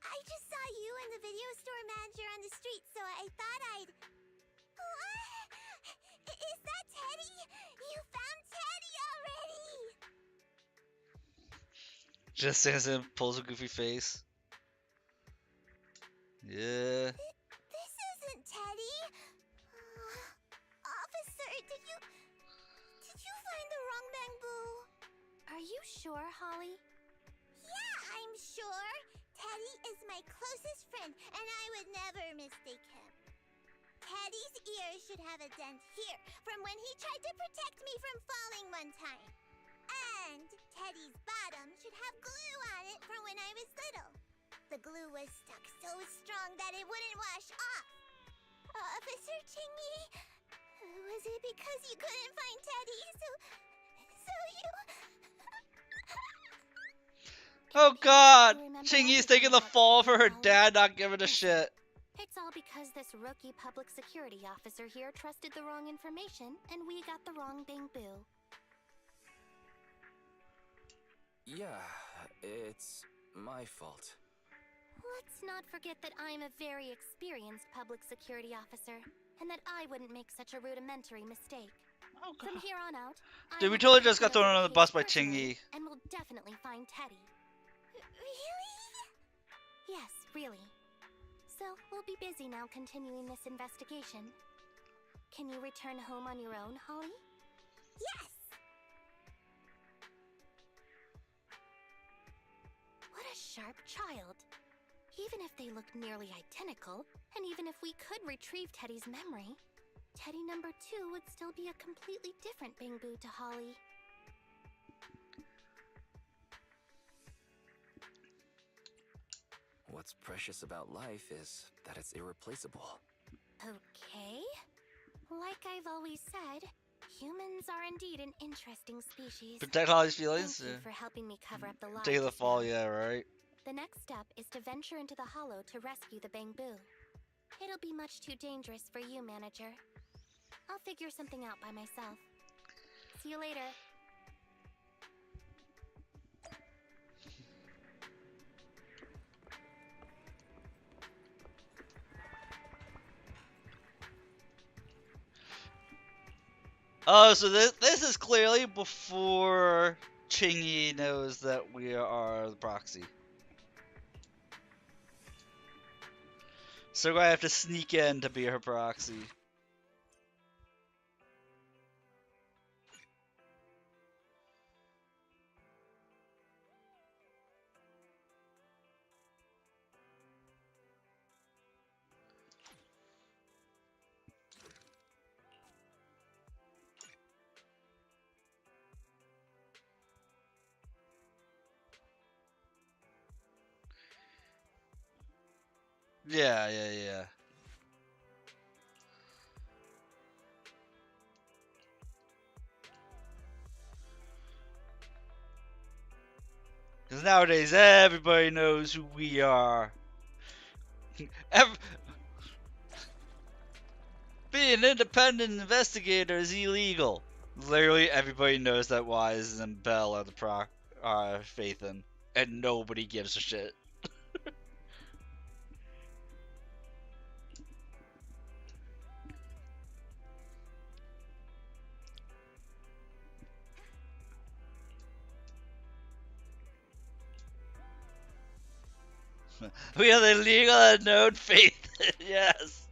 S5: I just saw you and the video store manager on the street, so I thought I'd... What? Is that Teddy? You found Teddy already!
S1: Just stands and pulls a goofy face. Yeah.
S5: This isn't Teddy. Officer, did you find the wrong bamboo? Are you sure, Holly? Yeah, I'm sure. Teddy is my closest friend, and I would never mistake him. Teddy's ear should have a dent here from when he tried to protect me from falling one time. And Teddy's bottom should have glue on it from when I was little. The glue was stuck so strong that it wouldn't wash off. Officer Chingy, was it because you couldn't find Teddy, so you...
S1: Oh god! Chingy's taking the fall for her dad not giving a shit.
S5: It's all because this rookie public security officer here trusted the wrong information, and we got the wrong bamboo.
S6: Yeah, it's my fault.
S5: Let's not forget that I'm a very experienced public security officer, and that I wouldn't make such a rudimentary mistake.
S1: Oh,
S5: From here on out,
S1: dude, we
S5: I will
S1: totally
S5: take
S1: just got
S5: care
S1: thrown
S5: of
S1: on the
S5: case
S1: bus by
S5: personally,
S1: Chingy.
S5: and we'll definitely find Teddy. Really? Yes, really. So, we'll be busy now continuing this investigation. Can you return home on your own, Holly? Yes! What a sharp child. Even if they look nearly identical, and even if we could retrieve Teddy's memory, Teddy number 2 would still be a completely different bamboo to Holly.
S6: What's precious about life is that it's irreplaceable.
S5: Okay. Like I've always said, humans are indeed an interesting species.
S1: Protect Holly's feelings?
S5: Thank you for helping me cover up the lie.
S1: Take the fall, yeah, right?
S5: The next step is to venture into the hollow to rescue the bamboo. It'll be much too dangerous for you, manager. I'll figure something out by myself. See you later.
S1: Oh, so this is clearly before Chingy knows that we are the proxy. So I have to sneak in to be her proxy. Yeah. Because nowadays everybody knows who we are. Being an independent investigator is illegal. Literally everybody knows that Wise and Bell are the Phaethon, and nobody gives a shit. We are the legal and known Phaethon, yes.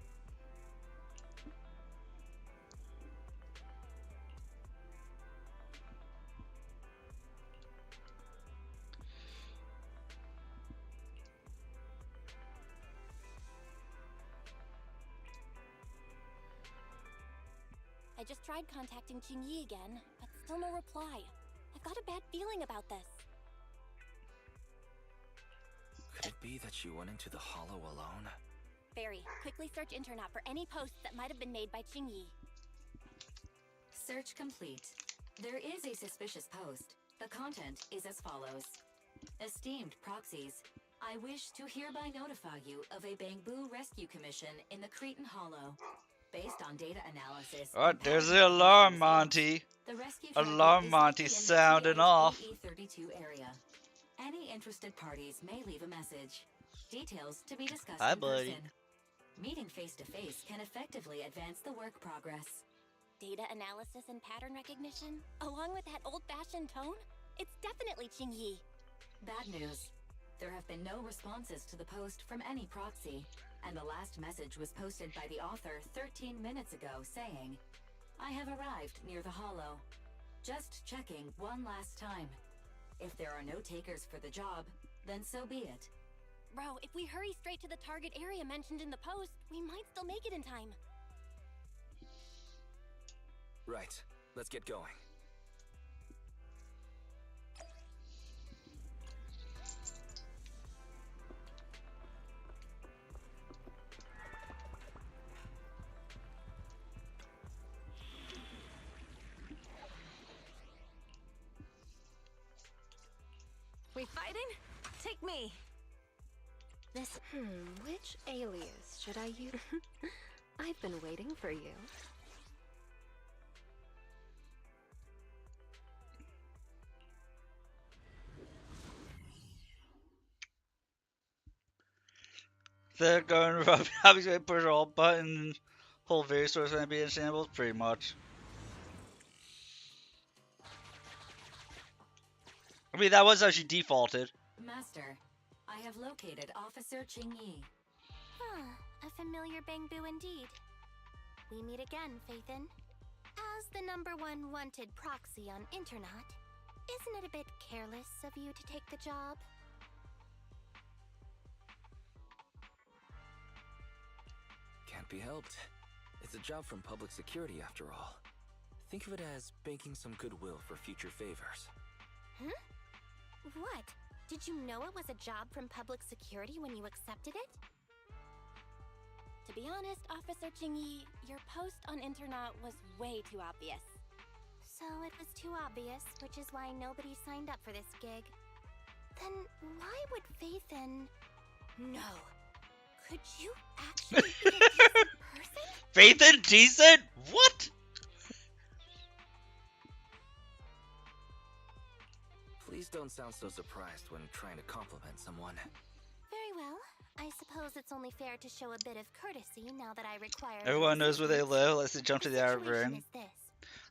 S11: I just tried contacting Qingyi again, but still no reply. I've got a bad feeling about this.
S6: Could it be that she went into the hollow alone?
S11: Barry, quickly search internet for any posts that might have been made by Qingyi.
S13: Search complete. There is a suspicious post. The content is as follows. Esteemed proxies, I wish to hereby notify you of a Bangbu rescue commission in the Cretan Hollow. Based on data analysis...
S1: Oh, there's the alarm, Monty.
S13: The rescue
S1: Alarm Monty sounding off.
S13: 32 area. Any interested parties may leave a message. Details to be discussed
S1: Hi,
S13: in
S1: buddy.
S13: person. Meeting face-to-face can effectively advance the work progress.
S11: Data analysis and pattern recognition, along with that old-fashioned tone? It's definitely Qingyi.
S13: Bad news. There have been no responses to the post from any proxy, and the last message was posted by the author 13 minutes ago saying, I have arrived near the hollow. Just checking one last time. If there are no takers for the job, then so be it.
S11: Bro, if we hurry straight to the target area mentioned in the post, we might still make it in time.
S6: Right. Let's get going.
S14: We fighting? Take me.
S15: This, which alias should I use? I've been waiting for you.
S1: They're going to obviously push all buttons, whole video source gonna be in shambles, pretty much. I mean, that was how she defaulted.
S13: Master, I have located Officer Qingyi.
S5: A familiar Bangbu indeed. We meet again, Phaethon. As the #1 wanted proxy on internet, isn't it a bit careless of you to take the job?
S6: Can't be helped. It's a job from public security after all. Think of it as banking some goodwill for future favors.
S5: Huh? What? Did you know it was a job from public security when you accepted it?
S11: To be honest, Officer Qingyi, your post on internet was way too obvious.
S5: So it was too obvious, which is why nobody signed up for this gig. Then why would Phaethon... No.
S11: Could you actually be a decent person?
S1: Faith and decent? What?
S6: Please don't sound so surprised when trying to compliment someone.
S5: Very well. I suppose it's only fair to show a bit of courtesy now that I require.
S1: Everyone knows where they live. Let's jump to the outer
S5: situation
S1: ring.
S5: is this.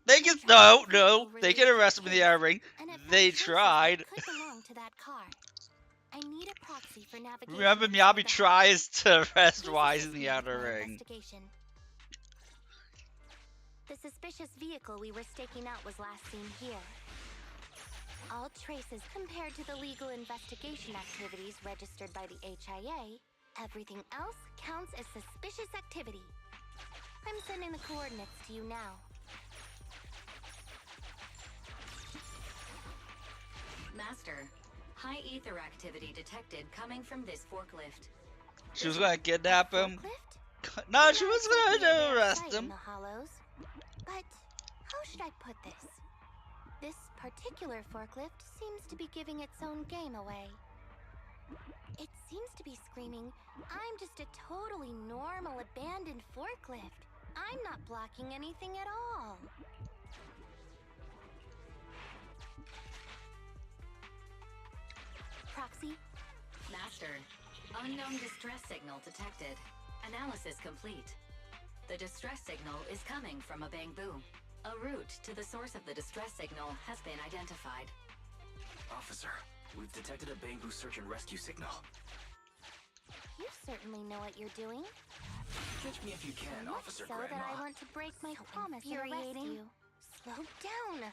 S1: They can no. They can arrest him in the outer ring. They tried.
S5: Could belong to that car. I need a proxy for navigation.
S1: Remember, Miyabi tries to arrest Wise in the outer ring.
S5: The suspicious vehicle we were staking out was last seen here. All traces compared to the legal investigation activities registered by the HIA, everything else counts as suspicious activity. I'm sending the coordinates to you now.
S13: Master, high ether activity detected coming from this forklift.
S1: She was gonna kidnap him. No, she was gonna arrest him.
S5: But how should I put this? This particular forklift seems to be giving its own game away. It seems to be screaming, "I'm just a totally normal abandoned forklift. I'm not blocking anything at all." Proxy?
S13: Master, unknown distress signal detected. Analysis complete. The distress signal is coming from a bamboo. A route to the source of the distress signal has been identified.
S6: Officer, we've detected a bamboo search and rescue signal.
S5: You certainly know what you're doing.
S6: Catch me if you can, Officer
S5: So
S6: Grandma.
S5: that I want to break my promise and arrest you. Slow down.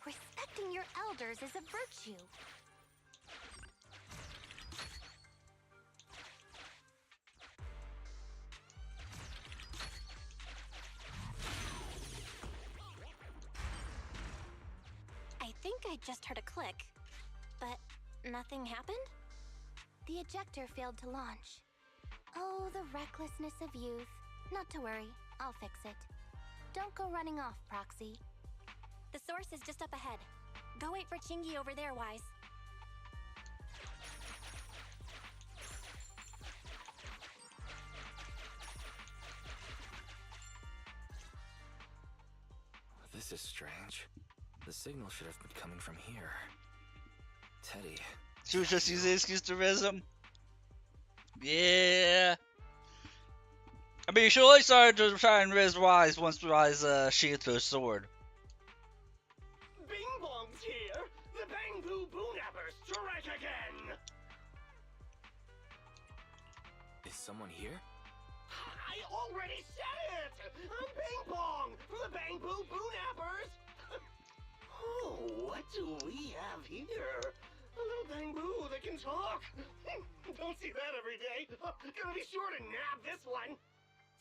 S5: Respecting your elders is a virtue.
S11: I think I just heard a click, but nothing happened?
S5: The ejector failed to launch. Oh, the recklessness of youth. Not to worry, I'll fix it. Don't go running off, Proxy.
S11: The source is just up ahead. Go wait for Chingy over there, Wise.
S6: This is strange. The signal should have been coming from here. Teddy.
S1: She was just using the excuse to riz him. Yeah. I mean, she only started to try and riz Wise once Wise sheathed her sword.
S16: Bing Bong's here! The Bamboo Boonappers strike again!
S6: Is someone here?
S16: I already said it! I'm Bing Bong from the Bamboo Boonappers! Oh, what do we have here? A little bamboo that can talk! Don't see that every day! Gonna be sure to nab this one!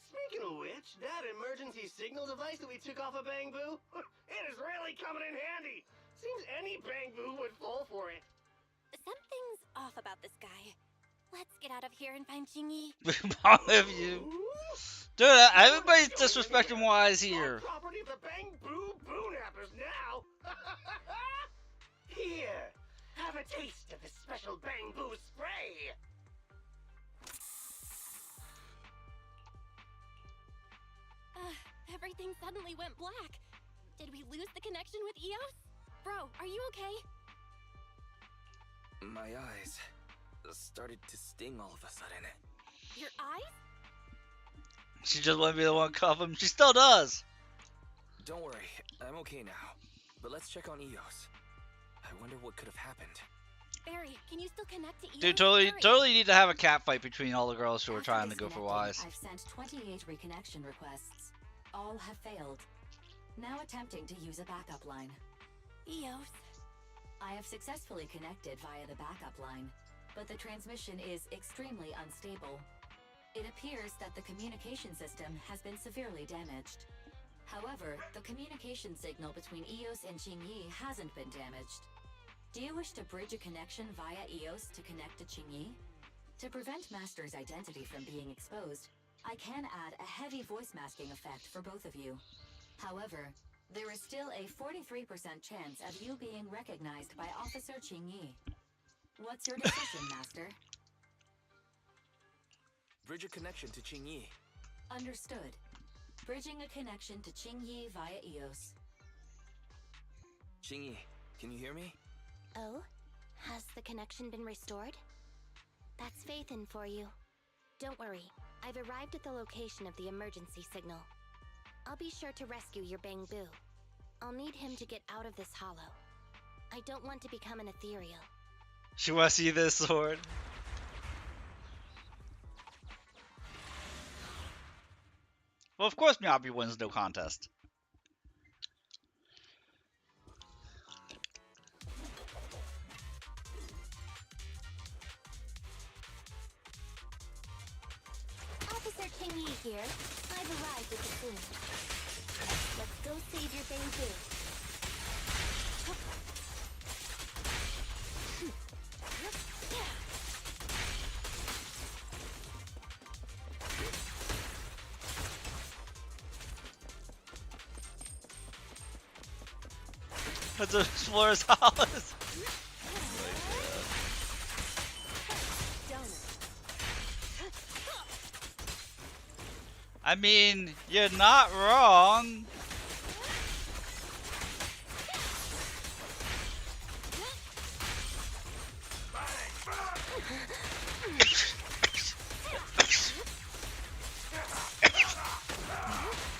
S16: Speaking of which, that emergency signal device that we took off of Bamboo, it is really coming in handy! Seems any Bamboo would fall for it.
S11: Something's off about this guy. Let's get out of here and find Chingy.
S1: All of you. Dude, everybody's disrespecting Wise here.
S16: Property of the Bamboo Boonappers now! Here, have a taste of this special bamboo spray!
S11: Everything suddenly went black. Did we lose the connection with Eos? Bro, are you okay?
S6: My eyes started to sting all of a sudden.
S11: Your eyes?
S1: She just wanted to be the one to cuff him. She still does.
S6: Don't worry, I'm okay now. But let's check on Eos. I wonder what could have happened.
S11: Barry, can you still connect to Eos?
S1: Dude, totally need to have a cat fight between all the girls who are trying to go for Wise.
S13: I've sent 28 reconnection requests. All have failed. Now attempting to use a backup line.
S11: Eos.
S13: I have successfully connected via the backup line, but the transmission is extremely unstable. It appears that the communication system has been severely damaged. However, the communication signal between Eos and Qingyi hasn't been damaged. Do you wish to bridge a connection via Eos to connect to Qingyi? To prevent Master's identity from being exposed, I can add a heavy voice masking effect for both of you. However, there is still a 43% chance of you being recognized by Officer Qingyi. What's your decision, Master?
S6: Bridge a connection to Qingyi.
S13: Understood. Bridging a connection to Qingyi via EOS.
S6: Qingyi, can you hear me?
S5: Oh? Has the connection been restored? That's Phaethon for you. Don't worry, I've arrived at the location of the emergency signal. I'll be sure to rescue your Bangbu. I'll need him to get out of this hollow. I don't want to become an ethereal.
S1: She wants to see this sword. Well, of course Miyabi wins no contest.
S5: Officer Qingyi here. I've arrived at the scene. Let's go save your Bangbu.
S1: That's a Explorer's Hollis. I mean, you're not wrong.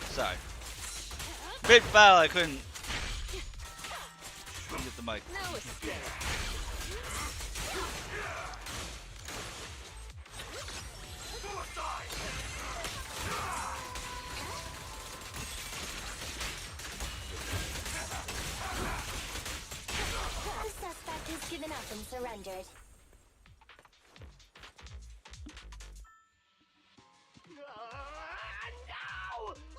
S1: Sorry. Big battle, I couldn't get the mic.
S16: No escape.
S5: The suspect has given up and surrendered.
S16: No!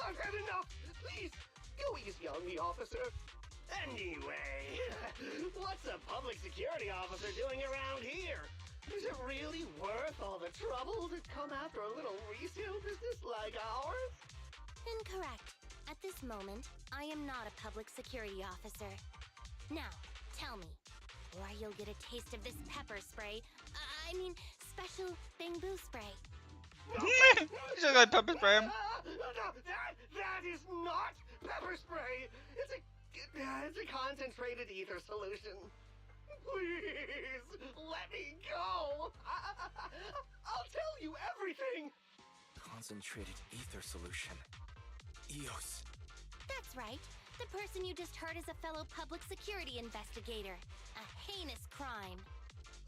S16: I've had enough! Please, go easy on me, officer. Anyway, what's a public security officer doing around here? Is it really worth all the trouble to come after a little resale business like ours?
S5: Incorrect. At this moment, I am not a public security officer. Now, tell me, or you'll get a taste of this pepper spray. I mean, special Bangbu spray.
S1: You just like pepper spray.
S16: No, that is not pepper spray. It's a concentrated ether solution. Please, let me go. I'll tell you everything.
S6: Concentrated ether solution. EOS.
S5: That's right. The person you just heard is a fellow public security investigator. A heinous crime.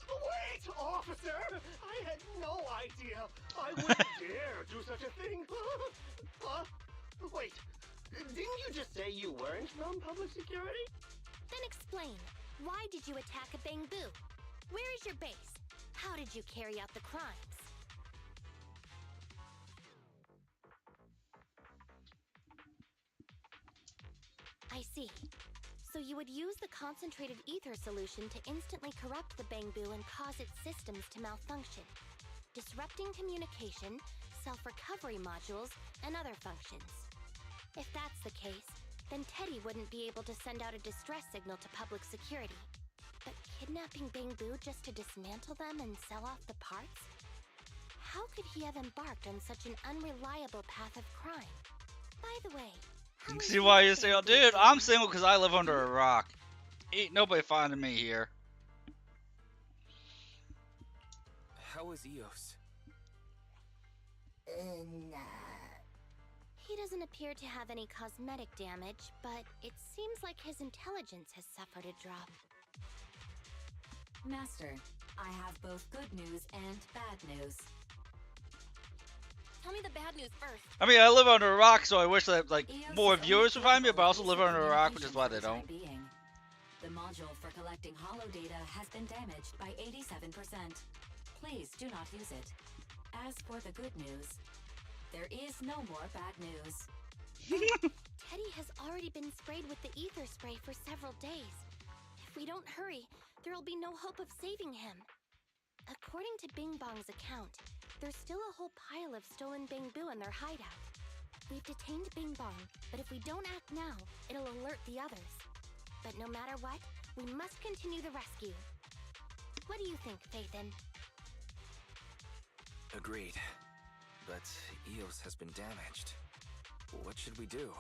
S16: Wait, officer! I had no idea. I wouldn't dare do such a thing. Wait, didn't you just say you weren't from public security?
S5: Then explain. Why did you attack a Bangbu? Where is your base? How did you carry out the crimes? I see. So you would use the concentrated ether solution to instantly corrupt the Bangbu and cause its systems to malfunction, disrupting communication, self-recovery modules, and other functions. If that's the case, then Teddy wouldn't be able to send out a distress signal to public security. But kidnapping Bangbu just to dismantle them and sell off the parts? How could he have embarked on such an unreliable path of crime? By the way,
S1: See why you're single? Dude, I'm single because I live under a rock. Ain't nobody finding me here.
S6: How is EOS?
S5: He doesn't appear to have any cosmetic damage, but it seems like his intelligence has suffered a drop.
S13: Master, I have both good news and bad news.
S11: Tell me the bad news first.
S1: I mean, I live under a rock, so I wish that like more viewers would find me, but I also live under a rock, which is why they don't.
S13: The module for collecting holo data has been damaged by 87%. Please do not use it. As for the good news, there is no more bad news.
S5: Teddy has already been sprayed with the ether spray for several days. If we don't hurry, there will be no hope of saving him. According to Bing Bong's account, there's still a whole pile of stolen Bangbu in their hideout. We've detained Bing Bong, but if we don't act now, it'll alert the others. But no matter what, we must continue the rescue. What do you think, Phaethon?
S6: Agreed. but EOS has been damaged. What should we do?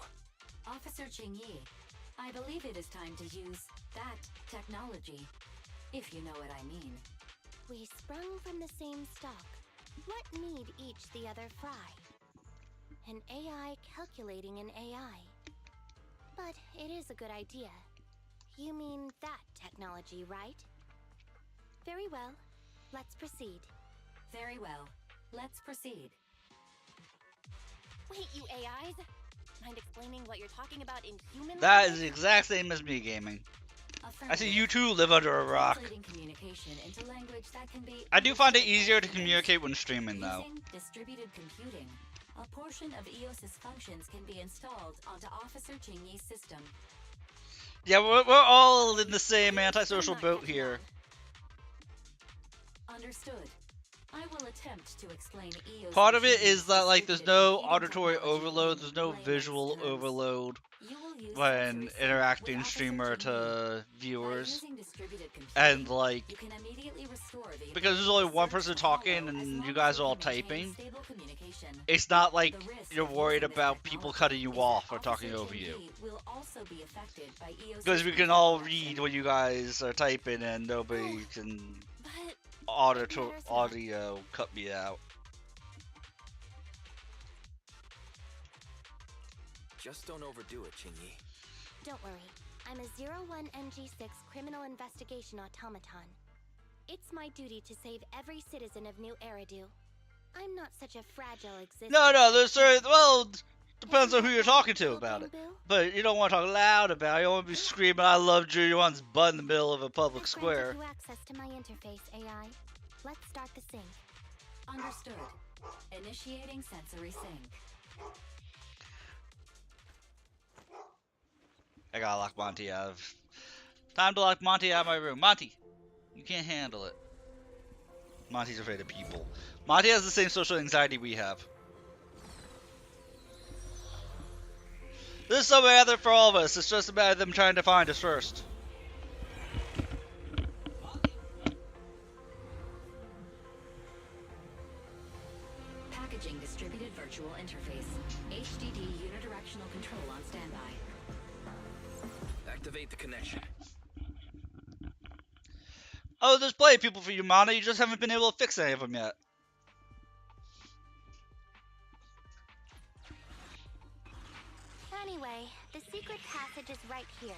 S13: Officer Qingyi, I believe it is time to use that technology, if you know what I mean.
S5: We sprung from the same stock. What need each the other fry? An AI calculating an AI. But it is a good idea. You mean that technology, right? Very well. Let's proceed.
S13: Very well. Let's proceed.
S11: Wait, you AIs? Mind explaining what you're talking about in human
S1: That
S11: language?
S1: is the exact same as me gaming. I see you too live under a rock.
S13: Communication into language that can be
S1: I do find it
S13: understood by
S1: easier to
S13: humans.
S1: communicate when streaming though.
S13: Using distributed computing, a portion of EOS's functions can be installed onto Officer Qingyi's system.
S1: Yeah, we're all in the same antisocial boat here.
S13: Understood. I will attempt to explain EOS.
S1: Part of it is that like there's no auditory overload, there's no visual overload when interacting streamer to viewers, and like because there's only one person talking and you guys are all typing, it's not like you're worried about people cutting you off or talking over you, because we can all read what you guys are typing and nobody can audio cut me out.
S6: Just don't overdo it, Qingyi.
S5: Don't worry. I'm a 01NG6 criminal investigation automaton. It's my duty to save every citizen of New Eridu. I'm not such a fragile existence.
S1: No, there's certain, well, depends on who you're talking to about it. But you don't want to talk loud about it. You don't want to be screaming, "I love Junior One's butt" in the middle of a public square.
S5: You access to my interface, AI. Let's start the sync.
S13: Understood. Initiating sensory sync.
S1: I gotta lock Monty out of... Time to lock Monty out of my room. Monty, you can't handle it. Monty's afraid of people. Monty has the same social anxiety we have. This is something out there for all of us. It's just a matter of them trying to find us first.
S13: Packaging distributed virtual interface. HDD unidirectional control on standby.
S6: Activate the connection.
S1: Oh, there's plenty of people for you, Mana. You just haven't been able to fix any of them yet.
S5: Anyway, the secret passage is right here.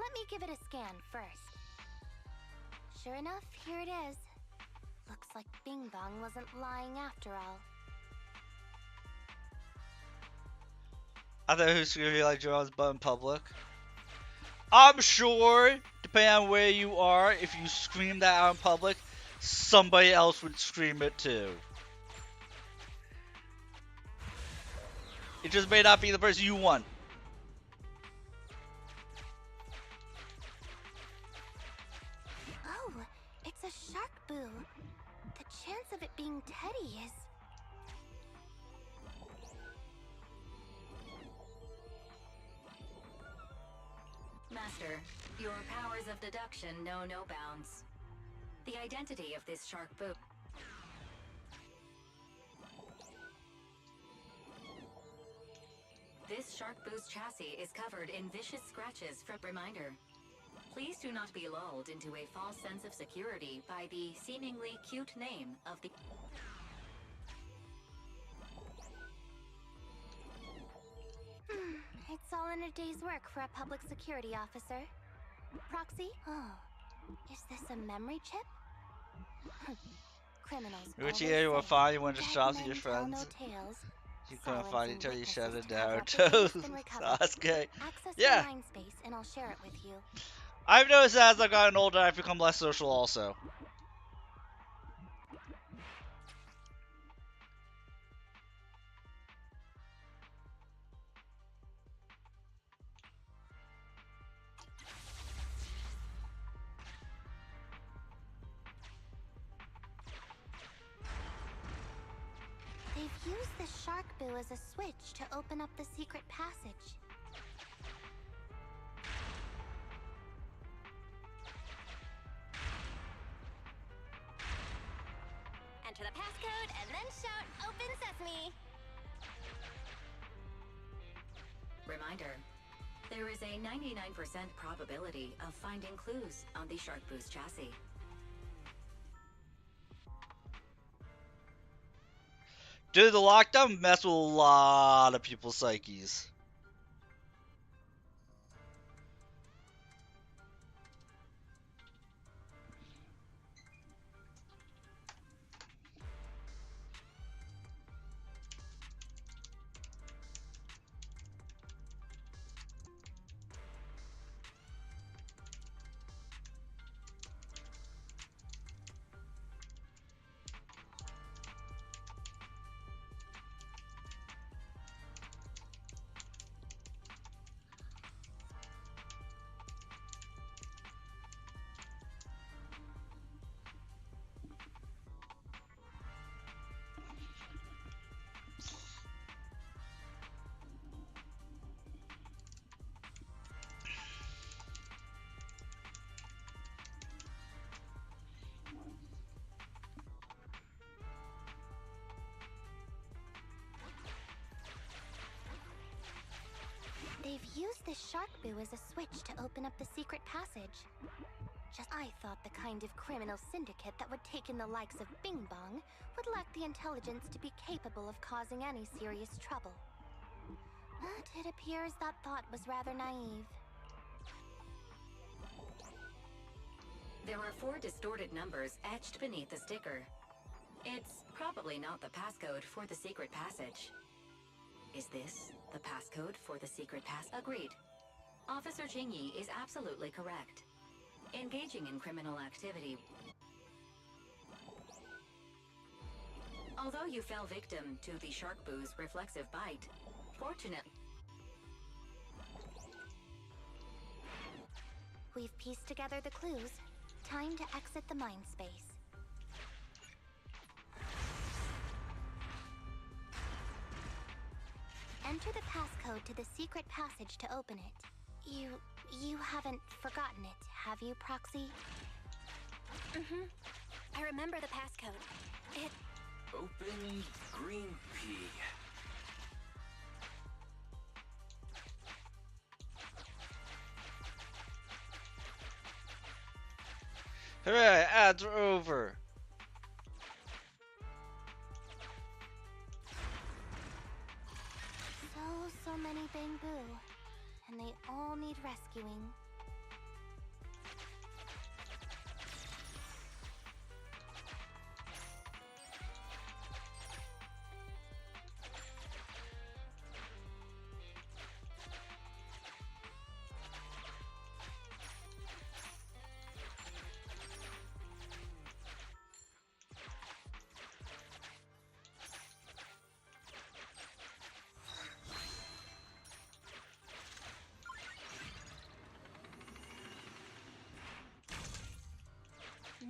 S5: Let me give it a scan first. Sure enough, here it is. Looks like Bing Bong wasn't lying after all.
S1: I thought who's gonna be like John's butt in public. I'm sure, depending on where you are, if you scream that out in public, somebody else would scream it too. It just may not be the person you want.
S5: Oh, it's a shark boo. The chance of it being Teddy is...
S13: Master, your powers of deduction know no bounds. The identity of this shark boo. This shark boo's chassis is covered in vicious scratches from reminder. Please do not be lulled into a false sense of security by the seemingly cute name of the...
S5: It's all in a day's work for a public security officer. Proxy? Oh, is this a memory chip? Criminals.
S1: Which area will find you when to shop with your friends? You couldn't find each other, you shut it down. Sasuke. Yeah.
S5: Space and I'll share it with you.
S1: I've noticed that as I've gotten older, I've become less social also.
S5: They've used the shark boo as a switch to open up the secret passage.
S11: Enter enter the passcode and then shout, "Open Sesame!"
S7: Reminder, there is a 99% probability of finding clues on the Shark Boo's chassis.
S1: Dude, the lockdown messed with a lot of people's psyches.
S5: They've used the Shark Boo as a switch to open up the secret passage. I thought the kind of criminal syndicate that would take in the likes of Bing Bong would lack the intelligence to be capable of causing any serious trouble. But it appears that thought was rather naive.
S7: There are 4 distorted numbers etched beneath the sticker. It's probably not the passcode for the secret passage. Is this the passcode for the secret pass? Agreed. Officer Jingyi is absolutely correct. Engaging in criminal activity. Although you fell victim to the Shark Boo's reflexive bite, fortunately...
S5: We've pieced together the clues. Time to exit the mind space. Enter the passcode to the secret passage to open it. You haven't forgotten it, have you, Proxy?
S11: Mm-hmm. I remember the passcode. It...
S6: Open green pea.
S1: Hooray, ads are over.
S5: So many Bamboo, and they all need rescuing.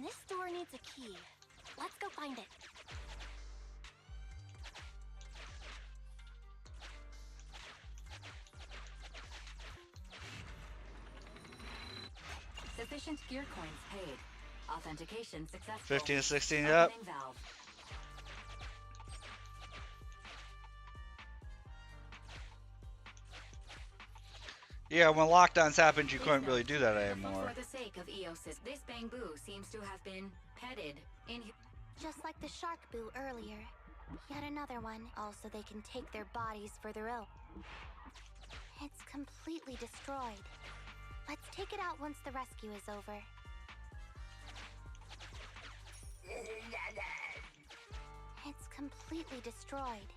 S11: This door needs a key. Let's go find it.
S7: Sufficient gear coins paid. Authentication successful.
S1: 15 to 16,
S7: Opening
S1: yep.
S7: valve.
S1: Yeah, when lockdowns happened, you couldn't really do that anymore.
S7: For the sake of Eosys, this Bamboo seems to have been petted in...
S5: Just like the Shark Boo earlier. Yet another one. Also, they can take their bodies for their own. It's completely destroyed. Let's take it out once the rescue is over. It's completely destroyed.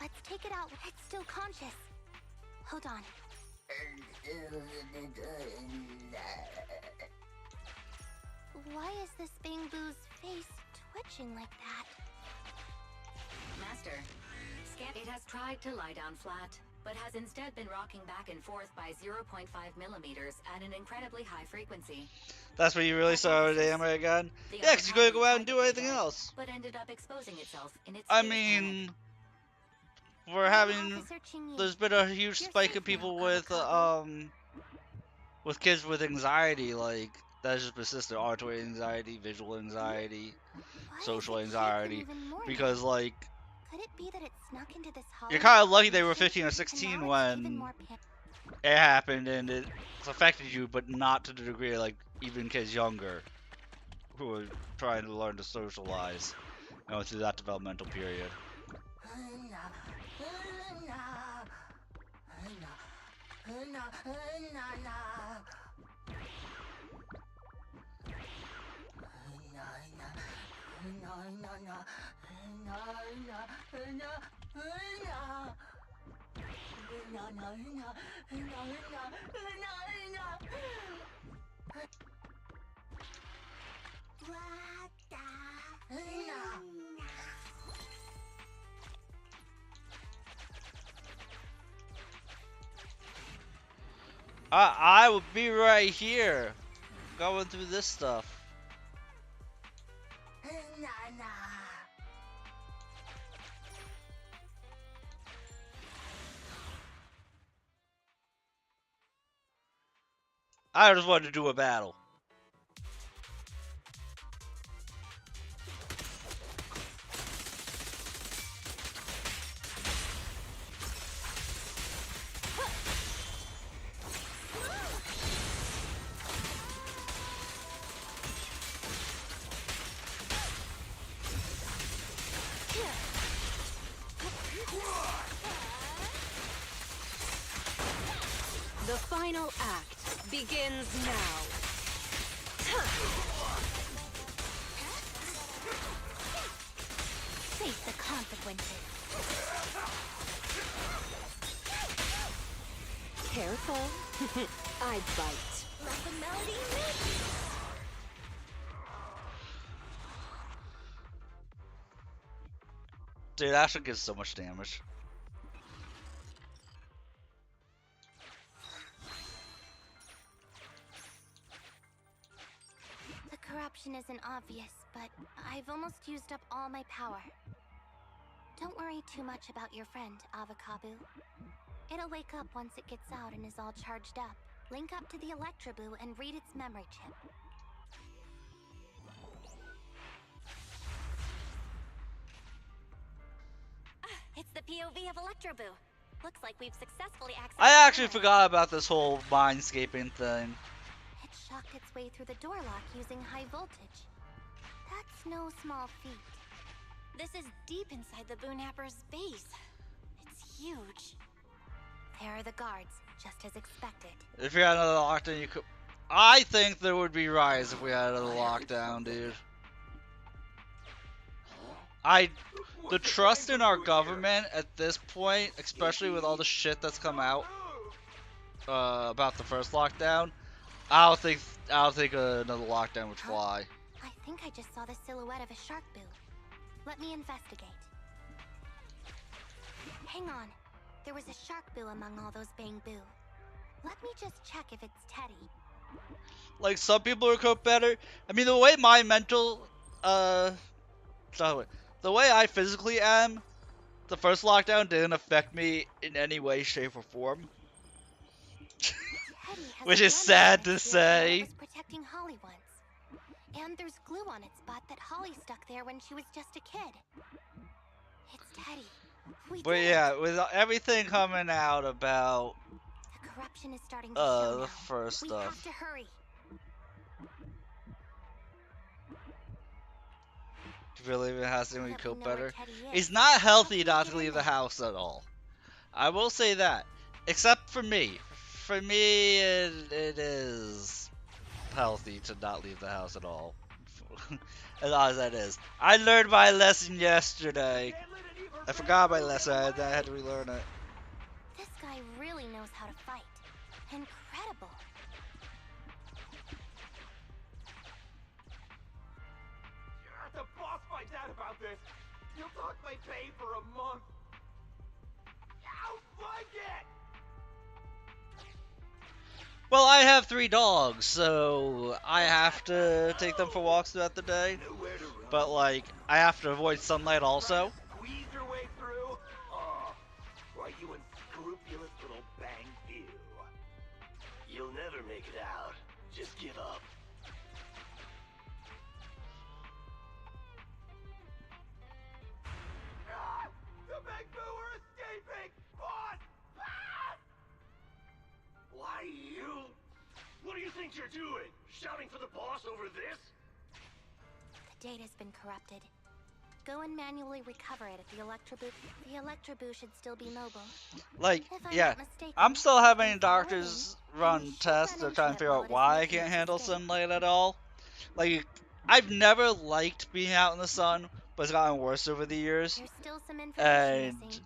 S5: Let's take it out. It's still conscious. Hold on. Why is this Bamboo's face twitching like that?
S7: Master, it has tried to lie down flat, but has instead been rocking back and forth by 0.5 millimeters at an incredibly high frequency.
S1: That's what you really saw the anime again? Yeah, because you couldn't go out and do anything else.
S7: But ended up exposing itself in its
S1: I mean, we're having, there's been a huge spike of people with kids with anxiety, like, That's just persistent auditory anxiety, visual anxiety,
S5: What
S1: social
S5: if it hit them
S1: anxiety.
S5: even more
S1: Because
S5: now?
S1: like
S5: Could it be that it snuck into this hollow?
S1: you're kind of lucky they were
S5: dimension,
S1: 15 or
S5: and
S1: 16
S5: now it's even
S1: when
S5: more
S1: it happened and it's affected you, but not to the degree like even kids younger who are trying to learn to socialize, going through that developmental period. I will be right here, going through this stuff. I just wanted to do a battle.
S15: The final act begins now.
S5: Face the consequences.
S15: Careful. I bite.
S5: Let the melody mix.
S1: Dude, Asher gives so much damage.
S5: The corruption isn't obvious, but I've almost used up all my power. Don't worry too much about your friend, Avakabu. It'll wake up once it gets out and is all charged up. Link up to the Electroboo and read its memory chip.
S11: It's the POV of Electroboo. Looks like we've successfully accessed.
S1: I actually forgot about this whole mindscaping thing.
S5: It shocked its way through the door lock using high voltage. That's no small feat.
S11: This is deep inside the Boonapper's base. It's huge.
S5: There are the guards, just as expected.
S1: If you had another lockdown, you could. I think there would be riots if we had another lockdown, dude. The trust in our government at this point, especially with all the shit that's come out about the first lockdown, I don't think another lockdown would fly.
S5: I think I just saw the silhouette of a shark boo. Let me investigate. Hang on. There was a shark boo among all those bang boo. Let me just check if it's Teddy.
S1: Like, some people are cope better. I mean, the way my mental, the way I physically am, the first lockdown didn't affect me in any way, shape, or form. Which is sad to say.
S5: Was protecting Holly once. And there's glue on its butt that Holly stuck there when she was just a kid. It's Teddy.
S1: But yeah, with everything coming out about
S5: the corruption is starting to show
S1: the
S5: now.
S1: first
S5: We
S1: stuff.
S5: have to hurry.
S1: Do you believe it has to cope
S5: know where
S1: better?
S5: Teddy is.
S1: It's not healthy not to leave the house at all. I will say that. Except for me. For me, it is healthy to not leave the house at all. As odd as that is. I learned my lesson yesterday. I forgot my lesson. I had to relearn it.
S5: This guy really knows how to fight. Incredible.
S16: The boss finds out about this. He'll talk my pay for a month. I don't like it.
S1: Well, I have 3 dogs, so I have to take them for walks throughout the day. But, like, I have to avoid sunlight also.
S16: Squeeze your way through? Oh, why you unscrupulous little bang you. You'll never make it out. Just give up. you doing? Shouting for the boss over this?
S5: The data's been corrupted. Go and manually recover it if the Electroboo. The Electroboo should still be mobile.
S1: Like,
S5: If I'm
S1: yeah,
S5: not mistaken,
S1: I'm still having
S5: it's all
S1: doctors
S5: in,
S1: run
S5: and you should
S1: tests
S5: run
S1: to
S5: into
S1: try and
S5: it
S1: figure
S5: while
S1: out
S5: it is
S1: why I
S5: making
S1: can't
S5: its
S1: handle
S5: escape.
S1: sunlight at all. Like, I've never liked being out in the sun, but it's gotten worse over the years.
S5: There's still some information
S1: And
S5: missing.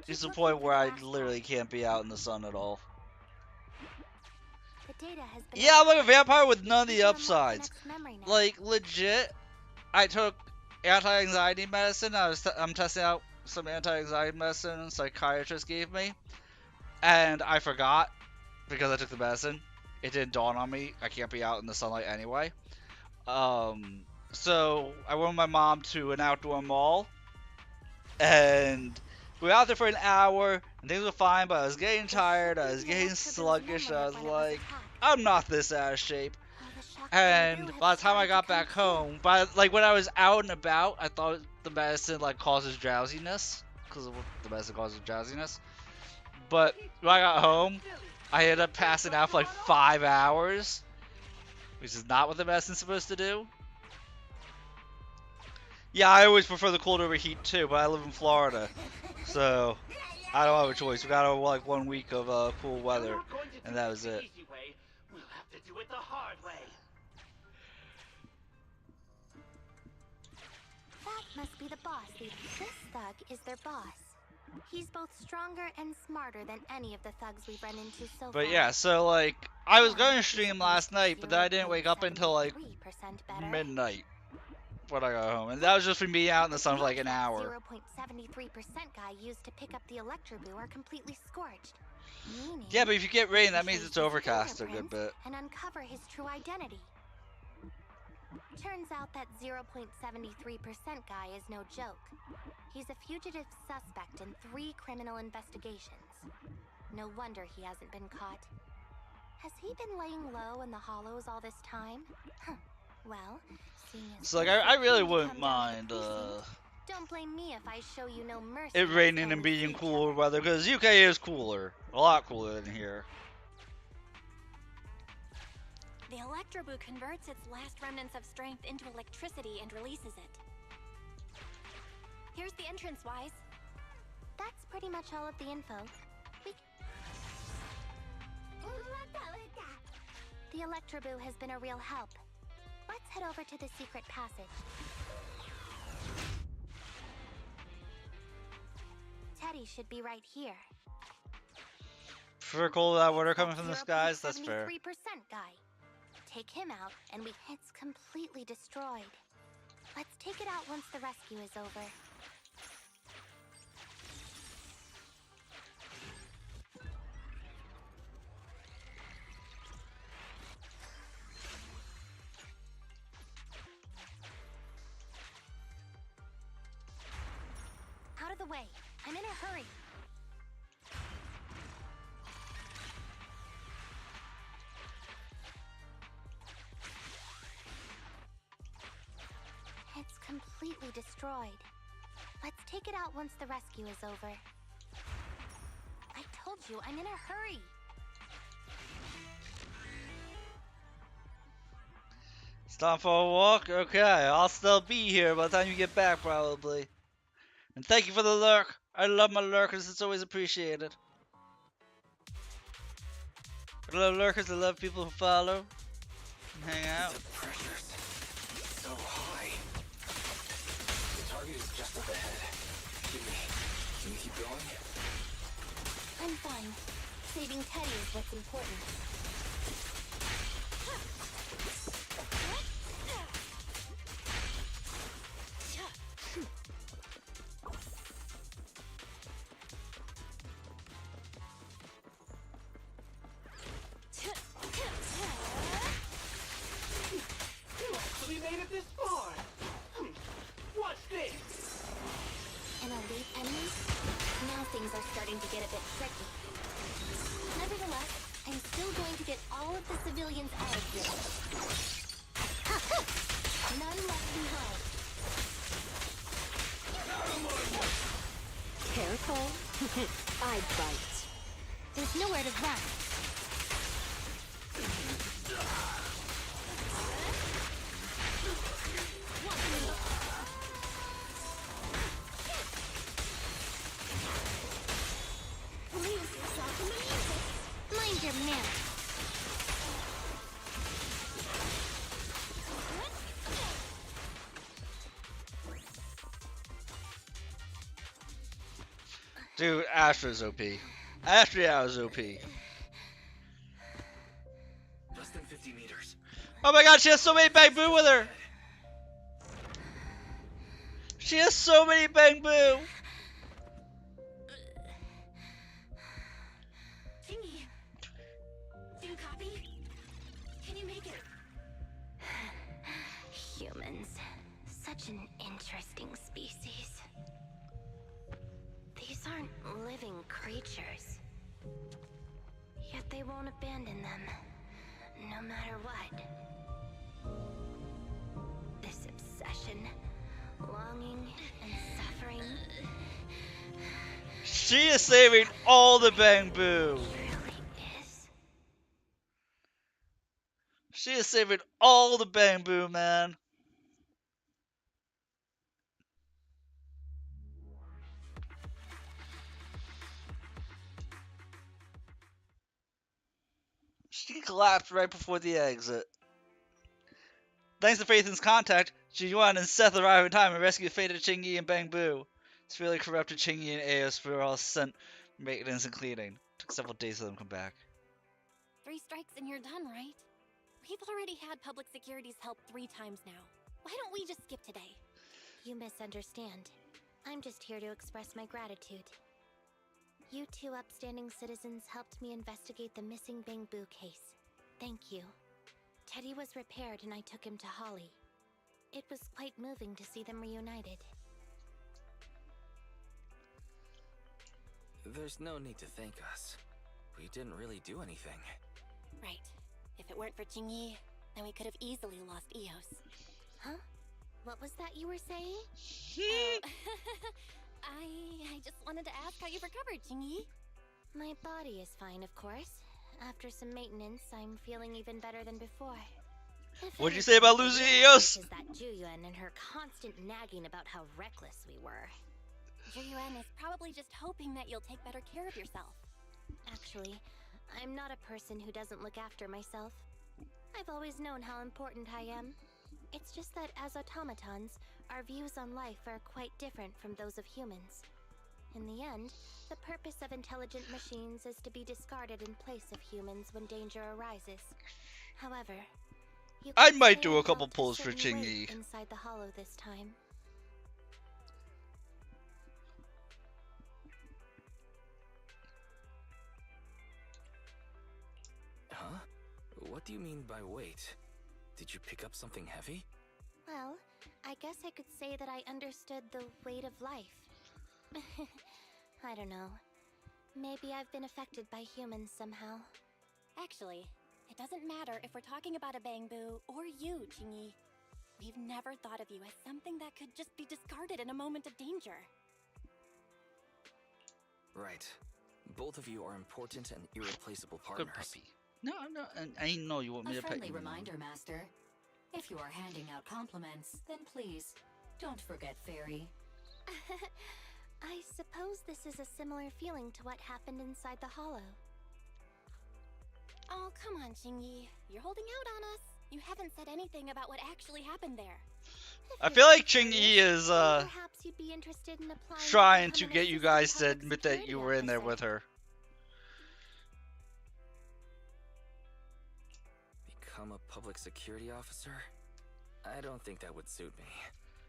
S1: it's
S5: Keep
S1: the
S5: looking
S1: point
S5: for
S1: where
S5: the
S1: I
S5: last
S1: literally can't be out in the sun at all.
S5: The data has been
S1: Yeah, I'm like a
S5: recovered.
S1: vampire with none of
S5: You
S1: the
S5: can unlock
S1: upsides.
S5: next memory now.
S1: Like, legit, I took anti-anxiety medicine. I'm testing out some anti-anxiety medicine a psychiatrist gave me. And I forgot because I took the medicine. It didn't dawn on me. I can't be out in the sunlight anyway. So I went with my mom to an outdoor mall. And we were out there for an hour. And things were fine, but I was getting tired. I was getting sluggish. I was like, I'm not this out of shape. And by the time I got back home, when I was out and about, I thought the medicine like causes drowsiness, because the medicine causes drowsiness. But when I got home, I ended up passing out for like 5 hours, which is not what the medicine's supposed to do. Yeah, I always prefer the cold over heat too, but I live in Florida, so I don't have a choice. We got like 1 week of cool weather, and that was it.
S16: We'll have to do it the hard way.
S5: That must be the boss. This thug is their boss. He's both stronger and smarter than any of the thugs we've run into so far.
S1: But yeah, so like, I was going to stream last night, but then I didn't wake up until like midnight when I got home. And that was just for me out in the sun for like an hour.
S5: 0.73% guy used to pick up the Electroboo are completely scorched. Meaning
S1: Yeah, but if you get rain, that means it's overcast a good bit.
S5: and uncover his true identity. Turns out that 0.73% guy is no joke. He's a fugitive suspect in 3 criminal investigations. No wonder he hasn't been caught. Has he been laying low in the hollows all this time? Huh. Well, seeing as
S1: So like, I really wouldn't mind
S5: don't blame me if I show you no mercy.
S1: it raining and being cooler weather, because UK is cooler, a lot cooler than here.
S11: The Electroboo converts its last remnants of strength into electricity and releases it. Here's the entrance, Wise.
S5: That's pretty much all of the info. The Electroboo has been a real help. Let's head over to the secret passage. Teddy should be right here.
S1: For cold that water coming from the skies, that's fair.
S5: 73% guy. Take him out, and it's completely destroyed. Let's take it out once the rescue is over. Out of the way. I'm in a hurry. It's completely destroyed. Let's take it out once the rescue is over. I told you, I'm in a hurry.
S1: It's time for a walk? Okay, I'll still be here by the time you get back, probably. And thank you for the lurk. I love my lurkers, it's always appreciated. I love lurkers, I love people who follow and hang out.
S6: The pressure's so high. The target is just up ahead. Can you keep going?
S5: I'm fine. Saving Teddy is what's important.
S16: You actually made it this far. Watch this.
S5: An elite enemy? Now things are starting to get a bit tricky. Nevertheless, I'm still going to get all of the civilians out of here. None left behind.
S15: Careful. I bite.
S5: There's nowhere to run.
S1: Dude, Astra's OP. Astria is OP.
S9: Less than 50 meters.
S1: Oh my god, she has so many Bang Boo with her! She has so many Bang Boo!
S11: Chingy! Do you copy? Can you make it?
S5: Humans. Such an interesting species. These aren't living creatures. Yet they won't abandon them, no matter what. This obsession, longing, and suffering.
S1: She is saving all the Bang Boo! She is saving all the Bang Boo, man. She collapsed right before the exit. Thanks to Phaethon's contact, Ji-Yuan and Seth arrive in time and rescue Phaeton, Chingy, and Bang Boo. Severely corrupted Chingy and Aos were all sent maintenance and cleaning. Took several days for them to come back.
S11: 3 strikes and you're done, right? We've already had public security's help 3 times now. Why don't we just skip today?
S5: You misunderstand. I'm just here to express my gratitude. You 2 upstanding citizens helped me investigate the missing Bang Boo case. Thank you. Teddy was repaired and I took him to Holly. It was quite moving to see them reunited.
S6: There's no need to thank us. We didn't really do anything.
S11: Right. If it weren't for Chingy, then we could have easily lost Eos.
S5: Huh? What was that you were saying?
S11: I just wanted to ask how you've recovered, Chingy.
S5: My body is fine, of course. After some maintenance, I'm feeling even better than before.
S1: What'd you say about losing Eos?
S5: Is that Juyuan and her constant nagging about how reckless we were.
S11: Juyuan is probably just hoping that you'll take better care of yourself.
S5: Actually, I'm not a person who doesn't look after myself. I've always known how important I am. It's just that as automatons, our views on life are quite different from those of humans. In the end, the purpose of intelligent machines is to be discarded in place of humans when danger arises. However,
S1: I might do a couple pulls for Chingy.
S5: Inside the hollow this time.
S6: Huh? What do you mean by weight? Did you pick up something heavy?
S5: Well, I guess I could say that I understood the weight of life. I don't know. Maybe I've been affected by humans somehow.
S11: Actually, it doesn't matter if we're talking about a Bang Boo or you, Chingy. We've never thought of you as something that could just be discarded in a moment of danger.
S6: Right. Both of you are important and irreplaceable partners.
S1: Good puppy. No, I know you want me
S13: A
S1: to pet
S13: friendly
S1: you.
S13: reminder, Master. If you are handing out compliments, then please, don't forget Fairy.
S5: I suppose this is a similar feeling to what happened inside the hollow.
S11: Oh, come on, Chingy. You're holding out on us. You haven't said anything about what actually happened there.
S1: I feel like Chingy is
S5: Perhaps you'd be interested in applying
S1: trying
S5: become
S1: to
S5: an
S1: get you
S5: assistant
S1: guys to
S5: public
S1: admit that
S5: security
S1: you were in there
S5: officer.
S1: with her.
S6: Become a public security officer? I don't think that would suit me.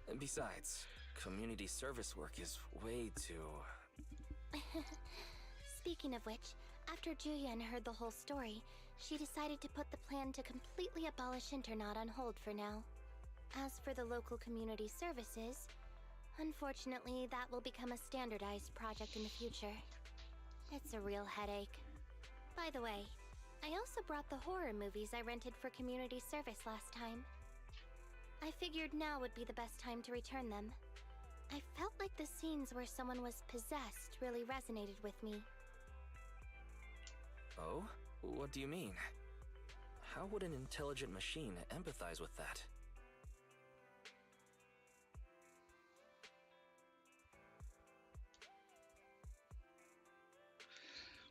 S6: And besides, community service work is way too...
S5: Speaking of which, after Julian heard the whole story, she decided to put the plan to completely abolish Internat on hold for now. As for the local community services, unfortunately that will become a standardized project in the future. It's a real headache. By the way, I also brought the horror movies I rented for community service last time. I figured now would be the best time to return them. I felt like the scenes where someone was possessed really resonated with me.
S6: Oh? What do you mean? How would an intelligent machine empathize with that?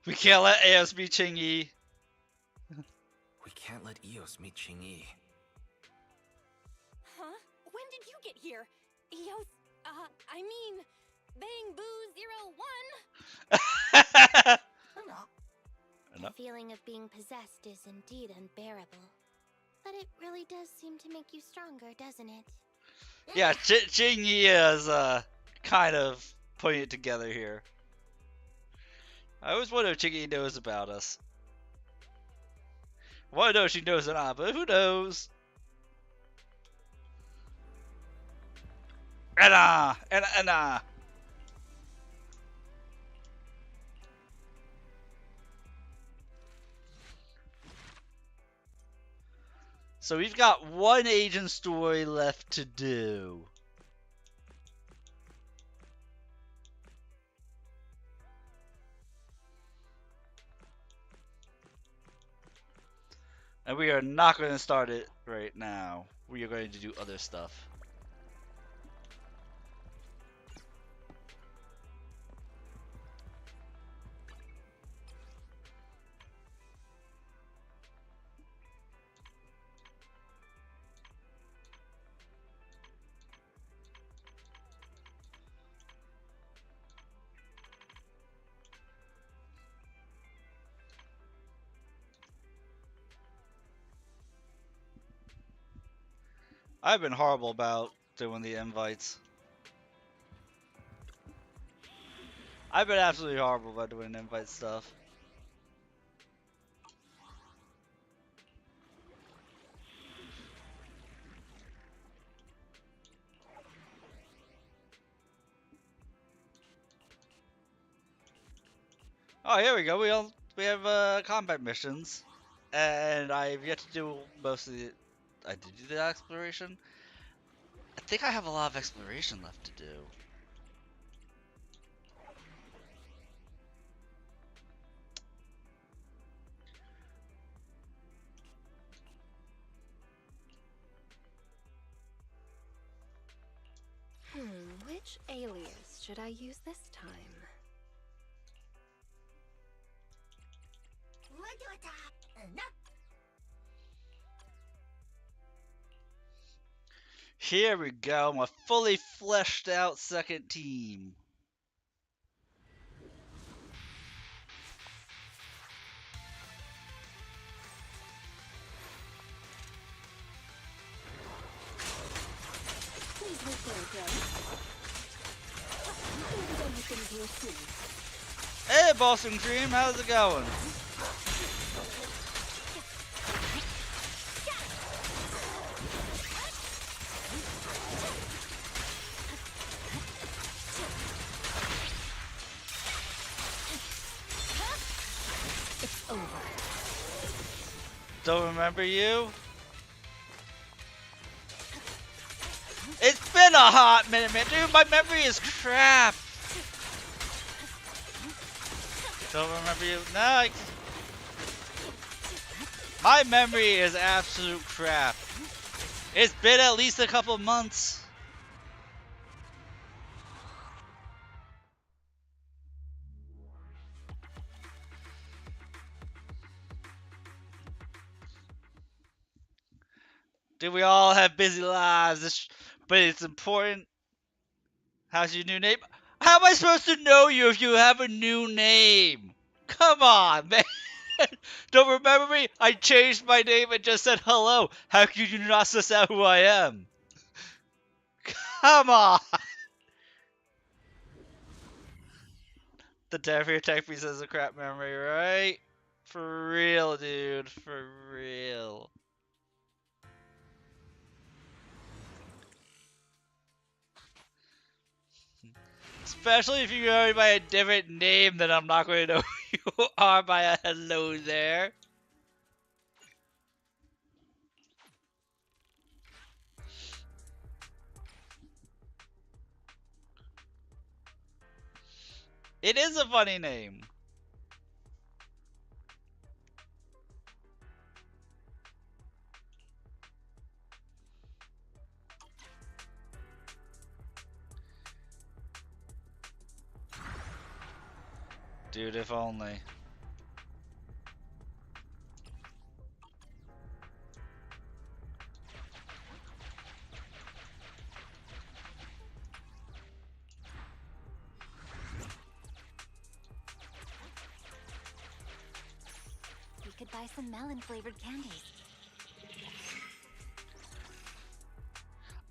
S1: We can't let AS be Chingy.
S6: We can't let Eos meet Ching-Yi.
S11: Huh? When did you get here? Eos, I mean, Bang Boo 01?
S5: The feeling of being possessed is indeed unbearable. But it really does seem to make you stronger, doesn't it?
S1: Yeah, Jingyi is kind of putting it together here. I always wonder if Jingyi knows about us. Well, I know she knows or not, but who knows? Anna. So we've got one agent story left to do. And we are not going to start it right now. We are going to do other stuff. I've been horrible about doing the invites. I've been absolutely horrible about doing invite stuff. Oh, here we go. We have combat missions, and I've yet to do most of the. I did do the exploration. I think I have a lot of exploration left to do.
S15: Which alias should I use this time?
S1: Here we go, my fully fleshed out second team.
S2: Please wait there, Gray. We'll be done with things real soon.
S1: Hey, Boston Dream, how's it going?
S2: It's over.
S1: Don't remember you? It's been a hot minute, man. Dude, my memory is crap. Don't remember you? No. My memory is absolute crap. It's been at least a couple months. Dude, we all have busy lives, but it's important. How's your new name? How am I supposed to know you if you have a new name? Come on, man. Don't remember me? I changed my name and just said hello. How could you not suss out who I am? Come on. The Death Tech Piece has a crap memory, right? For real, dude. For real. Especially if you go by a different name, then I'm not going to know who you are by a hello there. It is a funny name. Dude, if only.
S2: buy some melon-flavored candies.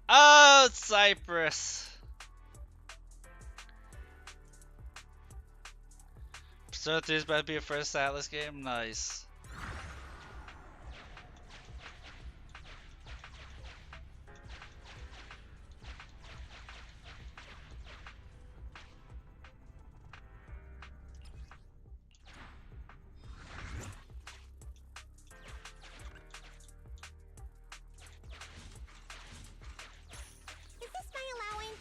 S1: Oh, Cypress. Persona 3 is about to be a first Atlas game? Nice.
S5: Is this my allowance?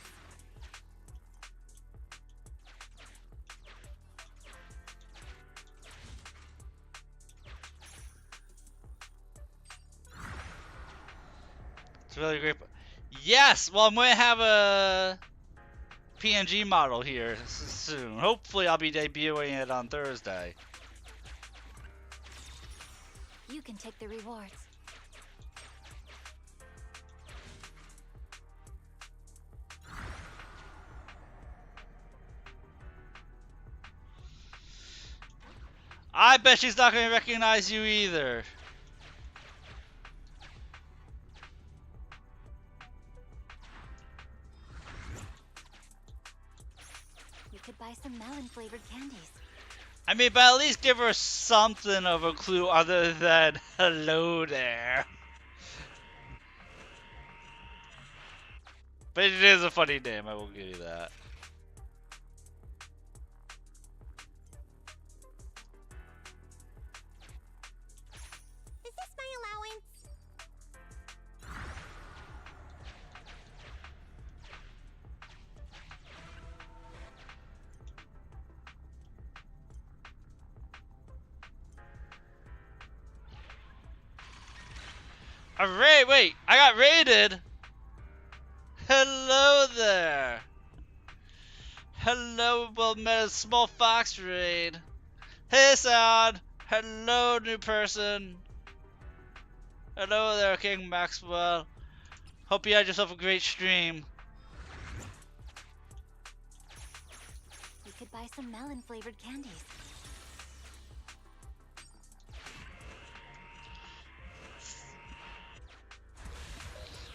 S1: It's really great. Yes! Well, I'm going to have a PNG model here soon. Hopefully, I'll be debuting it on Thursday.
S2: You can take the rewards.
S1: I bet she's not going to recognize you either.
S2: You could buy some melon-flavored candies.
S1: I mean, but at least give her something of a clue other than hello there. But it is a funny name, I will give you that.
S5: Is this my allowance?
S1: Wait, I got raided. Hello there. Hello, well met a small fox raid. Hey, Sound. Hello, new person. Hello there, King Maxwell. Hope you had yourself a great stream.
S2: You could buy some melon-flavored candies.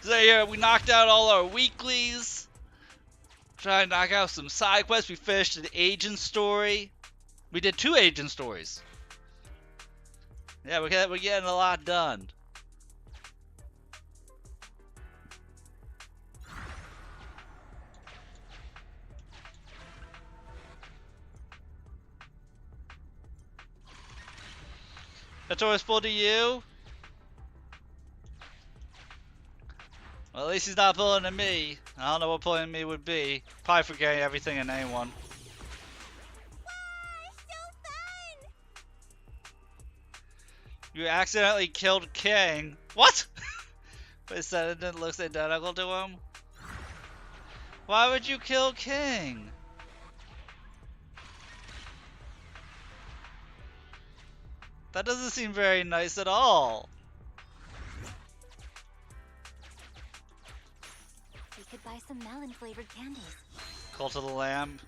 S1: So yeah, we knocked out all our weeklies. Trying to knock out some side quests. We finished an agent story. We did 2 agent stories. Yeah, we're getting a lot done. That's always full to you? Well, at least he's not pulling to me. I don't know what pulling to me would be. Probably forgetting everything and anyone. You accidentally killed King. What? But it said it didn't look identical to him? Why would you kill King? That doesn't seem very nice at all.
S2: You could buy some melon-flavored candies.
S1: Cult of the Lamb.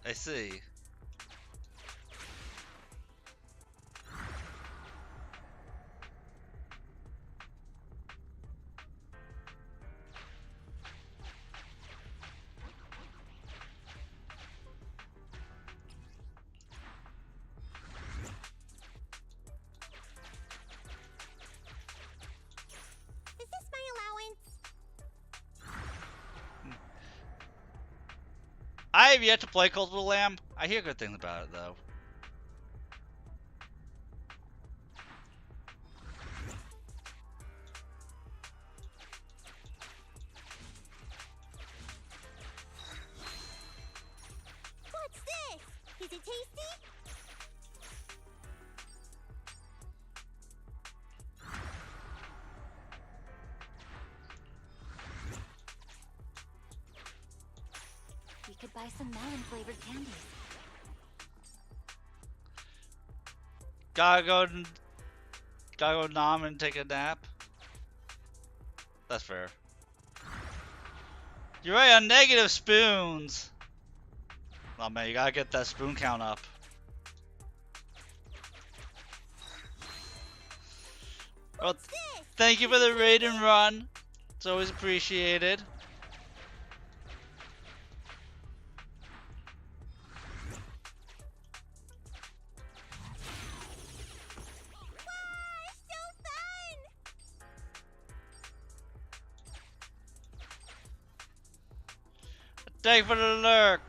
S1: I see.
S5: Is this my allowance?
S1: I have yet to play Cult of the Lamb. I hear good things about it though.
S5: What's this? Is it tasty?
S2: You could buy some melon-flavored candies.
S1: Gotta go nom and take a nap. That's fair. You're right on negative spoons. Oh man, you gotta get that spoon count up. Well, thank you for the raid and run. It's always appreciated. Thank you for the lurk.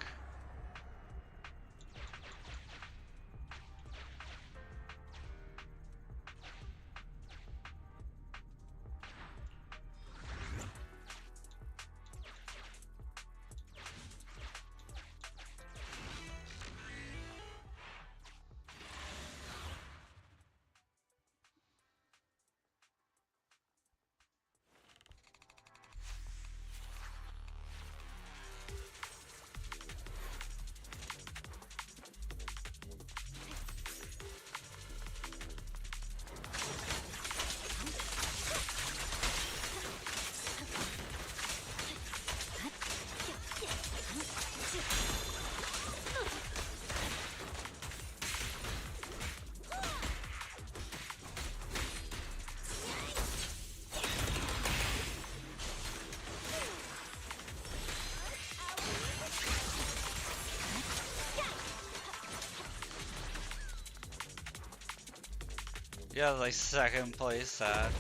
S1: Yeah, like second place sad.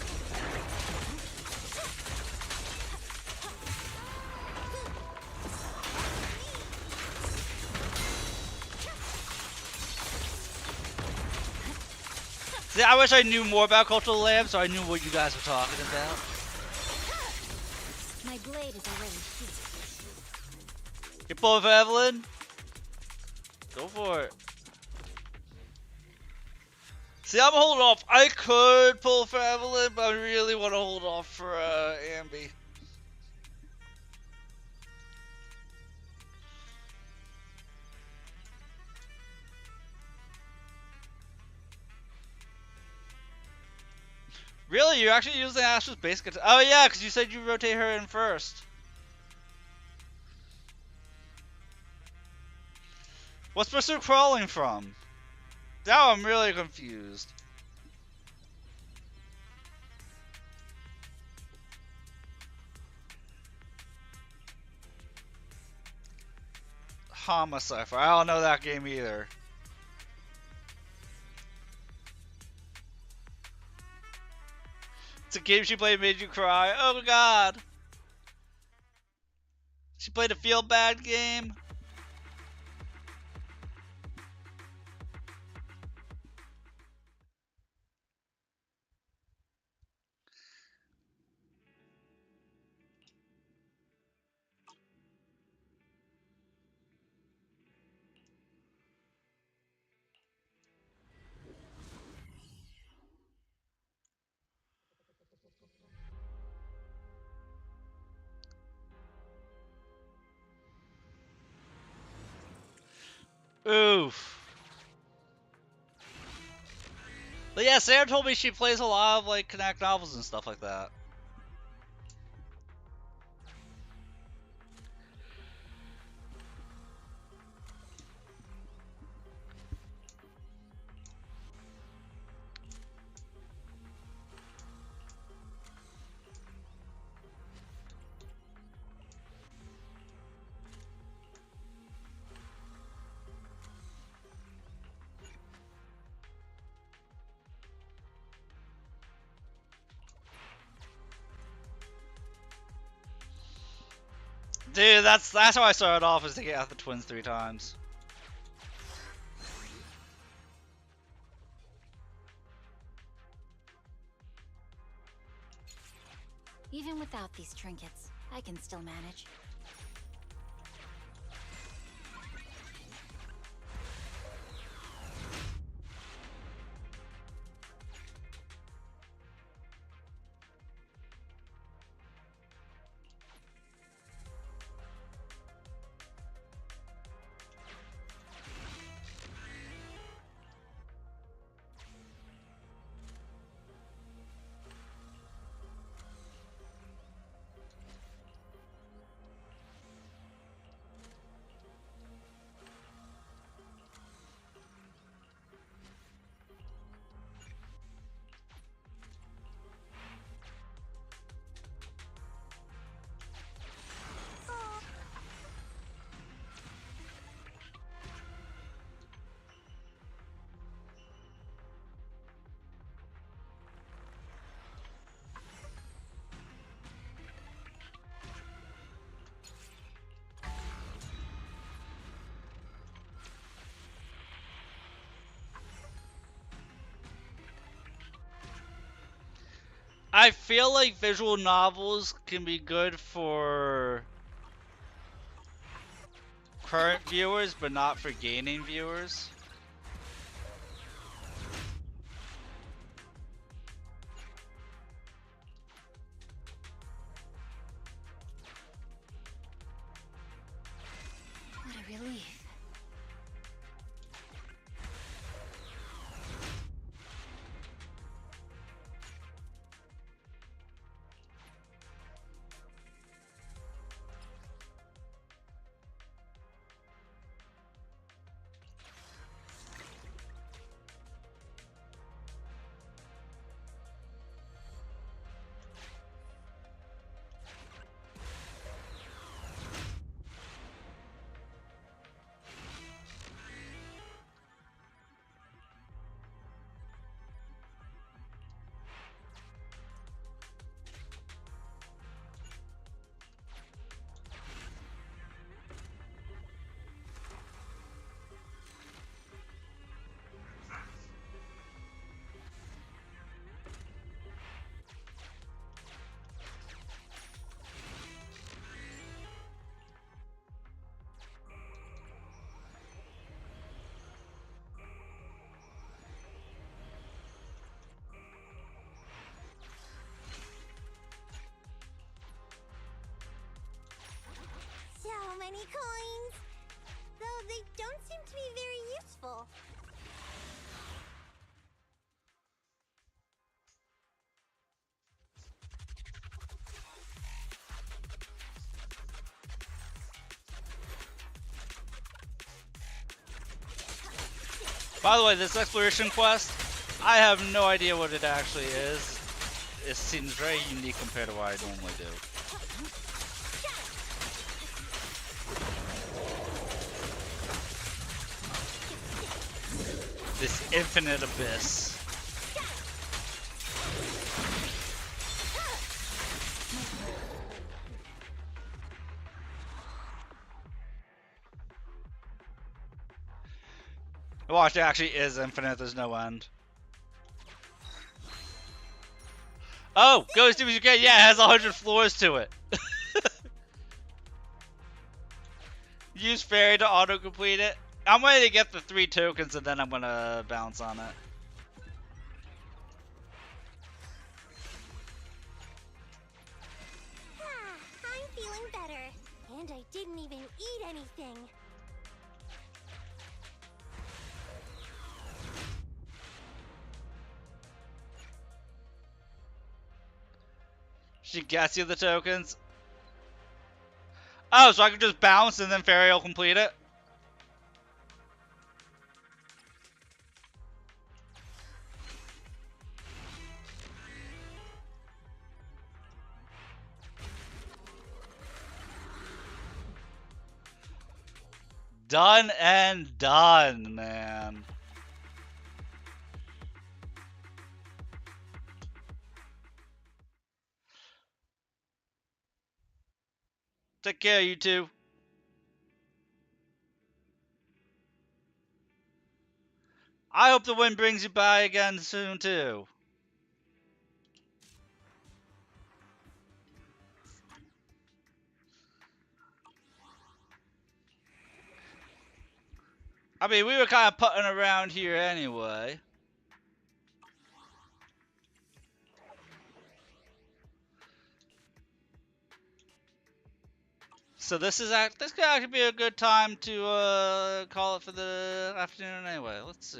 S1: See, I wish I knew more about Cultural Lab so I knew what you guys were talking about.
S11: My blade is already sheathed.
S1: You pulling for Evelyn? Go for it. See, I'm holding off. I could pull for Evelyn, but I really want to hold off for Ambi. Really? You're actually using Ash's basic attack? Oh yeah, because you said you rotate her in first. What's Pursuit crawling from? Now I'm really confused. Homicide. I don't know that game either. It's a game she played made you cry. Oh god. She played a feel bad game. Oof. But yeah, Sarah told me she plays a lot of like Connect novels and stuff like that. Dude, that's how I started off, is to get out the twins 3 times.
S11: Even without these trinkets, I can still manage.
S1: I feel like visual novels can be good for current viewers, but not for gaining viewers.
S11: What a relief. So many coins! Though they don't seem to be very useful.
S1: By the way, this exploration quest, I have no idea what it actually is. It seems very unique compared to what I normally do. This infinite abyss. Watch, it actually is infinite, there's no end. Oh, go as deep as you can. Yeah, it has 100 floors to it. Use fairy to auto-complete it. I'm ready to get the 3 tokens and then I'm gonna bounce on it.
S11: I'm feeling better. And I didn't even eat anything.
S1: She gets you the tokens. Oh, so I can just bounce and then fairy will complete it? Done and done, man. Take care, you two. I hope the wind brings you by again soon, too. I mean, we were kind of putting around here anyway. So this could actually be a good time to call it for the afternoon anyway. Let's see.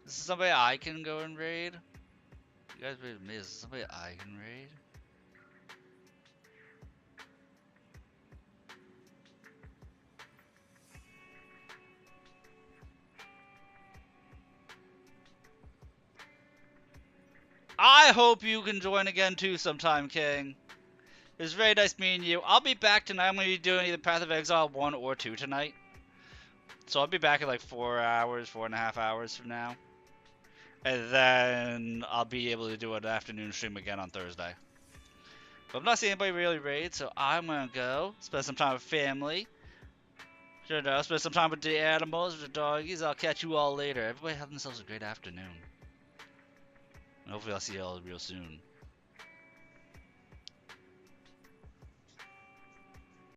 S1: This is somebody I can go and raid. You guys raided me. Is this somebody I can raid? I hope you can join again too sometime, King. It was very nice meeting you. I'll be back tonight. I'm going to be doing either Path of Exile 1 or 2 tonight. So I'll be back in like 4 hours, 4.5 hours from now. And then I'll be able to do an afternoon stream again on Thursday. But I'm not seeing anybody really raid, so I'm going to go spend some time with family. You know, spend some time with the animals, with the doggies. I'll catch you all later. Everybody have themselves a great afternoon. And hopefully I'll see y'all real soon.